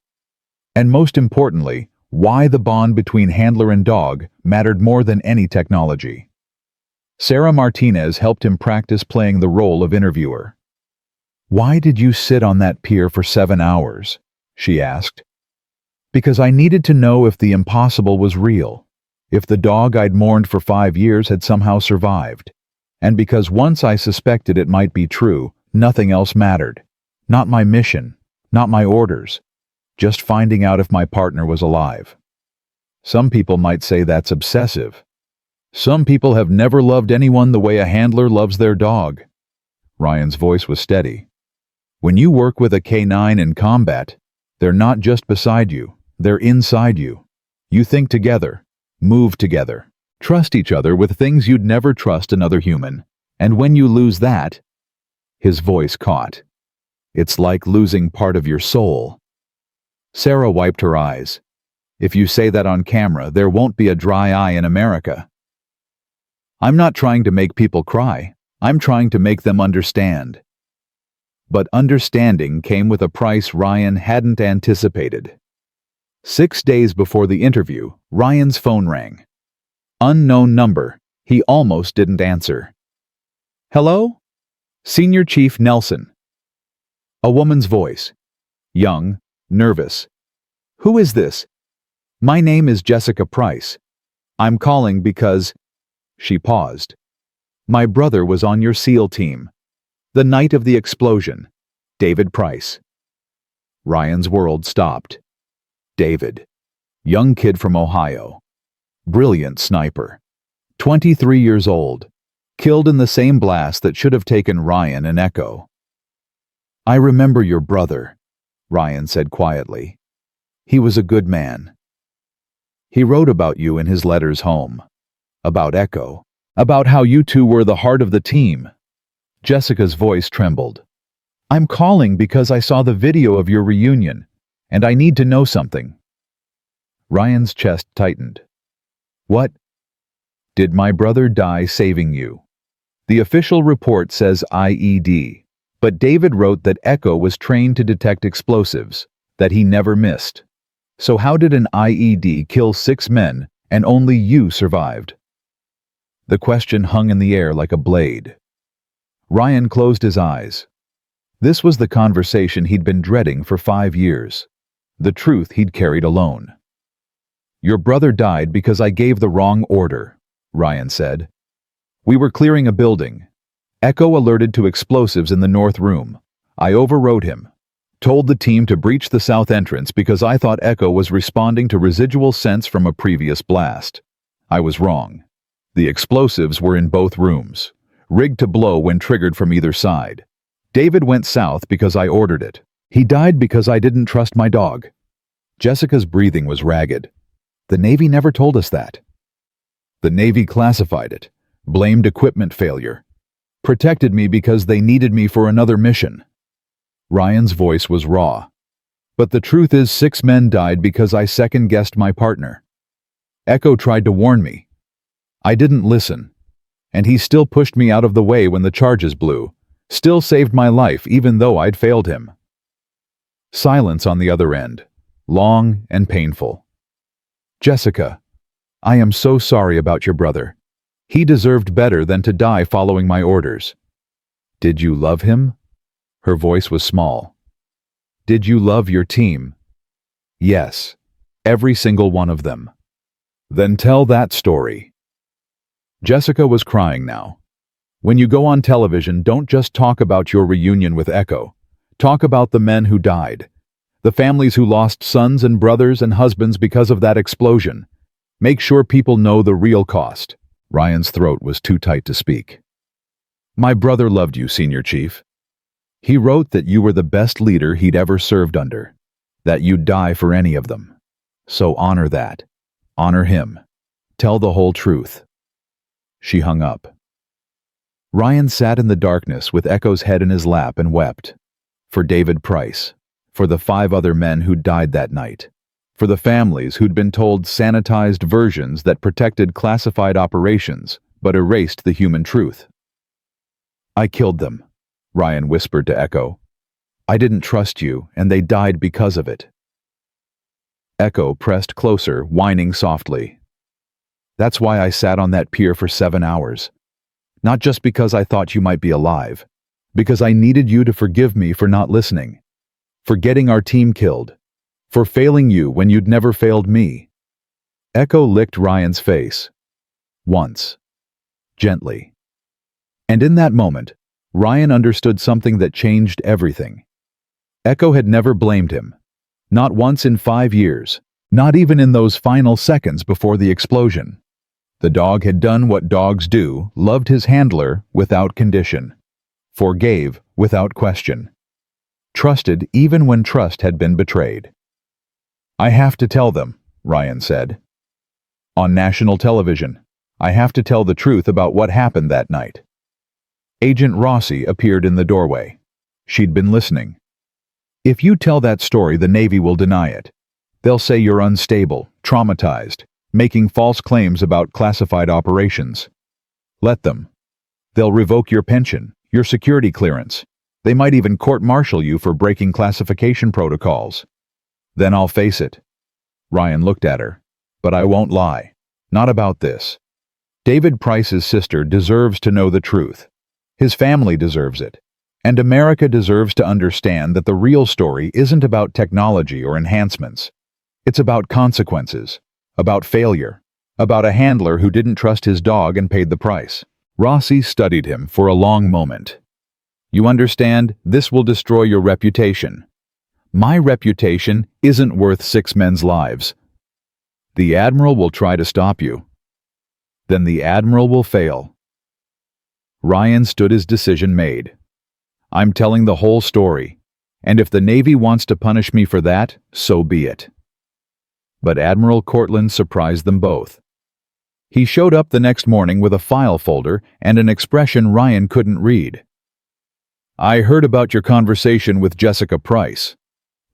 [SPEAKER 3] And most importantly, why the bond between handler and dog mattered more than any technology. Sarah Martinez helped him practice playing the role of interviewer. Why did you sit on that pier for 7 hours? She asked. Because I needed to know if the impossible was real, if the dog I'd mourned for 5 years had somehow survived, and because once I suspected it might be true, nothing else mattered. Not my mission, not my orders, just finding out if my partner was alive. Some people might say that's obsessive. Some people have never loved anyone the way a handler loves their dog. Ryan's voice was steady. When you work with a canine in combat, they're not just beside you, they're inside you. You think together, move together, trust each other with things you'd never trust another human. And when you lose that, his voice caught. It's like losing part of your soul. Sarah wiped her eyes. If you say that on camera, there won't be a dry eye in America. I'm not trying to make people cry. I'm trying to make them understand. But understanding came with a price Ryan hadn't anticipated. 6 days before the interview, Ryan's phone rang. Unknown number. He almost didn't answer. Hello? Senior Chief Nelson. A woman's voice. Young, nervous. Who is this? My name is Jessica Price. I'm calling because... She paused. My brother was on your SEAL team. The night of the explosion. David Price. Ryan's world stopped. David. Young kid from Ohio. Brilliant sniper. 23 years old. Killed in the same blast that should have taken Ryan and Echo. I remember your brother, Ryan said quietly. He was a good man. He wrote about you in his letters home. About Echo. About how you two were the heart of the team. Jessica's voice trembled. I'm calling because I saw the video of your reunion, and I need to know something. Ryan's chest tightened. What? Did my brother die saving you? The official report says IED, but David wrote that Echo was trained to detect explosives, that he never missed. So how did an IED kill 6 men and only you survived? The question hung in the air like a blade. Ryan closed his eyes. This was the conversation he'd been dreading for 5 years. The truth he'd carried alone. Your brother died because I gave the wrong order, Ryan said. We were clearing a building. Echo alerted to explosives in the north room. I overrode him. Told the team to breach the south entrance because I thought Echo was responding to residual sense from a previous blast. I was wrong. The explosives were in both rooms, rigged to blow when triggered from either side. David went south because I ordered it. He died because I didn't trust my dog. Jessica's breathing was ragged. The Navy never told us that. The Navy classified it, blamed equipment failure, protected me because they needed me for another mission. Ryan's voice was raw. But the truth is 6 men died because I second-guessed my partner. Echo tried to warn me. I didn't listen. And he still pushed me out of the way when the charges blew, still saved my life even though I'd failed him. Silence on the other end, long and painful. Jessica, I am so sorry about your brother. He deserved better than to die following my orders. Did you love him? Her voice was small. Did you love your team? Yes, every single one of them. Then tell that story. Jessica was crying now. When you go on television, don't just talk about your reunion with Echo. Talk about the men who died. The families who lost sons and brothers and husbands because of that explosion. Make sure people know the real cost. Ryan's throat was too tight to speak. My brother loved you, Senior Chief. He wrote that you were the best leader he'd ever served under, that you'd die for any of them. So honor that. Honor him. Tell the whole truth. She hung up. Ryan sat in the darkness with Echo's head in his lap and wept. For David Price. For the 5 other men who'd died that night. For the families who'd been told sanitized versions that protected classified operations, but erased the human truth. I killed them, Ryan whispered to Echo. I didn't trust you, and they died because of it. Echo pressed closer, whining softly. That's why I sat on that pier for 7 hours. Not just because I thought you might be alive, because I needed you to forgive me for not listening, for getting our team killed, for failing you when you'd never failed me. Echo licked Ryan's face. Once. Gently. And in that moment, Ryan understood something that changed everything. Echo had never blamed him. Not once in 5 years. Not even in those final seconds before the explosion. The dog had done what dogs do, loved his handler without condition. Forgave without question. Trusted even when trust had been betrayed. I have to tell them, Ryan said. On national television, I have to tell the truth about what happened that night. Agent Rossi appeared in the doorway. She'd been listening. If you tell that story, the Navy will deny it. They'll say you're unstable, traumatized, making false claims about classified operations. Let them. They'll revoke your pension, your security clearance. They might even court-martial you for breaking classification protocols. Then I'll face it. Ryan looked at her. But I won't lie. Not about this. David Price's sister deserves to know the truth. His family deserves it. And America deserves to understand that the real story isn't about technology or enhancements. It's about consequences, about failure, about a handler who didn't trust his dog and paid the price. Rossi studied him for a long moment. You understand, this will destroy your reputation. My reputation isn't worth 6 men's lives. The Admiral will try to stop you. Then the Admiral will fail. Ryan stood his decision made. I'm telling the whole story, and if the Navy wants to punish me for that, so be it. But Admiral Cortlandt surprised them both. He showed up the next morning with a file folder and an expression Ryan couldn't read. I heard about your conversation with Jessica Price,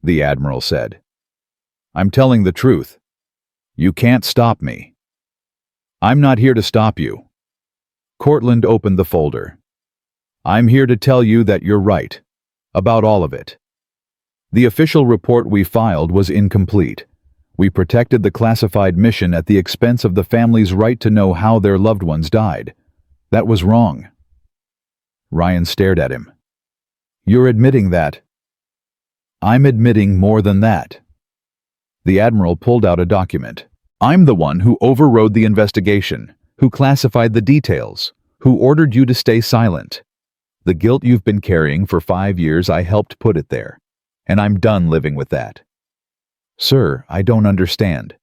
[SPEAKER 3] the Admiral said. I'm telling the truth. You can't stop me. I'm not here to stop you. Cortland opened the folder. I'm here to tell you that you're right. About all of it. The official report we filed was incomplete. We protected the classified mission at the expense of the family's right to know how their loved ones died. That was wrong. Ryan stared at him. You're admitting that. I'm admitting more than that. The Admiral pulled out a document. I'm the one who overrode the investigation, who classified the details, who ordered you to stay silent. The guilt you've been carrying for 5 years, I helped put it there, and I'm done living with that. Sir, I don't understand.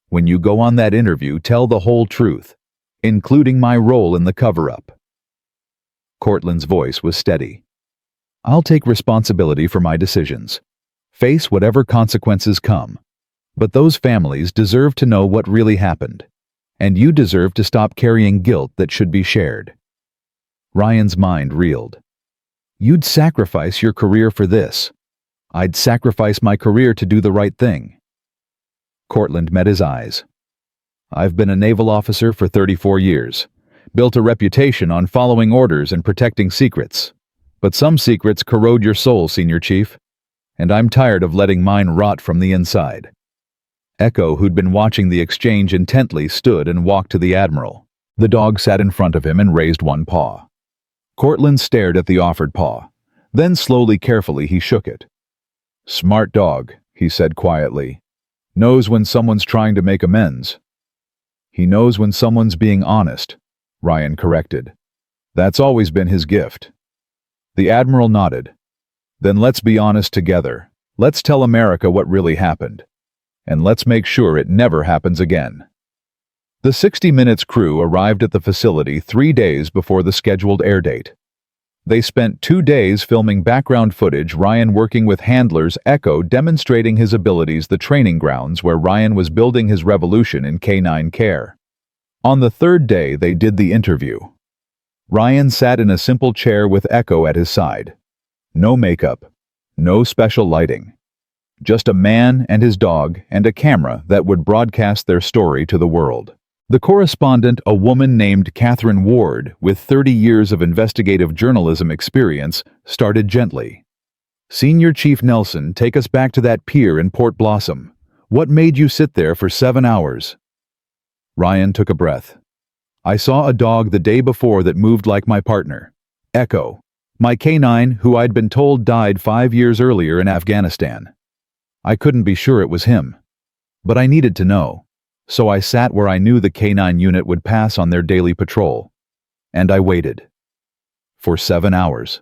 [SPEAKER 3] When you go on that interview, tell the whole truth, including my role in the cover-up. Cortland's voice was steady. I'll take responsibility for my decisions. Face whatever consequences come. But those families deserve to know what really happened. And you deserve to stop carrying guilt that should be shared. Ryan's mind reeled. You'd sacrifice your career for this. I'd sacrifice my career to do the right thing. Cortland met his eyes. I've been a naval officer for 34 years. Built a reputation on following orders and protecting secrets. But some secrets corrode your soul, Senior Chief. And I'm tired of letting mine rot from the inside. Echo, who'd been watching the exchange intently, stood and walked to the Admiral. The dog sat in front of him and raised one paw. Cortland stared at the offered paw. Then slowly, carefully, he shook it. Smart dog, he said quietly. Knows when someone's trying to make amends. He knows when someone's being honest, Ryan corrected. That's always been his gift. The Admiral nodded. Then let's be honest together. Let's tell America what really happened. And let's make sure it never happens again. The 60 Minutes crew arrived at the facility 3 days before the scheduled air date. They spent 2 days filming background footage, Ryan working with handlers, Echo demonstrating his abilities, the training grounds where Ryan was building his revolution in canine care. On the 3rd day, they did the interview. Ryan sat in a simple chair with Echo at his side. No makeup, no special lighting. Just a man and his dog and a camera that would broadcast their story to the world. The correspondent, a woman named Catherine Ward, with 30 years of investigative journalism experience, started gently. Senior Chief Nelson, take us back to that pier in Port Blossom. What made you sit there for 7 hours? Ryan took a breath. I saw a dog the day before that moved like my partner. Echo, my canine, who I'd been told died 5 years earlier in Afghanistan. I couldn't be sure it was him. But I needed to know. So I sat where I knew the canine unit would pass on their daily patrol. And I waited. For 7 hours.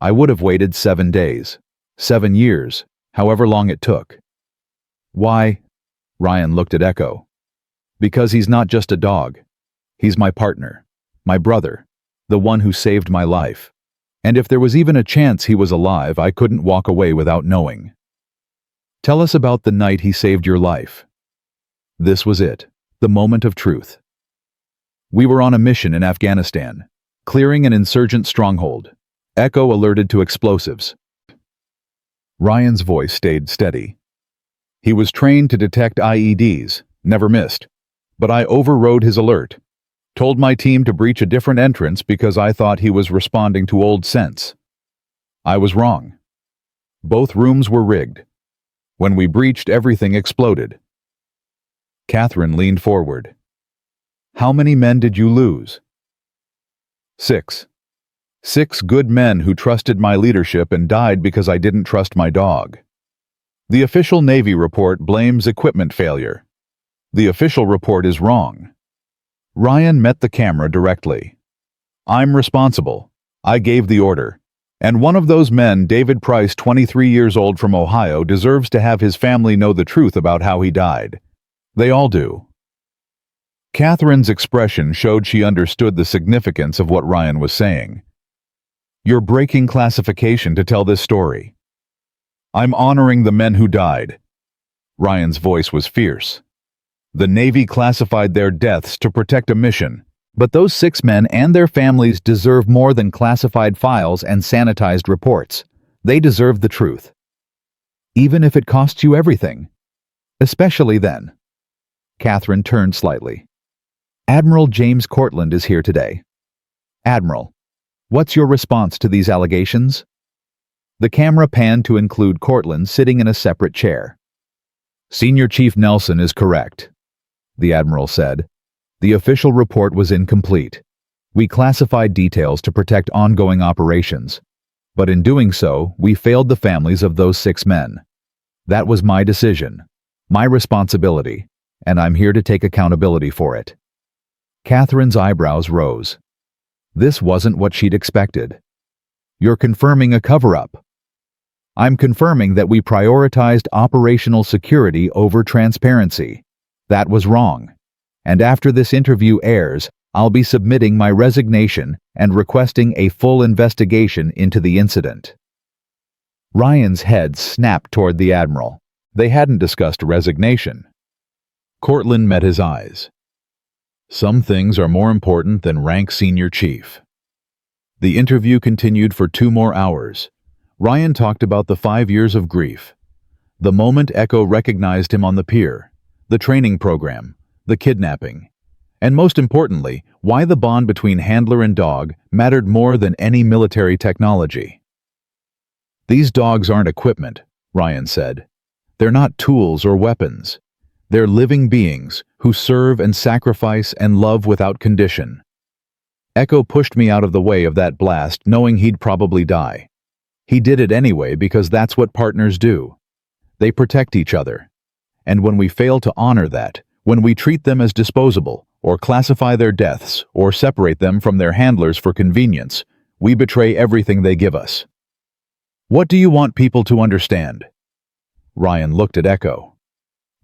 [SPEAKER 3] I would have waited 7 days, 7 years, however long it took. Why? Ryan looked at Echo. Because he's not just a dog. He's my partner, my brother, the one who saved my life. And if there was even a chance he was alive, I couldn't walk away without knowing. Tell us about the night he saved your life. This was it, the moment of truth. We were on a mission in Afghanistan, clearing an insurgent stronghold. Echo alerted to explosives. Ryan's voice stayed steady. He was trained to detect IEDs, never missed. But I overrode his alert. Told my team to breach a different entrance because I thought he was responding to old scents. I was wrong. Both rooms were rigged. When we breached, everything exploded. Catherine leaned forward. How many men did you lose? 6. 6 good men who trusted my leadership and died because I didn't trust my dog. The official Navy report blames equipment failure. The official report is wrong. Ryan met the camera directly. I'm responsible. I gave the order. And one of those men, David Price, 23 years old from Ohio, deserves to have his family know the truth about how he died. They all do. Catherine's expression showed she understood the significance of what Ryan was saying. You're breaking classification to tell this story. I'm honoring the men who died. Ryan's voice was fierce. The Navy classified their deaths to protect a mission, But those 6 men and their families deserve more than classified files and sanitized reports. They deserve the truth. Even if it costs you everything. Especially then. Catherine turned slightly. Admiral James Cortland is here today. Admiral, what's your response to these allegations? The camera panned to include Cortland sitting in a separate chair. Senior Chief Nelson is correct, the Admiral said. The official report was incomplete. We classified details to protect ongoing operations, but in doing so, we failed the families of those 6 men. That was my decision, my responsibility, and I'm here to take accountability for it. Catherine's eyebrows rose. This wasn't what she'd expected. You're confirming a cover-up. I'm confirming that we prioritized operational security over transparency. That was wrong. And after this interview airs, I'll be submitting my resignation and requesting a full investigation into the incident. Ryan's head snapped toward the Admiral. They hadn't discussed resignation. Cortland met his eyes. Some things are more important than rank senior chief. The interview continued for 2 more hours. Ryan talked about the 5 years of grief. The moment Echo recognized him on the pier, the training program, the kidnapping, and most importantly, why the bond between handler and dog mattered more than any military technology. These dogs aren't equipment, Ryan said. They're not tools or weapons. They're living beings who serve and sacrifice and love without condition. Echo pushed me out of the way of that blast knowing he'd probably die. He did it anyway because that's what partners do. They protect each other. And when we fail to honor that, when we treat them as disposable, or classify their deaths, or separate them from their handlers for convenience, we betray everything they give us. What do you want people to understand? Ryan looked at Echo.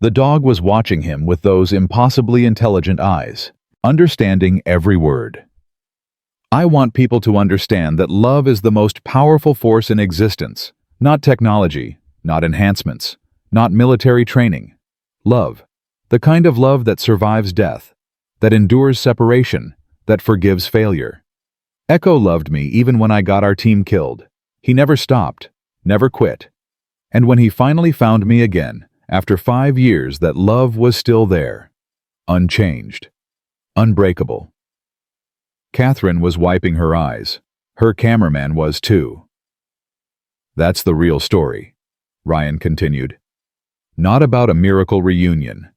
[SPEAKER 3] The dog was watching him with those impossibly intelligent eyes, understanding every word. I want people to understand that love is the most powerful force in existence, not technology, not enhancements, not military training. Love. The kind of love that survives death, that endures separation, that forgives failure. Echo loved me even when I got our team killed. He never stopped, never quit. And when he finally found me again, after 5 years, that love was still there, unchanged, unbreakable. Catherine was wiping her eyes. Her cameraman was too. That's the real story, Ryan continued. Not about a miracle reunion,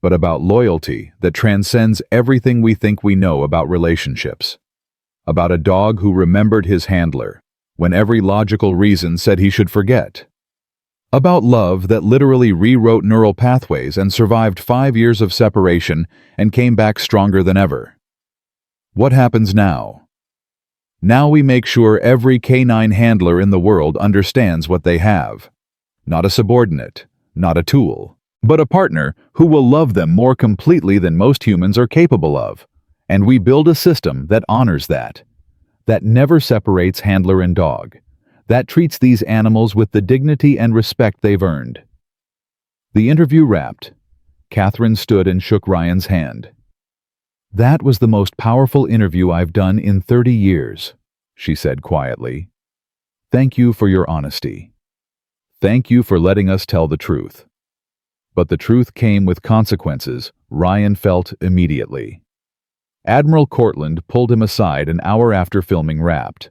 [SPEAKER 3] but about loyalty that transcends everything we think we know about relationships. About a dog who remembered his handler when every logical reason said he should forget. About love that literally rewrote neural pathways and survived 5 years of separation and came back stronger than ever. What happens now? Now we make sure every canine handler in the world understands what they have. Not a subordinate, not a tool, but a partner who will love them more completely than most humans are capable of. And we build a system that honors that never separates handler and dog, that treats these animals with the dignity and respect they've earned. The interview wrapped. Catherine stood and shook Ryan's hand. That was the most powerful interview I've done in 30 years, she said quietly. Thank you for your honesty. Thank you for letting us tell the truth. But the truth came with consequences, Ryan felt immediately. Admiral Cortland pulled him aside an hour after filming wrapped.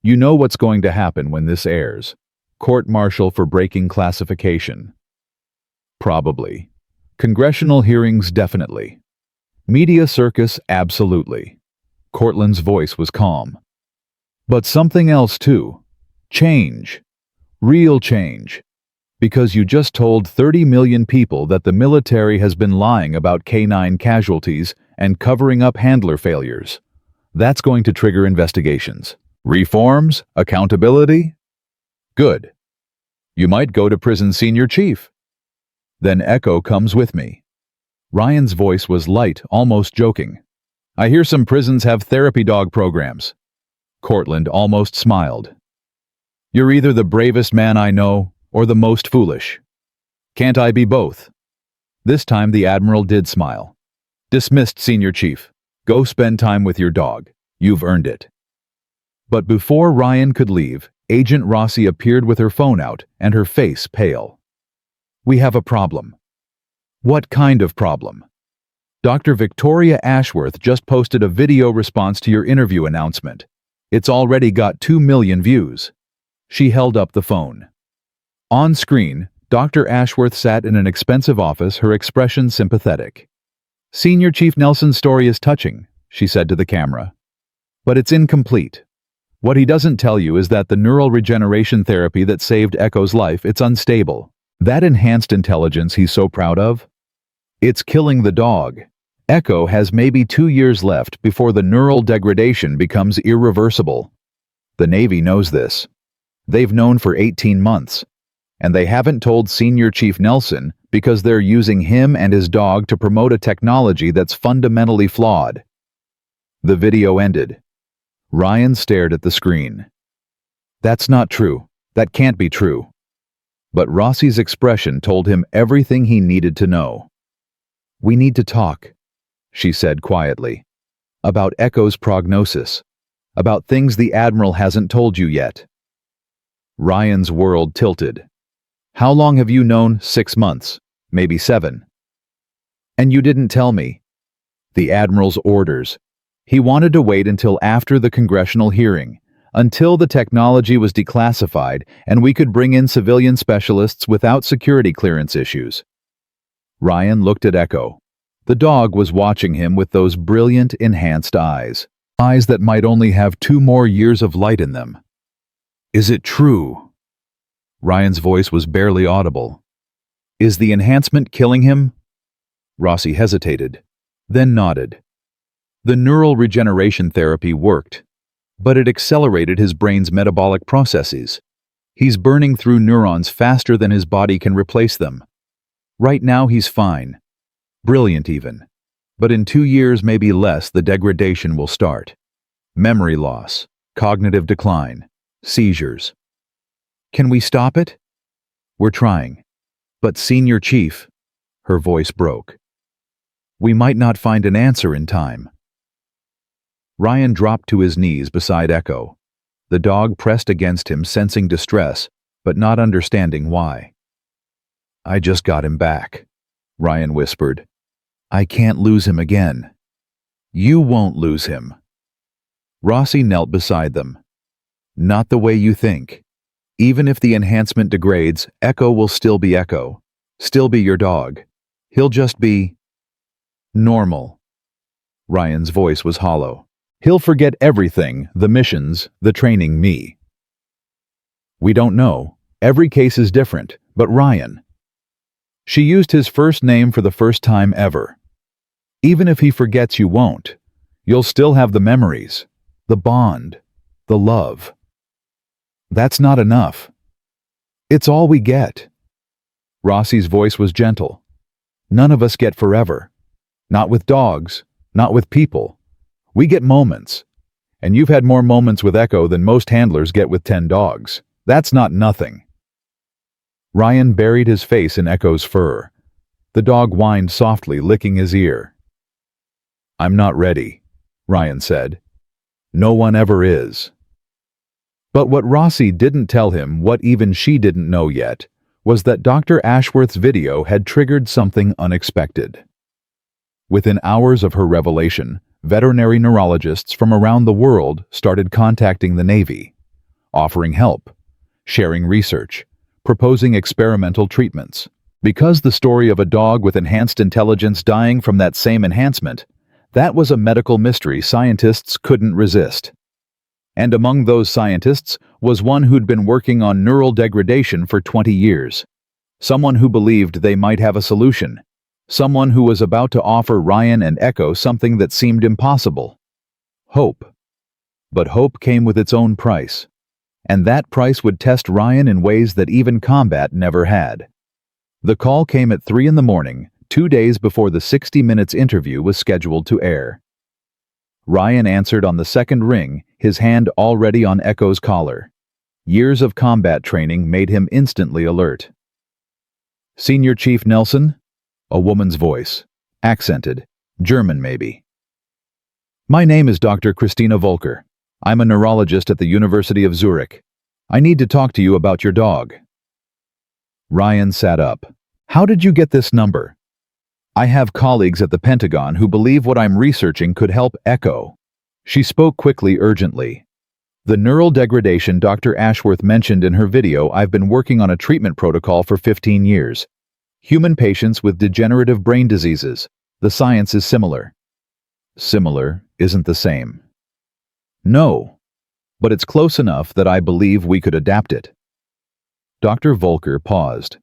[SPEAKER 3] You know what's going to happen when this airs. Court-martial for breaking classification. Probably. Congressional hearings definitely. Media circus absolutely. Cortland's voice was calm. But something else too. Change. Real change. Because you just told 30 million people that the military has been lying about canine casualties and covering up handler failures. That's going to trigger investigations. Reforms? Accountability? Good. You might go to prison, Senior Chief. Then Echo comes with me. Ryan's voice was light, almost joking. I hear some prisons have therapy dog programs. Cortland almost smiled. You're either the bravest man I know or the most foolish. Can't I be both? This time the Admiral did smile. Dismissed, Senior Chief. Go spend time with your dog. You've earned it." But before Ryan could leave, Agent Rossi appeared with her phone out and her face pale. "We have a problem." "What kind of problem?" "Dr. Victoria Ashworth just posted a video response to your interview announcement. It's already got 2 million views." She held up the phone. On screen, Dr. Ashworth sat in an expensive office, her expression sympathetic. "Senior Chief Nelson's story is touching," she said to the camera. "But it's incomplete. What he doesn't tell you is that the neural regeneration therapy that saved Echo's life, it's unstable. That enhanced intelligence he's so proud of? It's killing the dog. Echo has maybe 2 years left before the neural degradation becomes irreversible. The Navy knows this. They've known for 18 months. And they haven't told Senior Chief Nelson because they're using him and his dog to promote a technology that's fundamentally flawed." The video ended. Ryan stared at the screen. "That's not true. That can't be true." But Rossi's expression told him everything he needed to know. "We need to talk," she said quietly, "about Echo's prognosis, about things the Admiral hasn't told you yet." Ryan's world tilted. "How long have you known?" "6 months, maybe 7. "And you didn't tell me." "The Admiral's orders. He wanted to wait until after the congressional hearing, until the technology was declassified and we could bring in civilian specialists without security clearance issues." Ryan looked at Echo. The dog was watching him with those brilliant, enhanced eyes. Eyes that might only have 2 more years of light in them. "Is it true?" Ryan's voice was barely audible. "Is the enhancement killing him?" Rossi hesitated, then nodded. The neural regeneration therapy worked, but it accelerated his brain's metabolic processes. He's burning through neurons faster than his body can replace them. Right now he's fine. Brilliant even. But in 2 years, maybe less, the degradation will start. Memory loss, cognitive decline, seizures. "Can we stop it?" "We're trying. But Senior Chief," her voice broke, "we might not find an answer in time." Ryan dropped to his knees beside Echo. The dog pressed against him, sensing distress, but not understanding why. "I just got him back," Ryan whispered. "I can't lose him again." "You won't lose him." Rossi knelt beside them. "Not the way you think. Even if the enhancement degrades, Echo will still be Echo. Still be your dog. He'll just be normal." Ryan's voice was hollow. "He'll forget everything, the missions, the training, me." "We don't know. Every case is different, but Ryan." She used his first name for the first time ever. "Even if he forgets, you won't. You'll still have the memories, the bond, the love." "That's not enough." "It's all we get." Rossi's voice was gentle. "None of us get forever. Not with dogs, not with people. We get moments. And you've had more moments with Echo than most handlers get with 10 dogs. That's not nothing." Ryan buried his face in Echo's fur. The dog whined softly, licking his ear. "I'm not ready," Ryan said. "No one ever is." But what Rossi didn't tell him, what even she didn't know yet, was that Dr. Ashworth's video had triggered something unexpected. Within hours of her revelation, veterinary neurologists from around the world started contacting the Navy, offering help, sharing research, proposing experimental treatments. Because the story of a dog with enhanced intelligence dying from that same enhancement, that was a medical mystery scientists couldn't resist. And among those scientists was one who'd been working on neural degradation for 20 years. Someone who believed they might have a solution. Someone who was about to offer Ryan and Echo something that seemed impossible. Hope. But hope came with its own price. And that price would test Ryan in ways that even combat never had. The call came at 3 in the morning, 2 days before the 60 Minutes interview was scheduled to air. Ryan answered on the second ring, his hand already on Echo's collar. Years of combat training made him instantly alert. "Senior Chief Nelson?" A woman's voice, accented, German maybe. My name is Dr. Christina Volker. I'm a neurologist at the University of Zurich. I need to talk to you about your dog. Ryan sat up. How did you get this number? I have colleagues at the Pentagon who believe what I'm researching could help Echo. She spoke quickly, urgently. The neural degradation Dr. Ashworth mentioned in her video. I've been working on a treatment protocol for 15 years. Human patients with degenerative brain diseases. The science is similar. Similar isn't the same. No, but it's close enough that I believe we could adapt it. Dr. Volker paused.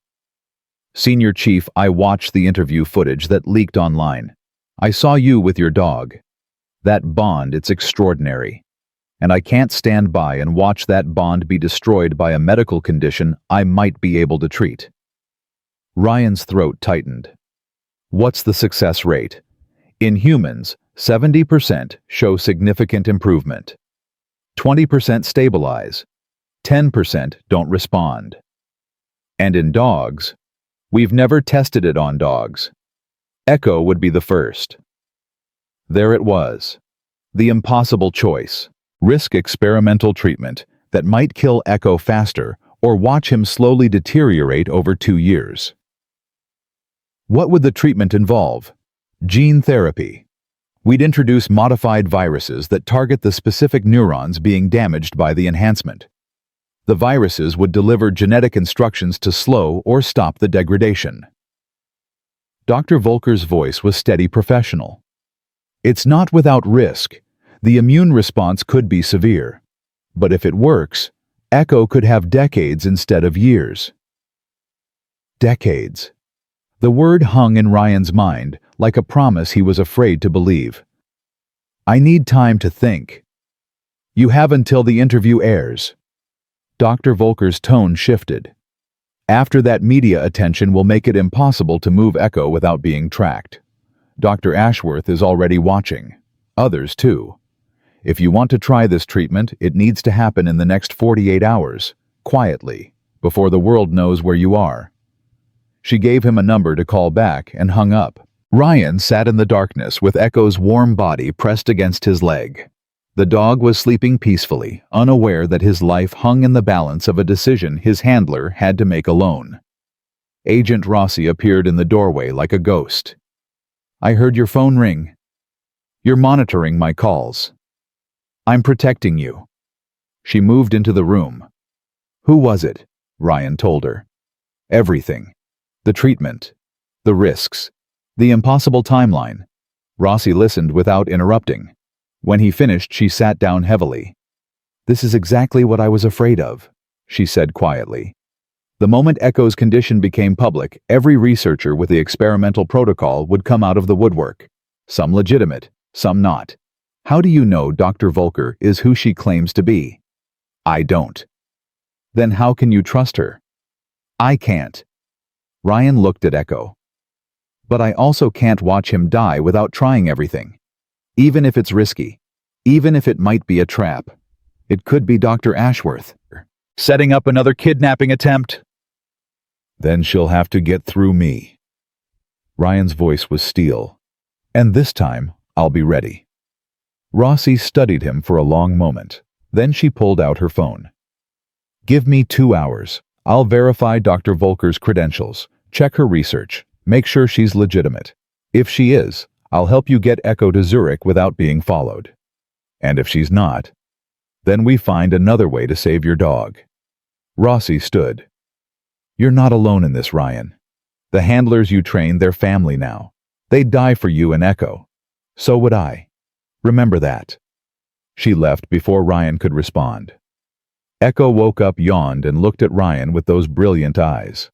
[SPEAKER 3] Senior Chief, I watched the interview footage that leaked online. I saw you with your dog. That bond, it's extraordinary. And I can't stand by and watch that bond be destroyed by a medical condition I might be able to treat. Ryan's throat tightened. What's the success rate? In humans, 70% show significant improvement. 20% stabilize. 10% don't respond. And in dogs, we've never tested it on dogs. Echo would be the first. There it was. The impossible choice. Risk experimental treatment that might kill Echo faster or watch him slowly deteriorate over 2 years. What would the treatment involve? Gene therapy. We'd introduce modified viruses that target the specific neurons being damaged by the enhancement. The viruses would deliver genetic instructions to slow or stop the degradation. Dr. Volker's voice was steady, professional. It's not without risk. The immune response could be severe. But if it works, Echo could have decades instead of years. Decades. The word hung in Ryan's mind like a promise he was afraid to believe. I need time to think. You have until the interview airs. Dr. Volker's tone shifted. After that, media attention will make it impossible to move Echo without being tracked. Dr. Ashworth is already watching. Others too. If you want to try this treatment, it needs to happen in the next 48 hours, quietly, before the world knows where you are. She gave him a number to call back and hung up. Ryan sat in the darkness with Echo's warm body pressed against his leg. The dog was sleeping peacefully, unaware that his life hung in the balance of a decision his handler had to make alone. Agent Rossi appeared in the doorway like a ghost. I heard your phone ring. You're monitoring my calls. I'm protecting you. She moved into the room. Who was it? Ryan told her. Everything. The treatment. The risks. The impossible timeline. Rossi listened without interrupting. When he finished, she sat down heavily. This is exactly what I was afraid of, she said quietly. The moment Echo's condition became public, every researcher with the experimental protocol would come out of the woodwork. Some legitimate, some not. How do you know Dr. Volker is who she claims to be? I don't. Then how can you trust her? I can't. Ryan looked at Echo. But I also can't watch him die without trying everything. Even if it's risky. Even if it might be a trap. It could be Dr. Ashworth. Setting up another kidnapping attempt? Then she'll have to get through me. Ryan's voice was steel. And this time, I'll be ready. Rossi studied him for a long moment. Then she pulled out her phone. Give me 2 hours. I'll verify Dr. Volker's credentials, check her research, make sure she's legitimate. If she is, I'll help you get Echo to Zurich without being followed. And if she's not, then we find another way to save your dog. Rossi stood. You're not alone in this, Ryan. The handlers you train, they're family now. They'd die for you and Echo. So would I. Remember that. She left before Ryan could respond. Echo woke up, yawned, and looked at Ryan with those brilliant eyes.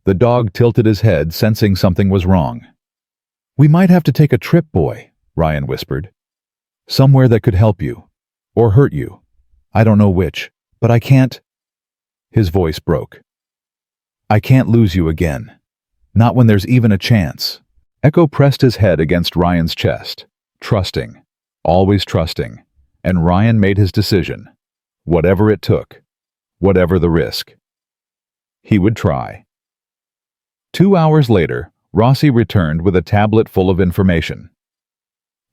[SPEAKER 3] The dog tilted his head, sensing something was wrong. We might have to take a trip, boy, Ryan whispered. Somewhere that could help you. Or hurt you. I don't know which, but I can't. His voice broke. I can't lose you again. Not when there's even a chance. Echo pressed his head against Ryan's chest. Trusting. Always trusting. And Ryan made his decision. Whatever it took. Whatever the risk. He would try. 2 hours later, Rossi returned with a tablet full of information.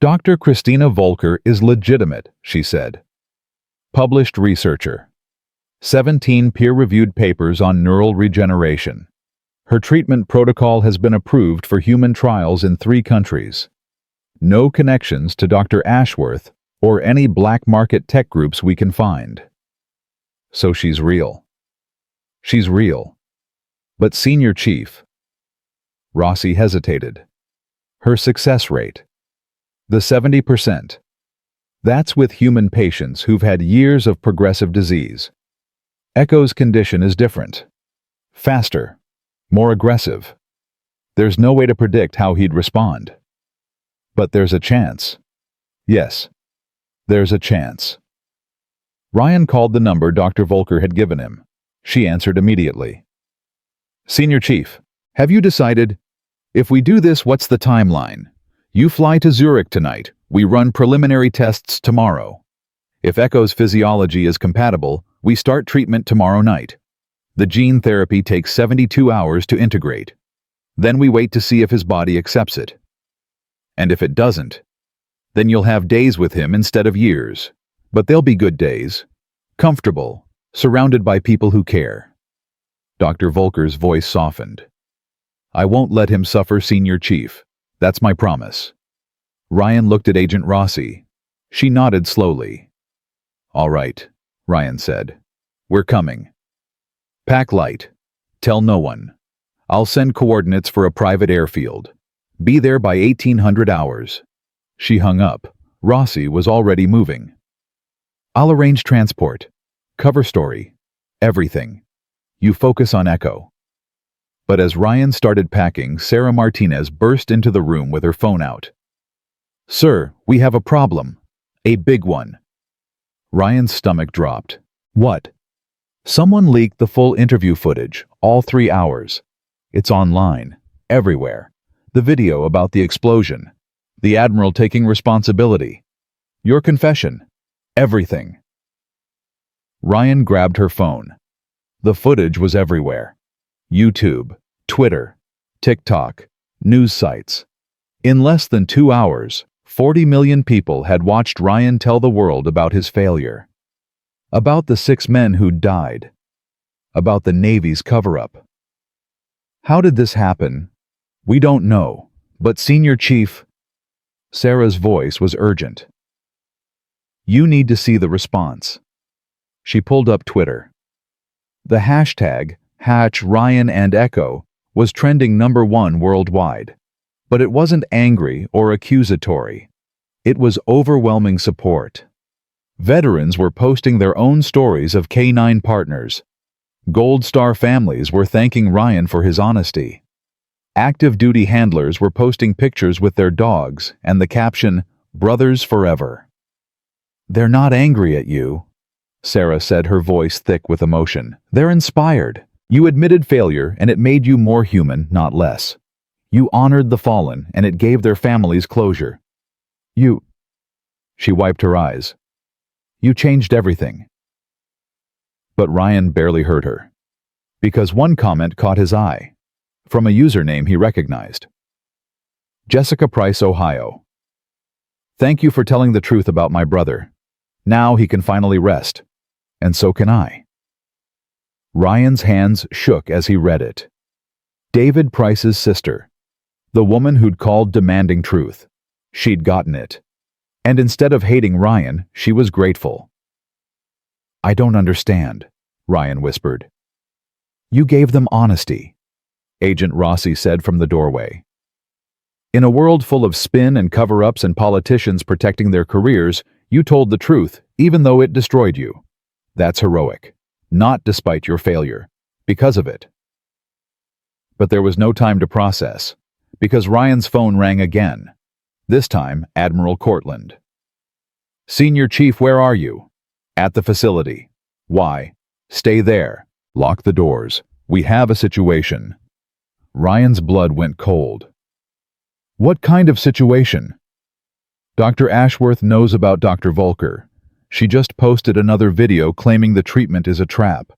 [SPEAKER 3] Dr. Christina Volker is legitimate, she said. Published researcher. 17 peer-reviewed papers on neural regeneration. Her treatment protocol has been approved for human trials in 3 countries. No connections to Dr. Ashworth or any black market tech groups we can find. So she's real. She's real. But Senior Chief. Rossi hesitated. Her success rate. The 70%. That's with human patients who've had years of progressive disease. Echo's condition is different. Faster. More aggressive. There's no way to predict how he'd respond. But there's a chance. Yes. There's a chance. Ryan called the number Dr. Volker had given him. She answered immediately. Senior Chief, have you decided? If we do this, what's the timeline? You fly to Zurich tonight. We run preliminary tests tomorrow. If Echo's physiology is compatible, we start treatment tomorrow night. The gene therapy takes 72 hours to integrate. Then we wait to see if his body accepts it. And if it doesn't, then you'll have days with him instead of years. But they'll be good days. Comfortable, surrounded by people who care. Dr. Volker's voice softened. I won't let him suffer, Senior Chief. That's my promise. Ryan looked at Agent Rossi. She nodded slowly. All right, Ryan said. We're coming. Pack light. Tell no one. I'll send coordinates for a private airfield. Be there by 1800 hours. She hung up. Rossi was already moving. I'll arrange transport. Cover story. Everything. You focus on Echo. But as Ryan started packing, Sarah Martinez burst into the room with her phone out. Sir, we have a problem. A big one. Ryan's stomach dropped. What? Someone leaked the full interview footage, all 3 hours. It's online, everywhere. The video about the explosion. The Admiral taking responsibility. Your confession. Everything. Ryan grabbed her phone. The footage was everywhere. YouTube, Twitter, TikTok, news sites. In less than 2 hours, 40 million people had watched Ryan tell the world about his failure. About the 6 men who'd died. About the Navy's cover-up. How did this happen? We don't know, but Senior Chief... Sarah's voice was urgent. You need to see the response. She pulled up Twitter. The hashtag, #RyanandEcho, was trending #1 worldwide. But it wasn't angry or accusatory. It was overwhelming support. Veterans were posting their own stories of K9 partners. Gold Star families were thanking Ryan for his honesty. Active duty handlers were posting pictures with their dogs and the caption, Brothers Forever. They're not angry at you, Sarah said, her voice thick with emotion. They're inspired. You admitted failure and it made you more human, not less. You honored the fallen and it gave their families closure. She wiped her eyes. You changed everything. But Ryan barely heard her. Because one comment caught his eye. From a username he recognized. Jessica Price, Ohio. Thank you for telling the truth about my brother. Now he can finally rest. And so can I. Ryan's hands shook as he read it. David Price's sister. The woman who'd called demanding truth. She'd gotten it. And instead of hating Ryan, she was grateful. I don't understand, Ryan whispered. You gave them honesty, Agent Rossi said from the doorway. In a world full of spin and cover-ups and politicians protecting their careers, you told the truth, even though it destroyed you. That's heroic. Not despite your failure. Because of it. But there was no time to process. Because Ryan's phone rang again. This time, Admiral Cortland. Senior Chief, where are you? At the facility. Why? Stay there. Lock the doors. We have a situation. Ryan's blood went cold. What kind of situation? Dr. Ashworth knows about Dr. Volker. She just posted another video claiming the treatment is a trap.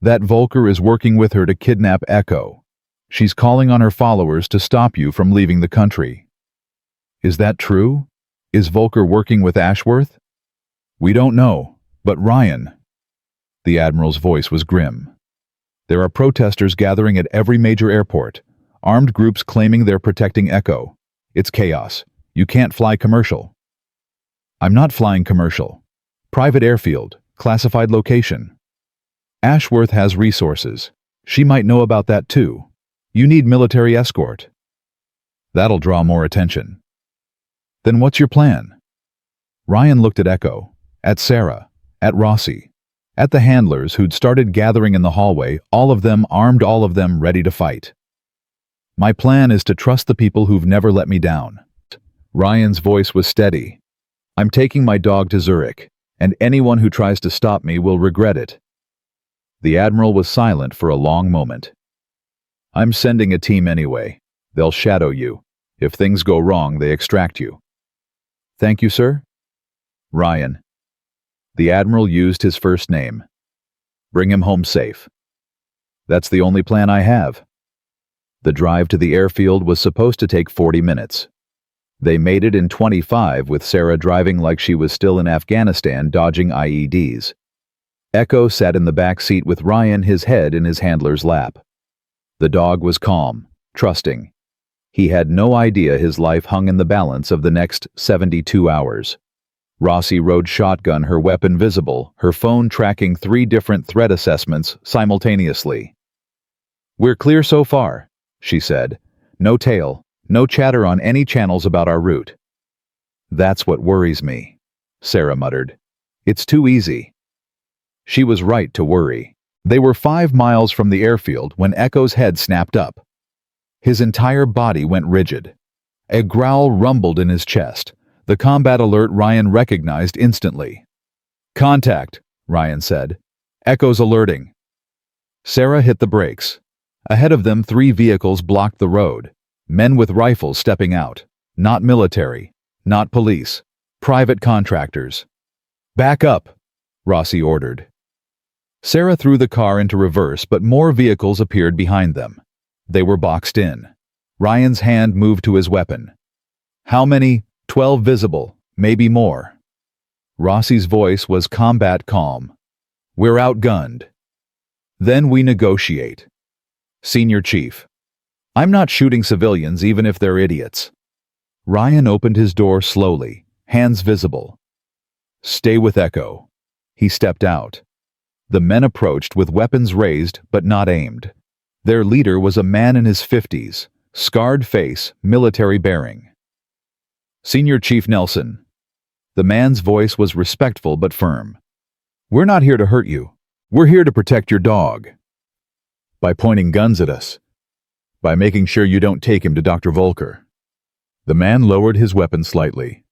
[SPEAKER 3] That Volker is working with her to kidnap Echo. She's calling on her followers to stop you from leaving the country. Is that true? Is Volker working with Ashworth? We don't know, but Ryan. The Admiral's voice was grim. There are protesters gathering at every major airport, armed groups claiming they're protecting Echo. It's chaos. You can't fly commercial. I'm not flying commercial. Private airfield, classified location. Ashworth has resources. She might know about that too. You need military escort. That'll draw more attention. Then what's your plan? Ryan looked at Echo, at Sarah, at Rossi, at the handlers who'd started gathering in the hallway, all of them armed, all of them ready to fight. My plan is to trust the people who've never let me down. Ryan's voice was steady. I'm taking my dog to Zurich, and anyone who tries to stop me will regret it. The Admiral was silent for a long moment. I'm sending a team anyway. They'll shadow you. If things go wrong, they extract you. Thank you, sir. Ryan. The Admiral used his first name. Bring him home safe. That's the only plan I have. The drive to the airfield was supposed to take 40 minutes. They made it in 25 with Sarah driving like she was still in Afghanistan dodging IEDs. Echo sat in the back seat with Ryan, his head in his handler's lap. The dog was calm, trusting. He had no idea his life hung in the balance of the next 72 hours. Rossi rode shotgun, her weapon visible, her phone tracking 3 different threat assessments simultaneously. We're clear so far, she said. No tail, no chatter on any channels about our route. That's what worries me, Sarah muttered. It's too easy. She was right to worry. They were 5 miles from the airfield when Echo's head snapped up. His entire body went rigid. A growl rumbled in his chest. The combat alert Ryan recognized instantly. Contact, Ryan said. Echo's alerting. Sarah hit the brakes. Ahead of them, 3 vehicles blocked the road. Men with rifles stepping out. Not military. Not police. Private contractors. Back up, Rossi ordered. Sarah threw the car into reverse, but more vehicles appeared behind them. They were boxed in. Ryan's hand moved to his weapon. How many? 12 visible, maybe more. Rossi's voice was combat calm. We're outgunned. Then we negotiate. Senior Chief. I'm not shooting civilians even if they're idiots. Ryan opened his door slowly, hands visible. Stay with Echo. He stepped out. The men approached with weapons raised but not aimed. Their leader was a man in his 50s, scarred face, military bearing. Senior Chief Nelson. The man's voice was respectful but firm. We're not here to hurt you. We're here to protect your dog. By pointing guns at us. By making sure you don't take him to Dr. Volker. The man lowered his weapon slightly.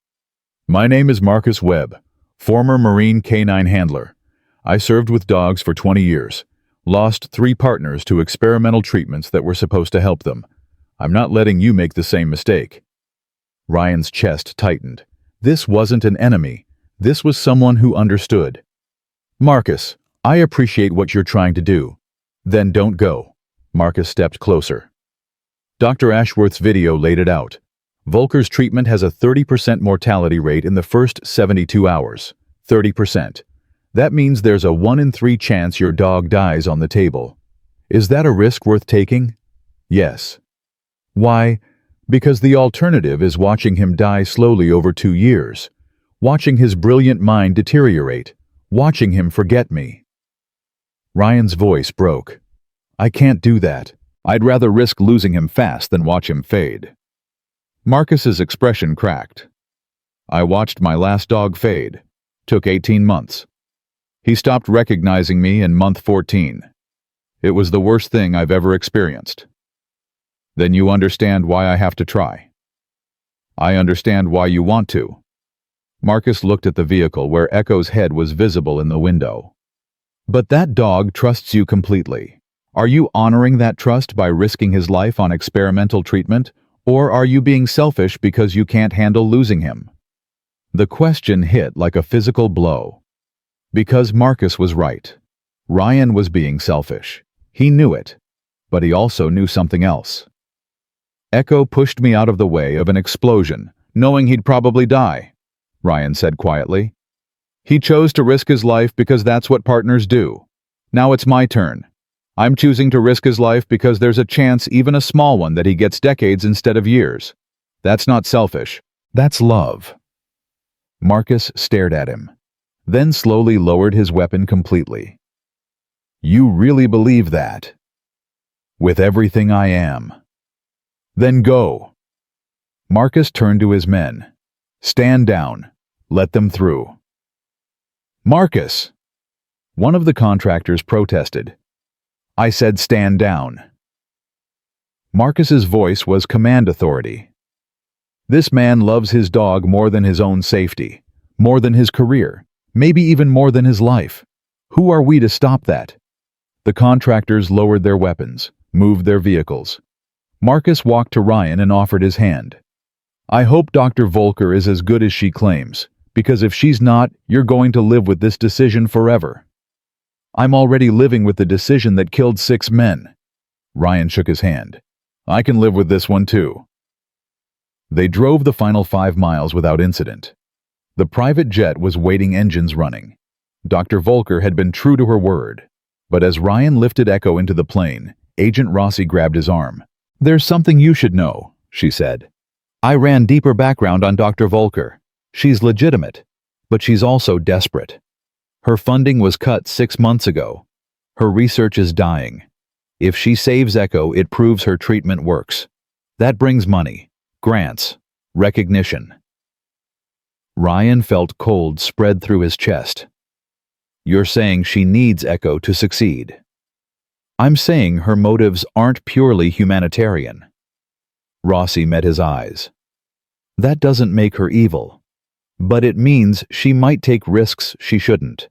[SPEAKER 3] My name is Marcus Webb, former Marine K-9 handler. I served with dogs for 20 years. Lost 3 partners to experimental treatments that were supposed to help them. I'm not letting you make the same mistake. Ryan's chest tightened. This wasn't an enemy. This was someone who understood. Marcus, I appreciate what you're trying to do. Then don't go. Marcus stepped closer. Dr. Ashworth's video laid it out. Volker's treatment has a 30% mortality rate in the first 72 hours. 30%. That means there's a 1 in 3 chance your dog dies on the table. Is that a risk worth taking? Yes. Why? Because the alternative is watching him die slowly over 2 years. Watching his brilliant mind deteriorate. Watching him forget me. Ryan's voice broke. I can't do that. I'd rather risk losing him fast than watch him fade. Marcus's expression cracked. I watched my last dog fade. Took 18 months. He stopped recognizing me in month 14. It was the worst thing I've ever experienced. Then you understand why I have to try. I understand why you want to. Marcus looked at the vehicle where Echo's head was visible in the window. But that dog trusts you completely. Are you honoring that trust by risking his life on experimental treatment, or are you being selfish because you can't handle losing him? The question hit like a physical blow. Because Marcus was right. Ryan was being selfish. He knew it, but he also knew something else. Echo pushed me out of the way of an explosion, knowing he'd probably die. Ryan said quietly. He chose to risk his life because that's what partners do. Now it's my turn. I'm choosing to risk his life because there's a chance, even a small one, that he gets decades instead of years. That's not selfish. That's love. Marcus stared at him, then slowly lowered his weapon completely. You really believe that? With everything I am. Then go. Marcus turned to his men. Stand down. Let them through. Marcus! One of the contractors protested. I said stand down. Marcus's voice was command authority. This man loves his dog more than his own safety, more than his career, maybe even more than his life. Who are we to stop that? The contractors lowered their weapons, moved their vehicles. Marcus walked to Ryan and offered his hand. I hope Dr. Volker is as good as she claims, because if she's not, you're going to live with this decision forever. I'm already living with the decision that killed 6 men. Ryan shook his hand. I can live with this one too. They drove the final 5 miles without incident. The private jet was waiting, engines running. Dr. Volker had been true to her word. But as Ryan lifted Echo into the plane, Agent Rossi grabbed his arm. There's something you should know, she said. I ran deeper background on Dr. Volker. She's legitimate, but she's also desperate. Her funding was cut 6 months ago. Her research is dying. If she saves Echo, it proves her treatment works. That brings money, grants, recognition. Ryan felt cold spread through his chest. You're saying she needs Echo to succeed. I'm saying her motives aren't purely humanitarian. Rossi met his eyes. That doesn't make her evil, but it means she might take risks she shouldn't.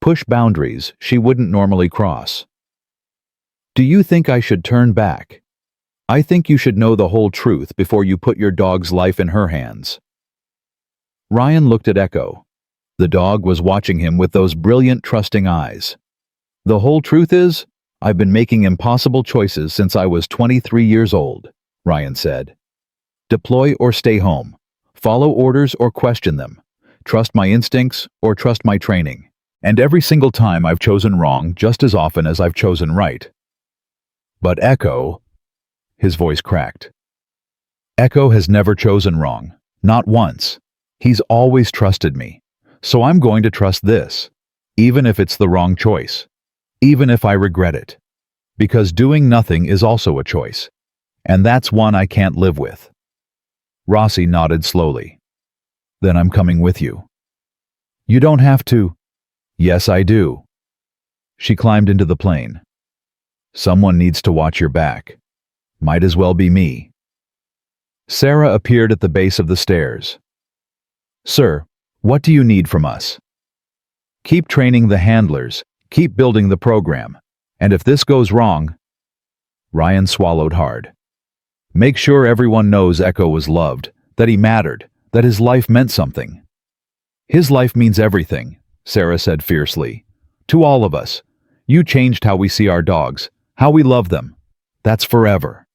[SPEAKER 3] Push boundaries she wouldn't normally cross. Do you think I should turn back? I think you should know the whole truth before you put your dog's life in her hands. Ryan looked at Echo. The dog was watching him with those brilliant, trusting eyes. The whole truth is, I've been making impossible choices since I was 23 years old, Ryan said. Deploy or stay home. Follow orders or question them. Trust my instincts or trust my training. And every single time I've chosen wrong just as often as I've chosen right. But Echo, his voice cracked. Echo has never chosen wrong, not once. He's always trusted me. So I'm going to trust this, even if it's the wrong choice, even if I regret it. Because doing nothing is also a choice, and that's one I can't live with. Rossi nodded slowly. Then I'm coming with you. You don't have to. Yes, I do. She climbed into the plane. Someone needs to watch your back. Might as well be me. Sarah appeared at the base of the stairs. Sir, what do you need from us? Keep training the handlers, keep building the program, and if this goes wrong... Ryan swallowed hard. Make sure everyone knows Echo was loved, that he mattered, that his life meant something. His life means everything, Sarah said fiercely. To all of us. You changed how we see our dogs, how we love them. That's forever.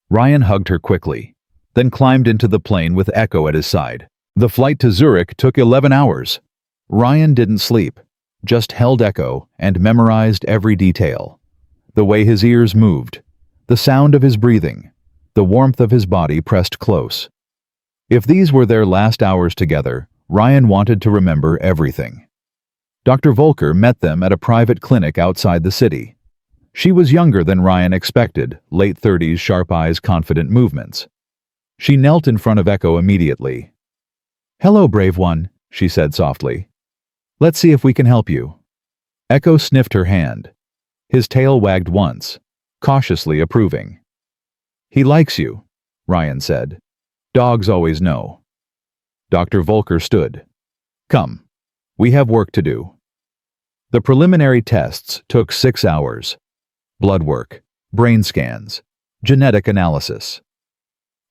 [SPEAKER 3] Ryan hugged her quickly, then climbed into the plane with Echo at his side. The flight to Zurich took 11 hours. Ryan didn't sleep, just held Echo and memorized every detail. The way his ears moved, the sound of his breathing, the warmth of his body pressed close. If these were their last hours together, Ryan wanted to remember everything. Dr. Volker met them at a private clinic outside the city. She was younger than Ryan expected, late 30s, sharp eyes, confident movements. She knelt in front of Echo immediately. Hello, brave one, she said softly. Let's see if we can help you. Echo sniffed her hand. His tail wagged once, cautiously approving. He likes you, Ryan said. Dogs always know. Dr. Volker stood. Come, we have work to do. The preliminary tests took 6 hours. Blood work, brain scans, genetic analysis.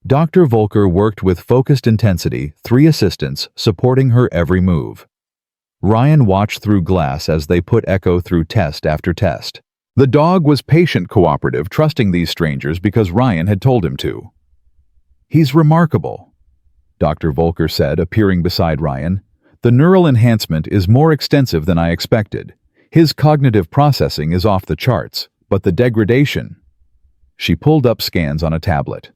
[SPEAKER 3] Dr. Volker worked with focused intensity, 3 assistants supporting her every move. Ryan watched through glass as they put Echo through test after test. The dog was patient, cooperative, trusting these strangers because Ryan had told him to. He's remarkable. Dr. Volker said, appearing beside Ryan. "The neural enhancement is more extensive than I expected. His cognitive processing is off the charts, but the degradation..." She pulled up scans on a tablet.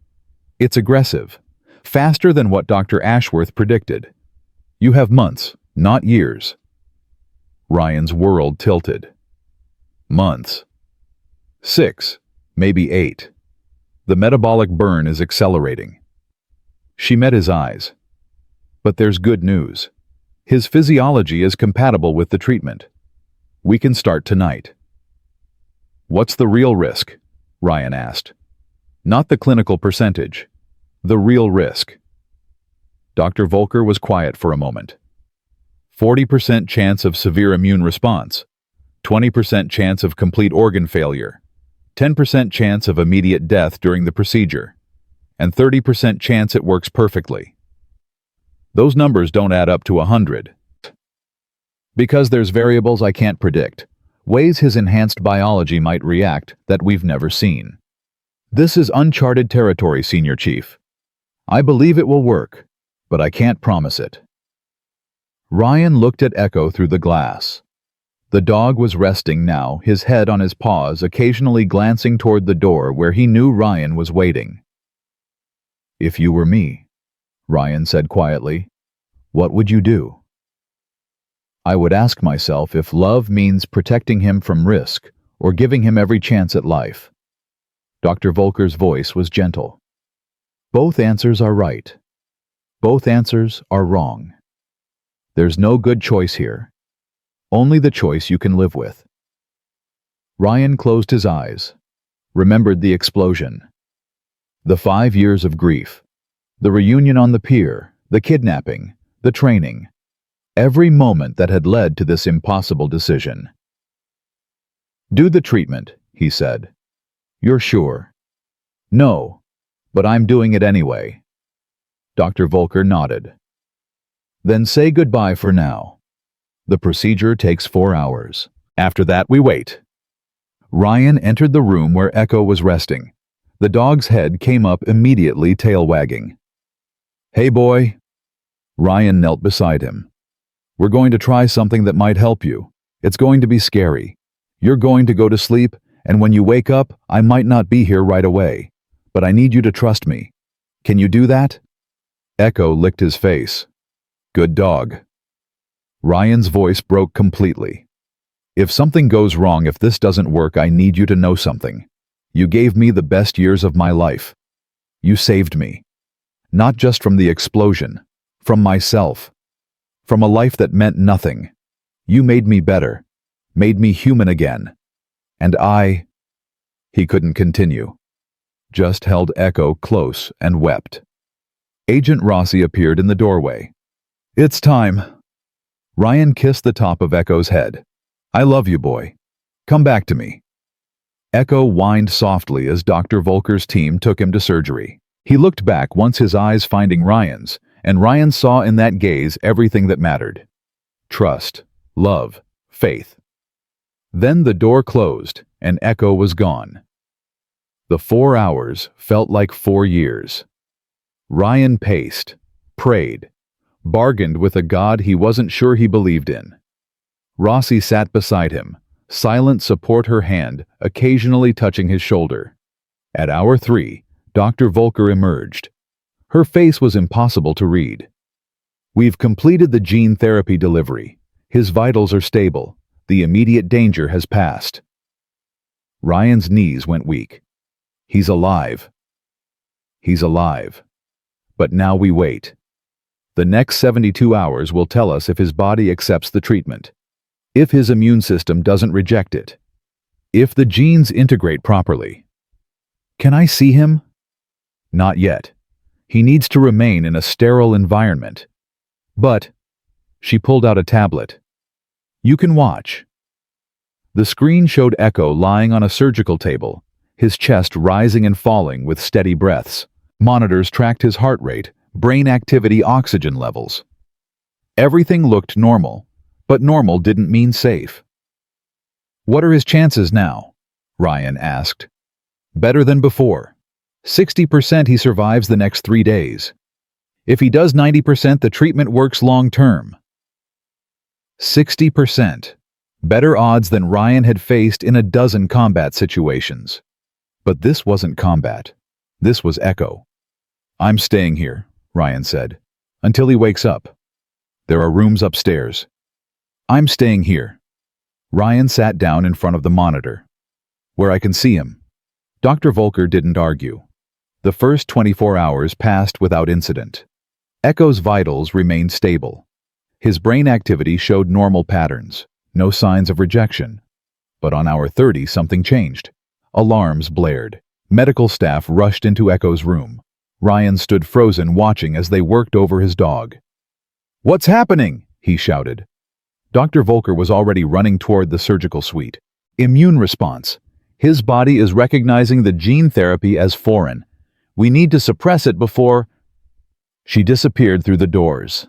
[SPEAKER 3] "It's aggressive, faster than what Dr. Ashworth predicted. You have months, not years." Ryan's world tilted. Months. 6, maybe 8. The metabolic burn is accelerating. She met his eyes. "But there's good news. His physiology is compatible with the treatment. We can start tonight." "What's the real risk?" Ryan asked. "Not the clinical percentage. The real risk." Dr. Volker was quiet for a moment. 40% chance of severe immune response, 20% chance of complete organ failure, 10% chance of immediate death during the procedure, and 30% chance it works perfectly. Those numbers don't add up to 100. Because there's variables I can't predict, ways his enhanced biology might react that we've never seen. This is uncharted territory, Senior Chief. I believe it will work, but I can't promise it. Ryan looked at Echo through the glass. The dog was resting now, his head on his paws, occasionally glancing toward the door where he knew Ryan was waiting. "If you were me," Ryan said quietly, "what would you do?" "I would ask myself if love means protecting him from risk or giving him every chance at life." Dr. Volker's voice was gentle. "Both answers are right. Both answers are wrong. There's no good choice here. Only the choice you can live with." Ryan closed his eyes, remembered the explosion. The 5 years of grief, the reunion on the pier, the kidnapping, the training, every moment that had led to this impossible decision. "Do the treatment," he said. "You're sure?" "No, but I'm doing it anyway." Dr. Volker nodded. "Then say goodbye for now. The procedure takes 4 hours. After that, we wait." Ryan entered the room where Echo was resting. The dog's head came up immediately, tail wagging. "Hey, boy." Ryan knelt beside him. "We're going to try something that might help you. It's going to be scary. You're going to go to sleep, and when you wake up, I might not be here right away. But I need you to trust me. Can you do that?" Echo licked his face. "Good dog." Ryan's voice broke completely. "If something goes wrong, if this doesn't work, I need you to know something. You gave me the best years of my life. You saved me. Not just from the explosion, from myself. From a life that meant nothing. You made me better, made me human again. And I..." He couldn't continue. Just held Echo close and wept. Agent Rossi appeared in the doorway. "It's time." Ryan kissed the top of Echo's head. "I love you, boy. Come back to me." Echo whined softly as Dr. Volker's team took him to surgery. He looked back once, his eyes finding Ryan's, and Ryan saw in that gaze everything that mattered. Trust, love, faith. Then the door closed, and Echo was gone. The 4 hours felt like 4 years. Ryan paced, prayed, bargained with a God he wasn't sure he believed in. Rossi sat beside him, silent support, her hand occasionally touching his shoulder. At hour 3, Dr. Volker emerged. Her face was impossible to read. "We've completed the gene therapy delivery. His vitals are stable. The immediate danger has passed." Ryan's knees went weak. He's alive. He's alive. But now we wait. The next 72 hours will tell us if his body accepts the treatment, if his immune system doesn't reject it, if the genes integrate properly. "Can I see him?" "Not yet. He needs to remain in a sterile environment. But..." She pulled out a tablet. "You can watch." The screen showed Echo lying on a surgical table, his chest rising and falling with steady breaths. Monitors tracked his heart rate, brain activity, oxygen levels. Everything looked normal, but normal didn't mean safe. "What are his chances now?" Ryan asked. "Better than before. 60% he survives the next 3 days." If he does 90%, the treatment works long-term. 60%. Better odds than Ryan had faced in a dozen combat situations. But this wasn't combat. This was Echo. "I'm staying here," Ryan said, "until he wakes up. There are rooms upstairs." "I'm staying here." Ryan sat down in front of the monitor, "where I can see him." Dr. Volker didn't argue. The first 24 hours passed without incident. Echo's vitals remained stable. His brain activity showed normal patterns, no signs of rejection. But on hour 30, something changed. Alarms blared. Medical staff rushed into Echo's room. Ryan stood frozen, watching as they worked over his dog. "What's happening?" he shouted. Dr. Volker was already running toward the surgical suite. "Immune response. His body is recognizing the gene therapy as foreign. We need to suppress it before—" She disappeared through the doors.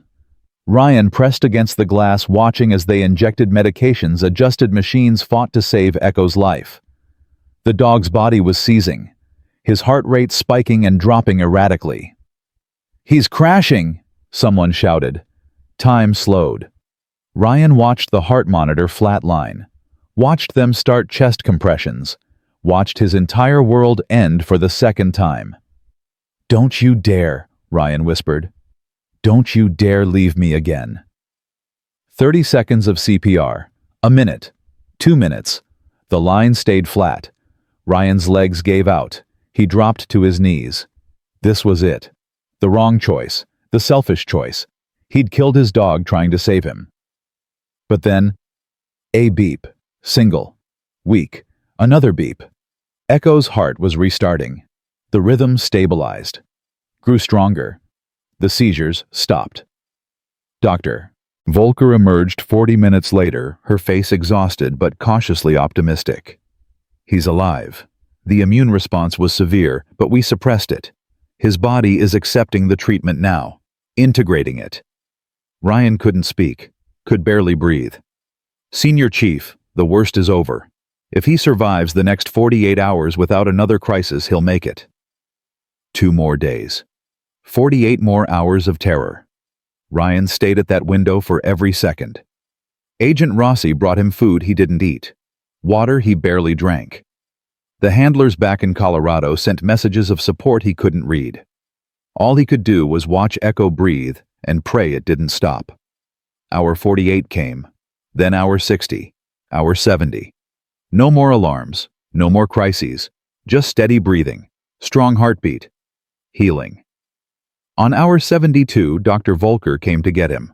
[SPEAKER 3] Ryan pressed against the glass, watching as they injected medications. Adjusted machines fought to save Echo's life. The dog's body was seizing, his heart rate spiking and dropping erratically. "He's crashing!" someone shouted. Time slowed. Ryan watched the heart monitor flatline, watched them start chest compressions, watched his entire world end for the second time. "Don't you dare," Ryan whispered. "Don't you dare leave me again." 30 seconds of CPR. A minute. 2 minutes. The line stayed flat. Ryan's legs gave out. He dropped to his knees. This was it. The wrong choice. The selfish choice. He'd killed his dog trying to save him. But then, a beep. Single. Weak. Another beep. Echo's heart was restarting. The rhythm stabilized. Grew stronger. The seizures stopped. Dr. Volker emerged 40 minutes later, her face exhausted but cautiously optimistic. "He's alive. The immune response was severe, but we suppressed it. His body is accepting the treatment now, integrating it." Ryan couldn't speak, could barely breathe. "Senior Chief, the worst is over. If he survives the next 48 hours without another crisis, he'll make it." 2 more days. 48 more hours of terror. Ryan stayed at that window for every second. Agent Rossi brought him food he didn't eat, water he barely drank. The handlers back in Colorado sent messages of support he couldn't read. All he could do was watch Echo breathe and pray it didn't stop. Hour 48 came, then hour 60, hour 70. No more alarms, no more crises, just steady breathing, strong heartbeat, healing. On hour 72, Dr. Volker came to get him.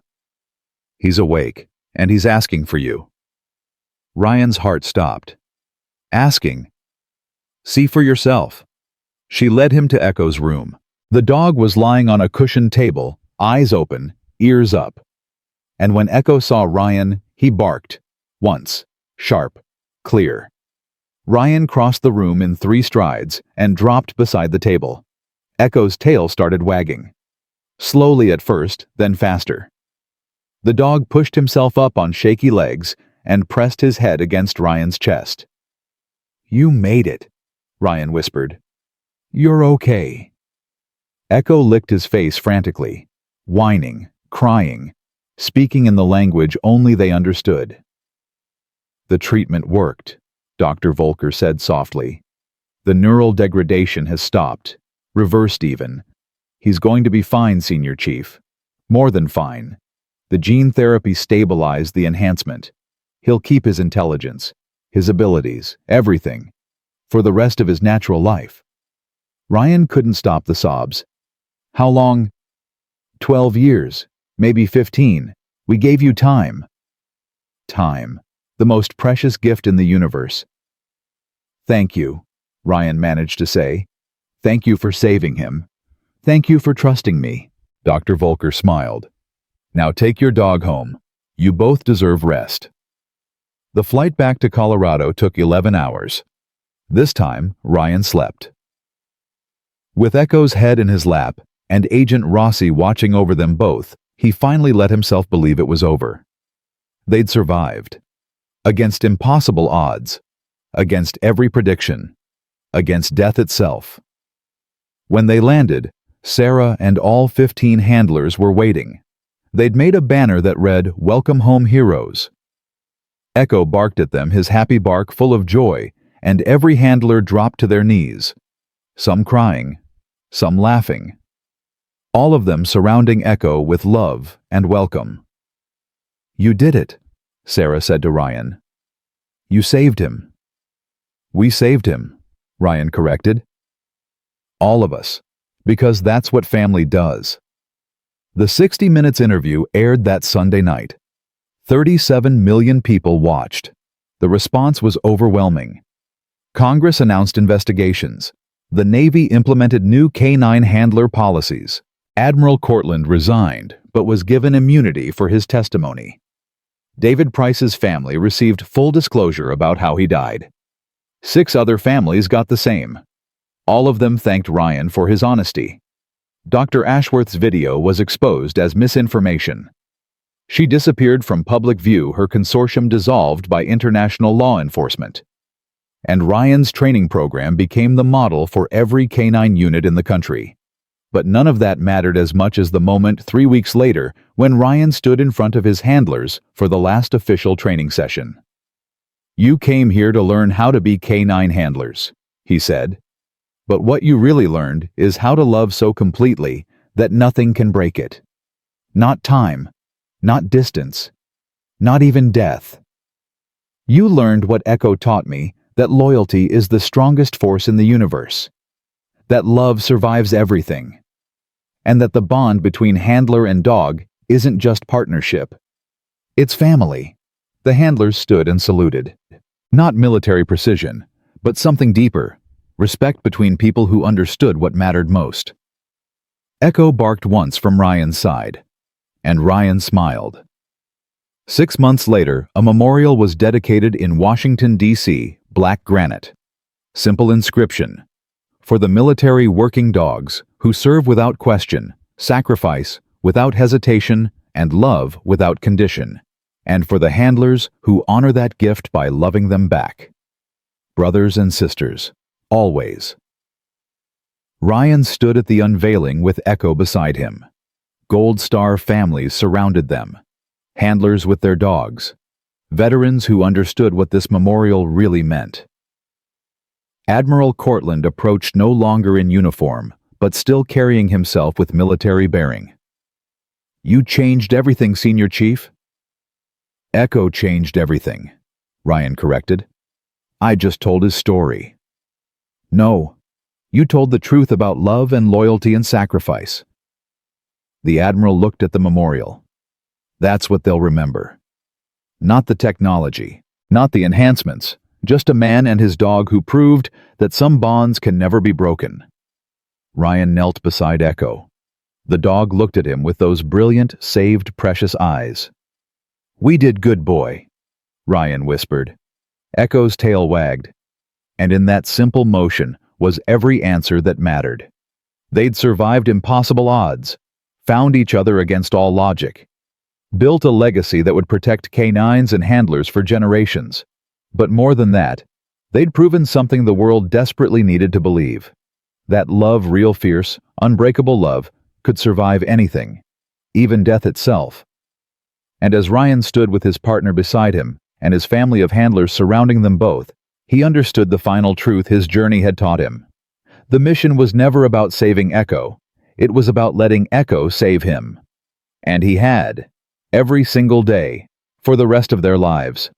[SPEAKER 3] "He's awake, and he's asking for you." Ryan's heart stopped. "Asking?" "See for yourself." She led him to Echo's room. The dog was lying on a cushioned table, eyes open, ears up. And when Echo saw Ryan, he barked. Once. Sharp. Clear. Ryan crossed the room in 3 strides and dropped beside the table. Echo's tail started wagging. Slowly at first, then faster. The dog pushed himself up on shaky legs and pressed his head against Ryan's chest. "You made it," Ryan whispered. "You're okay." Echo licked his face frantically, whining, crying, speaking in the language only they understood. "The treatment worked," Dr. Volker said softly. "The neural degradation has stopped, reversed even. He's going to be fine, Senior Chief. More than fine. The gene therapy stabilized the enhancement. He'll keep his intelligence, his abilities, everything, for the rest of his natural life." Ryan couldn't stop the sobs. "How long?" 12 years, maybe 15. We gave you time." Time, the most precious gift in the universe. "Thank you," Ryan managed to say. "Thank you for saving him. Thank you for trusting me." Dr. Volker smiled. "Now take your dog home. You both deserve rest." The flight back to Colorado took 11 hours. This time, Ryan slept. With Echo's head in his lap and Agent Rossi watching over them both, he finally let himself believe it was over. They'd survived. Against impossible odds. Against every prediction. Against death itself. When they landed, Sarah and all 15 handlers were waiting. They'd made a banner that read, "Welcome home, heroes." Echo barked at them, his happy bark full of joy, and every handler dropped to their knees, some crying, some laughing, all of them surrounding Echo with love and welcome. "You did it," Sarah said to Ryan. "You saved him." "We saved him," Ryan corrected. "All of us, because that's what family does." The 60 Minutes interview aired that Sunday night. 37 million people watched. The response was overwhelming. Congress announced investigations. The Navy implemented new canine handler policies. Admiral Cortland resigned, but was given immunity for his testimony. David Price's family received full disclosure about how he died. 6 other families got the same. All of them thanked Ryan for his honesty. Dr. Ashworth's video was exposed as misinformation. She disappeared from public view, her consortium dissolved by international law enforcement. And Ryan's training program became the model for every canine unit in the country. But none of that mattered as much as the moment 3 weeks later when Ryan stood in front of his handlers for the last official training session. "You came here to learn how to be canine handlers," he said. "But what you really learned is how to love so completely that nothing can break it. Not time, not distance, not even death. You learned what Echo taught me, that loyalty is the strongest force in the universe, that love survives everything, and that the bond between handler and dog isn't just partnership. It's family." The handlers stood and saluted. Not military precision, but something deeper, respect between people who understood what mattered most. Echo barked once from Ryan's side, and Ryan smiled. 6 months later, a memorial was dedicated in Washington, D.C., black granite. Simple inscription: "For the military working dogs who serve without question, sacrifice without hesitation, and love without condition, and for the handlers who honor that gift by loving them back. Brothers and sisters, always." Ryan stood at the unveiling with Echo beside him. Gold Star families surrounded them, handlers with their dogs, veterans who understood what this memorial really meant. Admiral Cortland approached no longer in uniform, but still carrying himself with military bearing. "You changed everything, Senior Chief." "Echo changed everything," Ryan corrected. "I just told his story." "No, you told the truth about love and loyalty and sacrifice." The Admiral looked at the memorial. "That's what they'll remember. Not the technology, not the enhancements, just a man and his dog who proved that some bonds can never be broken." Ryan knelt beside Echo. The dog looked at him with those brilliant, saved, precious eyes. "We did good, boy," Ryan whispered. Echo's tail wagged, and in that simple motion was every answer that mattered. They'd survived impossible odds, found each other against all logic, built a legacy that would protect canines and handlers for generations. But more than that, they'd proven something the world desperately needed to believe: that love, real fierce, unbreakable love, could survive anything, even death itself. And as Ryan stood with his partner beside him and his family of handlers surrounding them both, he understood the final truth his journey had taught him. The mission was never about saving Echo. It was about letting Echo save him. And he had, every single day, for the rest of their lives.